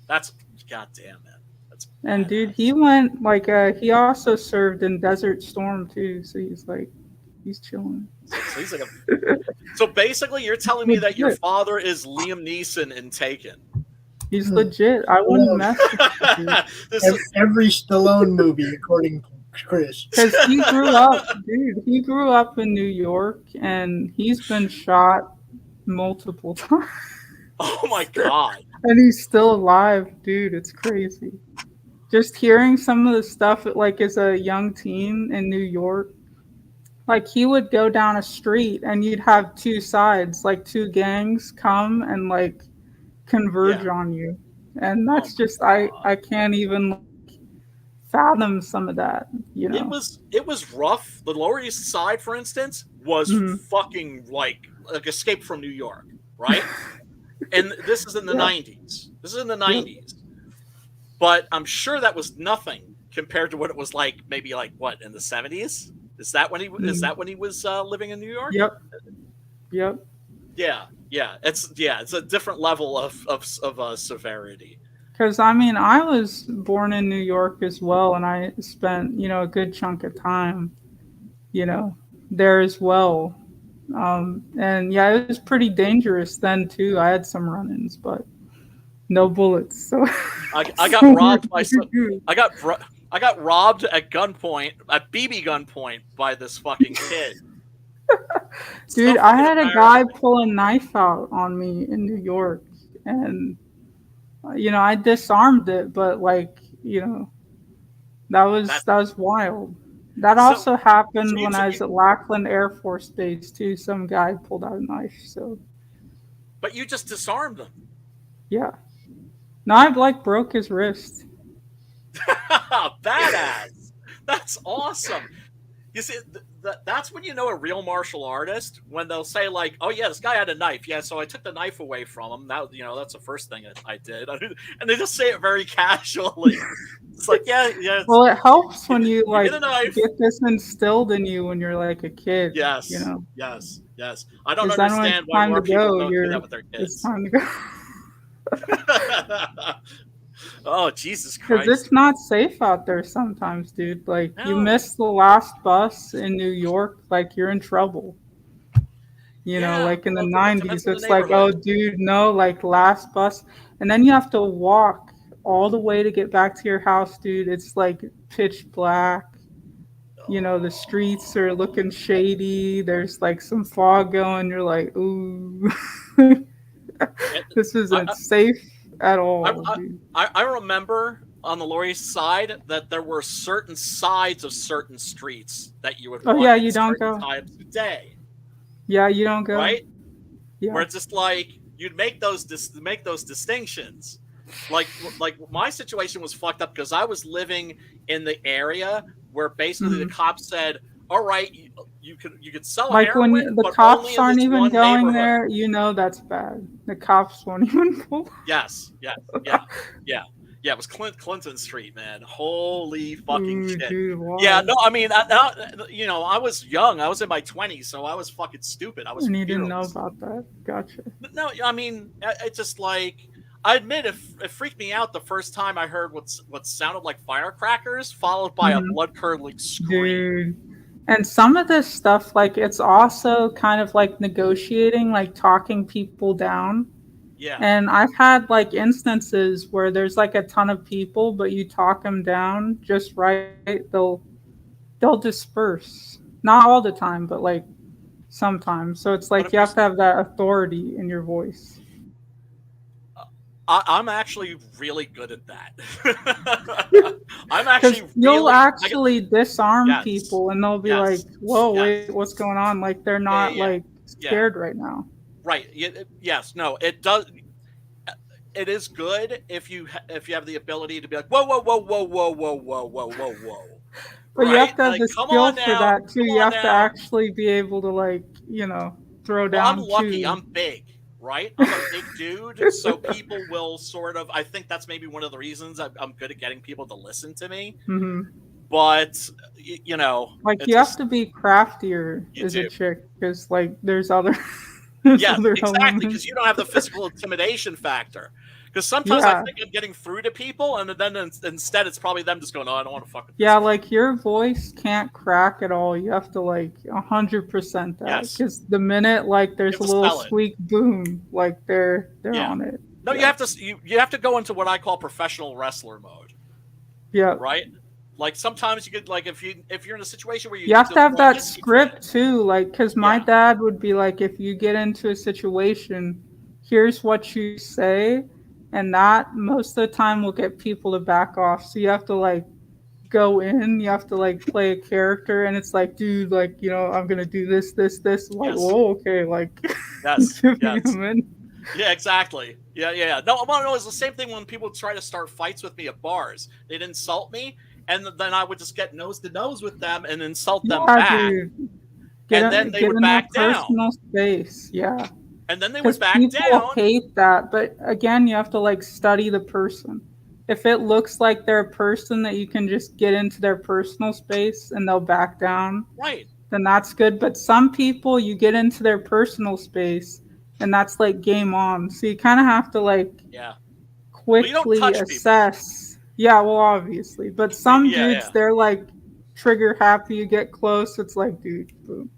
That's goddamn, man. That's and dude, he went like he also served in Desert Storm too, so he's chilling. So he's like so basically, you're telling me that your father is Liam Neeson in Taken? He's legit. I wouldn't mess with him. Every Stallone movie, according to Chris. Because he grew up in New York, and he's been shot multiple times. Oh my god. And he's still alive, dude. It's crazy. Just hearing some of the stuff, like as a young teen in New York, like he would go down a street and you'd have two sides, like two gangs come and like converge on you. And that's I can't even fathom some of that, It was rough. The Lower East Side, for instance, was fucking like Escape from New York, right? And this is in the 90s. But I'm sure that was nothing compared to what it was like maybe like what in the 70s? Is that when he was living in New York? Yep. Yeah. It's a different level of severity. Because I mean, I was born in New York as well, and I spent a good chunk of time, there as well. And yeah, it was pretty dangerous then too. I had some run-ins, but no bullets. So I got robbed by I got robbed at gunpoint, at BB gunpoint, by this fucking kid. Dude, I had a guy pull a knife out on me in New York, and I disarmed it, but that was wild. That also happened when I was at Lackland Air Force Base too. Some guy pulled out a knife. So, but you just disarmed them. Yeah. No, I like broke his wrist. Badass. That's awesome. You see, that's when you know a real martial artist, when they'll say like, "Oh yeah, this guy had a knife. Yeah, so I took the knife away from him. That that's the first thing I did." And they just say it very casually. It's like, yeah. Well, it helps when you like get this instilled in you when you're like a kid. Yes. Yes. I don't 'Cause then when understand it's why time more to people go, don't do that with their kids. It's time to go. Oh, Jesus Because Christ. it's not safe out there sometimes, dude. Like, you miss the last bus in New York, like, you're in trouble. You know, like in the 90s, it's like, oh, dude, no, like, last bus. And then you have to walk all the way to get back to your house, dude. It's like pitch black. You know, the streets are looking shady. There's like some fog going. You're like, ooh, this isn't safe at all. I remember on the Laurie side that there were certain sides of certain streets that you would walk you don't go times a day. Yeah, you don't go. Right? Yeah. Where it's just like you'd make those distinctions. Like my situation was fucked up because I was living in the area where basically the cops said, "All right, you could sell like heroin, when the but cops only aren't even going there, neighborhood." you know that's bad. The cops won't even pull. Yes. It was Clinton Street, man. Holy fucking shit. Dude, yeah, no, I mean, I was young. I was in my 20s, so I was fucking stupid. I was. And you didn't know about that. Gotcha. No, I mean, it's just like, I admit it freaked me out the first time I heard what sounded like firecrackers, followed by a blood-curdling scream. Dude. And some of this stuff, like, it's also kind of like negotiating, like talking people down. Yeah. And I've had like instances where there's like a ton of people, but you talk them down just right, they'll disperse. Not all the time, but like sometimes. So it's like you have to have that authority in your voice. I'm actually really good at that. I'm actually you'll actually disarm people, and they'll be like, "Whoa, wait, what's going on?" Like they're not like scared right now. Right. Yes. No. It does. It is good if you have the ability to be like, whoa, whoa, whoa, whoa, whoa, whoa, whoa, whoa, whoa, whoa. But you have to have the skill for that too. You have to actually be able to like, throw down. I'm lucky. I'm big. Right? I'm a big dude, so people will sort of. I think that's maybe one of the reasons I'm good at getting people to listen to me. Mm-hmm. But like you have to be craftier as a chick, because like there's other. Exactly, because you don't have the physical intimidation factor. Because sometimes I think I'm getting through to people, and then instead it's probably them just going, "Oh, I don't want to fuck with this." Yeah, like your voice can't crack at all. You have to like 100% that. Because the minute like there's a little squeak boom, like they're on it. No, you have to go into what I call professional wrestler mode. Yeah. Right. Like sometimes you could like if you're in a situation where you have to have that script too, like because my dad would be like, if you get into a situation, here's what you say. And that most of the time will get people to back off. So you have to like go in, you have to like play a character, and it's like, dude, like, I'm gonna do this. Like, whoa, okay, like yes. Yeah, exactly. Yeah. No, it's the same thing when people try to start fights with me at bars. They'd insult me, and then I would just get nose to nose with them and insult them back. And then they would back down. Personal space, yeah. And then they would back people down. Hate that, but again, you have to like study the person. If it looks like they're a person that you can just get into their personal space and they'll back down, right? Then that's good. But some people, you get into their personal space, and that's like game on. So you kind of have to like quickly assess. People. Yeah, well, obviously, but some dudes, they're like trigger happy. You get close, it's like, dude, boom.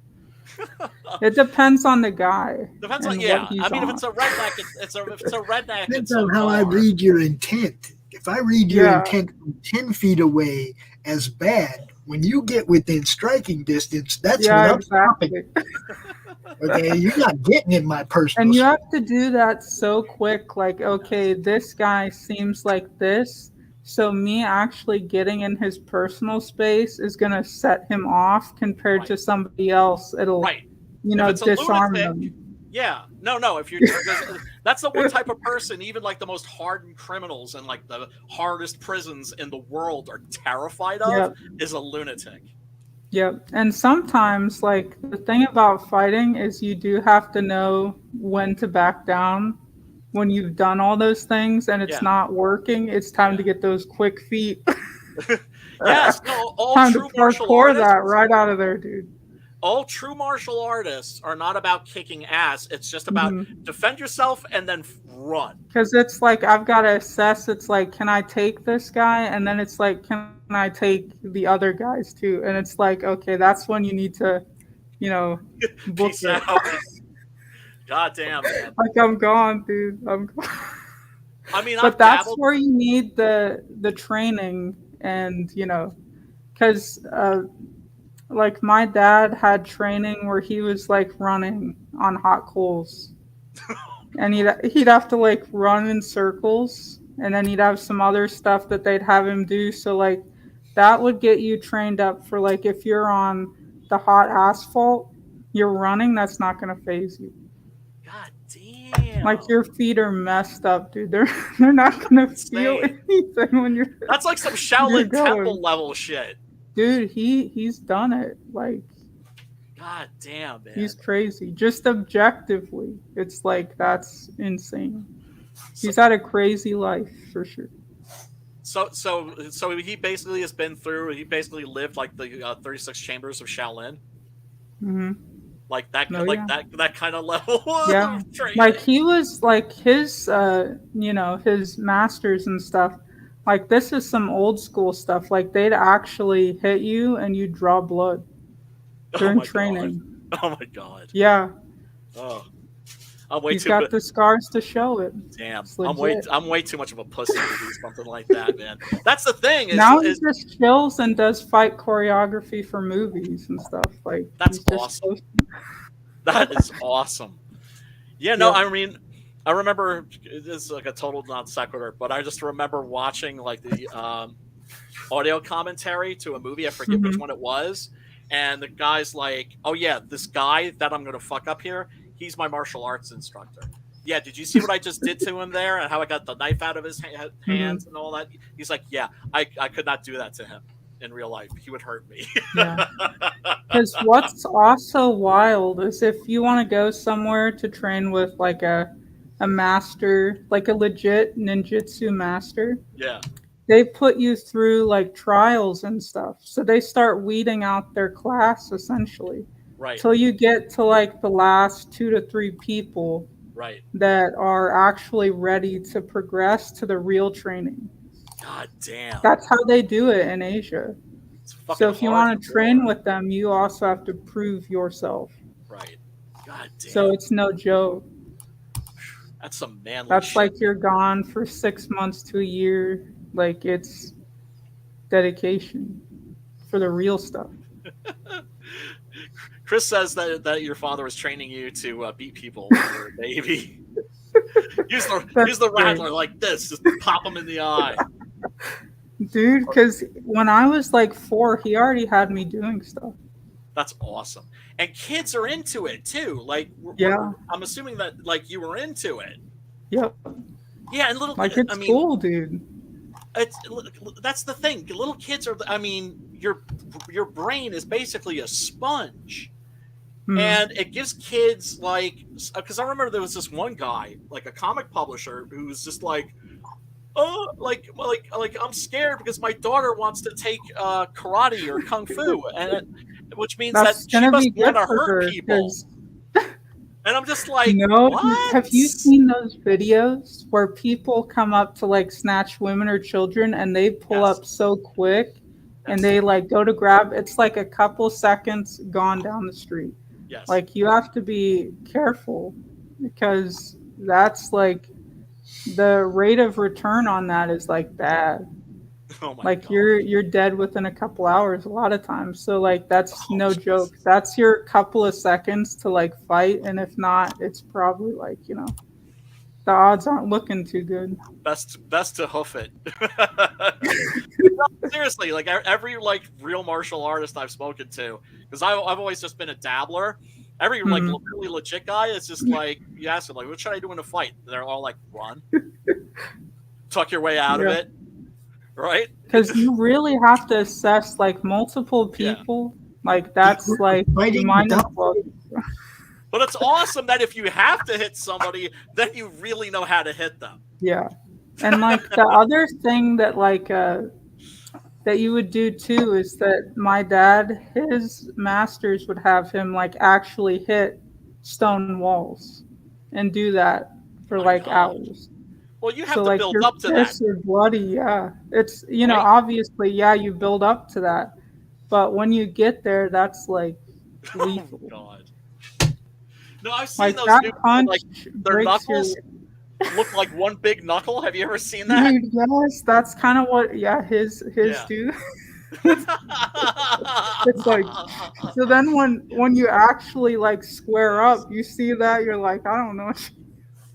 It depends on the guy. Depends on I mean, if it's a redneck, it's a redneck. Depends on how I read your intent. If I read your intent from 10 feet away as bad, when you get within striking distance, that's what I'm stopping. Okay, you're not getting in my personal. And you have to do that so quick. Like, okay, this guy seems like this. So me actually getting in his personal space is going to set him off compared to somebody else. It'll, disarm them. Yeah. No. If you're that's the one type of person, even like the most hardened criminals and like the hardest prisons in the world are terrified of, is a lunatic. Yep. And sometimes, like, the thing about fighting is you do have to know when to back down when you've done all those things and it's not working. It's time to get those quick feet. Yes, no, all time true to martial parkour artists, that right out of there, dude. all true martial artists are not about kicking ass. It's just about defend yourself and then run. Because it's like, I've got to assess, it's like, can I take this guy? And then it's like, can I take the other guys too? And it's like, okay, that's when you need to, you know, book Peace it. out. God damn, man. Like, I'm gone, dude. I'm gone. I mean, but that's where you need the training, and you know, because like my dad had training where he was like running on hot coals, and he'd have to like run in circles, and then he'd have some other stuff that they'd have him do. So like that would get you trained up for like if you're on the hot asphalt, you're running. That's not gonna phase you. God damn. Like your feet are messed up, dude. They're not gonna feel anything when you're. That's like some Shaolin Temple level shit. Dude, he's done it. Like, God damn, man. He's crazy. Just objectively, it's like that's insane. He's had a crazy life for sure. So he basically has been through. He basically lived like the 36 chambers of Shaolin. Mm-hmm. Like that, that kind of level. Yeah, of training. Like he was like his, you know, his masters and stuff. Like this is some old school stuff. Like they'd actually hit you and you draw blood during training. God. Oh my god. Yeah. Oh, He's got the scars to show it. Damn, I'm way too much of a pussy to do something like that, man. That's the thing. Now he just chills and does fight choreography for movies and stuff. Like that's awesome. That is awesome. Yeah, no, I mean, I remember this is like a total non sequitur, but I just remember watching like the audio commentary to a movie. I forget which one it was, and the guy's like, "Oh yeah, this guy that I'm gonna fuck up here. He's my martial arts instructor." Yeah, did you see what I just did to him there and how I got the knife out of his hands and all that? He's like, yeah, I could not do that to him in real life. He would hurt me. Because what's also wild is if you want to go somewhere to train with like a master, like a legit ninjutsu master. Yeah. They put you through like trials and stuff. So they start weeding out their class essentially. Right. Till you get to like the last 2 to 3 people that are actually ready to progress to the real training. God damn. That's how they do it in Asia. So if you want to train with them, you also have to prove yourself. Right. God damn. So it's no joke. That's some manly That's shit. like you're gone for 6 months to a year. Like it's dedication for the real stuff. Chris says that your father was training you to beat people when you were a baby. use the rattler like this, just pop them in the eye. Dude, because when I was like 4, he already had me doing stuff. That's awesome. And kids are into it too. Like, I'm assuming that like you were into it. Yep. Yeah, and little like it's cool, dude. That's the thing. Little kids are. I mean, your brain is basically a sponge. And it gives kids like, because I remember there was this one guy, like a comic publisher, who was just like, oh, like I'm scared because my daughter wants to take karate or kung fu, which means that she must want to hurt people. And I'm just like, what? Have you seen those videos where people come up to like snatch women or children and they pull up so quick and they like go to grab? It's like a couple seconds gone down the street. Yes. Like you have to be careful because that's like the rate of return on that is like bad. Oh my like God. You're dead within a couple hours a lot of times. So like that's no joke. That's your couple of seconds to like fight, and if not, it's probably like, you know, the odds aren't looking too good. Best to hoof it. No, seriously, like every like real martial artist I've spoken to, because I've always just been a dabbler, Every like really legit guy is just like, you ask them like, what should I do in a fight? And they're all like, run, tuck your way out of it, right? Because you really have to assess like multiple people. Like that's like you might as well. But it's awesome that if you have to hit somebody, then you really know how to hit them. Yeah, and like the other thing that like that you would do too is that my dad, his masters would have him like actually hit stone walls and do that for like hours. Well, you have so, to like, build your up to that. Are bloody, yeah. It's know obviously you build up to that, but when you get there, that's like lethal. Oh God. No, I've seen like those that people, punch like their knuckles look like one big knuckle. Have you ever seen that? Dude, yes, that's kind of what his do. It's like, so then when you actually like square up, you see that, you're like, I don't know.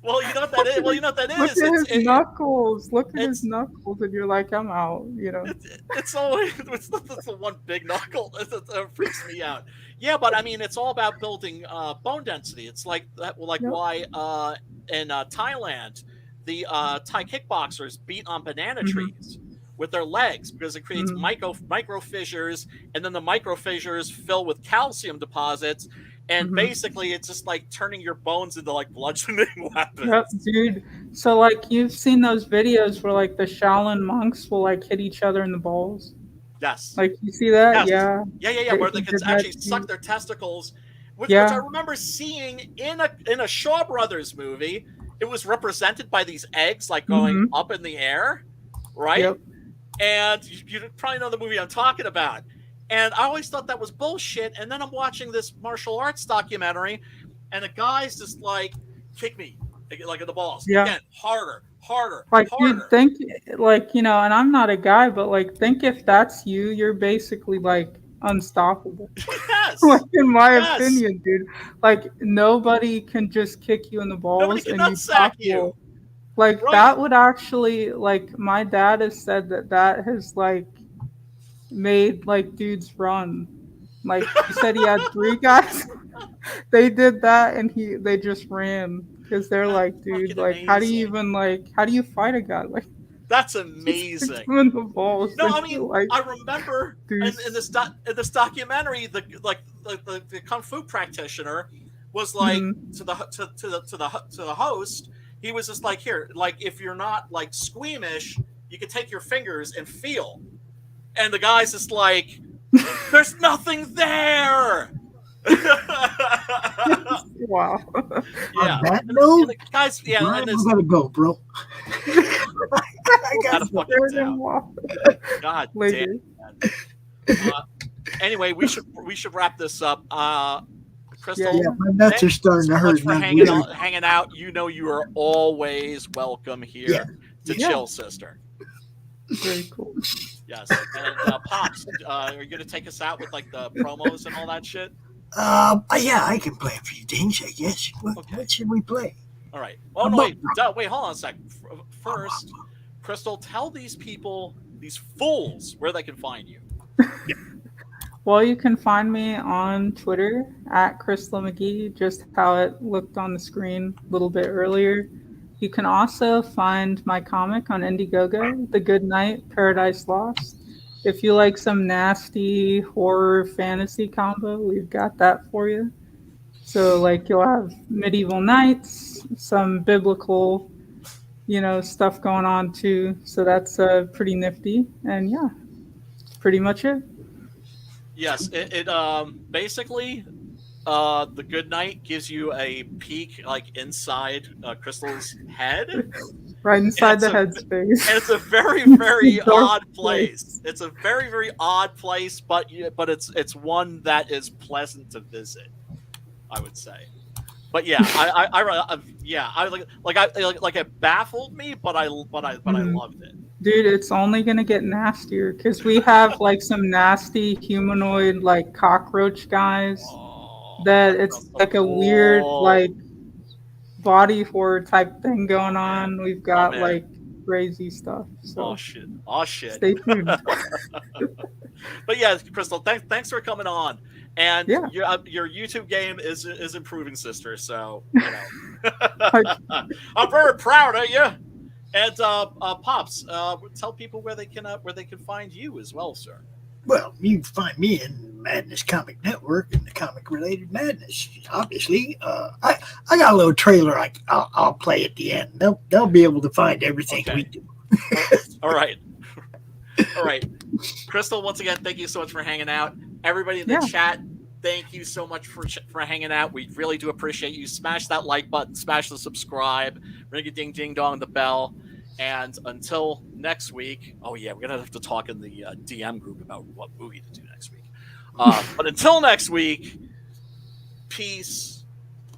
Well, you know what that is. Well, you know what that is. Look at his knuckles. Look at his knuckles, and you're like, I'm out. You know. It's always it's the one big knuckle. It freaks me out. Yeah, but I mean, it's all about building bone density. It's like why in Thailand the Thai kickboxers beat on banana trees with their legs because it creates micro fissures, and then the micro fissures fill with calcium deposits. And basically, it's just like turning your bones into like bludgeoning weapons. Yep, dude. So like you've seen those videos where like the Shaolin monks will like hit each other in the balls. Yes. Like you see that? Yes. Yeah. Where they can actually suck their testicles, which I remember seeing in a Shaw Brothers movie. It was represented by these eggs like going up in the air, right? Yep. And you probably know the movie I'm talking about. And I always thought that was bullshit. And then I'm watching this martial arts documentary, and the guy's just like, kick me, like in the balls. Yeah. Again, harder. Like, you think, like, and I'm not a guy, but, like, think if that's you, you're basically, like, unstoppable. Yes. Like, in my opinion, dude. Like, nobody can just kick you in the balls and you sack you. Like, that would actually, like, my dad has said that has, like, made like dudes run. Like he said he had 3 guys. They did that and they just ran because they're like, dude, like amazing. How do you fight a guy like that's amazing? In the balls. No, I mean, like, I remember in this documentary, the kung fu practitioner was like to the host. He was just like, here, like if you're not like squeamish, you can take your fingers and feel. And the guy's just like, there's nothing there. Wow. Yeah. On that note, guys, I gotta go, bro. I gotta fucking down. God damn. Anyway, we should wrap this up. Crystal, yeah, my nuts are starting to hurt. For hanging out. You know you are always welcome here to chill, sister. Very cool. Yes, and Pops, are you going to take us out with like the promos and all that shit? Yeah, I can play a few things, I guess. What should we play? All right. Oh, no, wait, hold on a sec. First, Crystal, tell these people, these fools, where they can find you. Well, you can find me on Twitter at Crystal McGee, just how it looked on the screen a little bit earlier. You can also find my comic on Indiegogo, The Good Night, Paradise Lost. If you like some nasty horror fantasy combo, we've got that for you. So, like, you'll have medieval knights, some biblical, stuff going on too. So that's pretty nifty. And yeah, that's pretty much it. Yes, it basically... The Good Night gives you a peek, like inside Crystal's head, right inside the headspace. And it's a very, very odd place. It's a very, very odd place, but it's one that is pleasant to visit, I would say. But yeah, it baffled me, but I loved it. Dude, it's only gonna get nastier because we have like some nasty humanoid like cockroach guys. That it's like a weird like body horror type thing going on. We've got like crazy stuff. So oh shit. Stay tuned. But yeah, Crystal, thanks for coming on. And your YouTube game is improving, sister. So you know, I'm very proud of you. And Pops, tell people where they can find you as well, sir. Well, you can find me in Madness Comic Network and the Comic Related Madness. Obviously, I got a little trailer I'll play at the end. They'll be able to find everything we do. All right. Crystal, once again, thank you so much for hanging out. Everybody in the chat, thank you so much for hanging out. We really do appreciate you. Smash that like button, smash the subscribe, ring a ding ding dong the bell. And until next week, we're gonna have to talk in the DM group about what movie to do next week. But until next week, peace,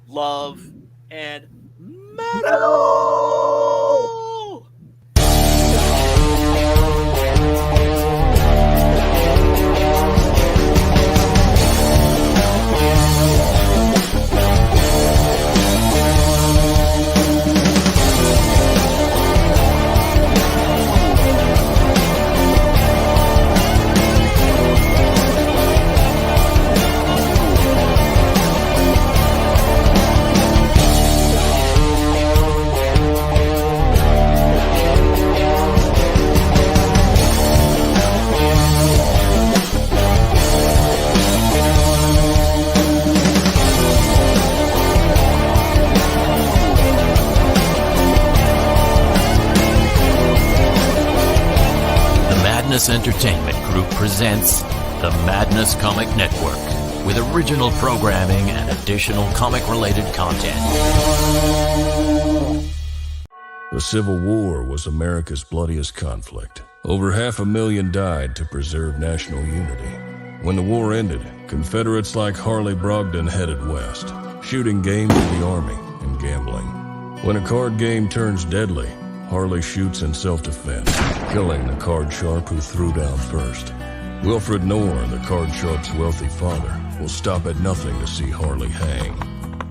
love, and metal. Entertainment Group presents the Madness Comic Network with original programming and additional comic-related content. The Civil War was America's bloodiest conflict. Over 500,000 died to preserve national unity. When the war ended, Confederates like Harley Brogdon headed west, shooting game for the Army and gambling. When a card game turns deadly, Harley shoots in self-defense, killing the card sharp who threw down first. Wilfred Knorr, the card sharp's wealthy father, will stop at nothing to see Harley hang.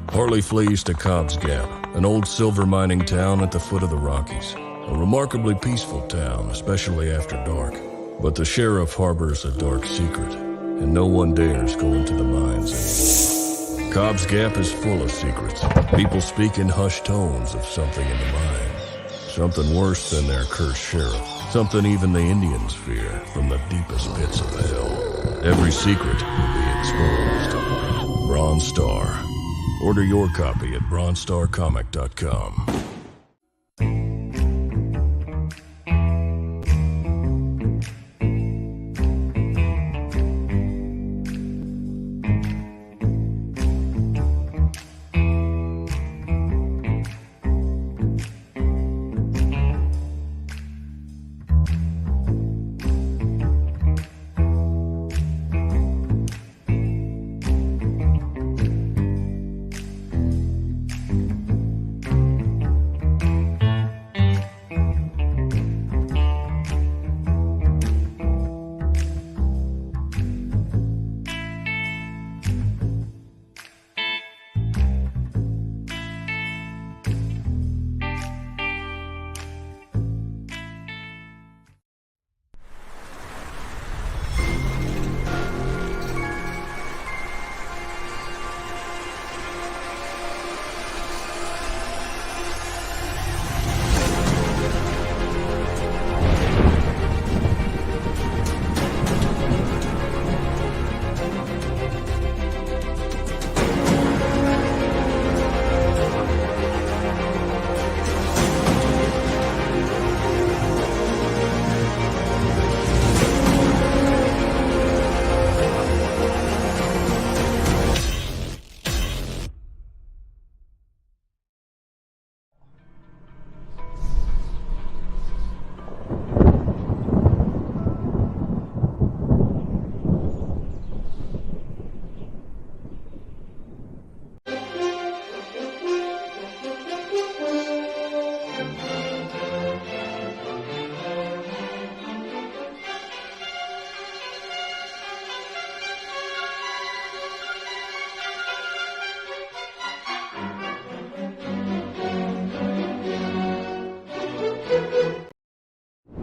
Harley flees to Cobb's Gap, an old silver mining town at the foot of the Rockies. A remarkably peaceful town, especially after dark. But the sheriff harbors a dark secret, and no one dares go into the mines anymore. Cobb's Gap is full of secrets. People speak in hushed tones of something in the mine. Something worse than their cursed sheriff. Something even the Indians fear from the deepest pits of hell. Every secret will be exposed. Bronze Star. Order your copy at bronzestarcomic.com.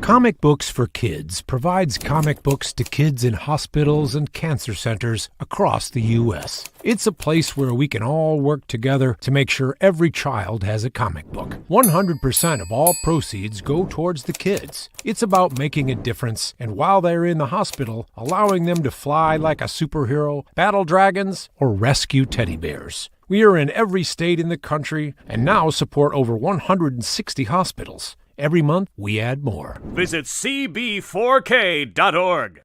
Comic Books for Kids provides comic books to kids in hospitals and cancer centers across the U.S. It's a place where we can all work together to make sure every child has a comic book. 100% of all proceeds go towards the kids. It's about making a difference, and while they're in the hospital, allowing them to fly like a superhero, battle dragons, or rescue teddy bears. We are in every state in the country and now support over 160 hospitals. Every month, we add more. Visit cb4k.org.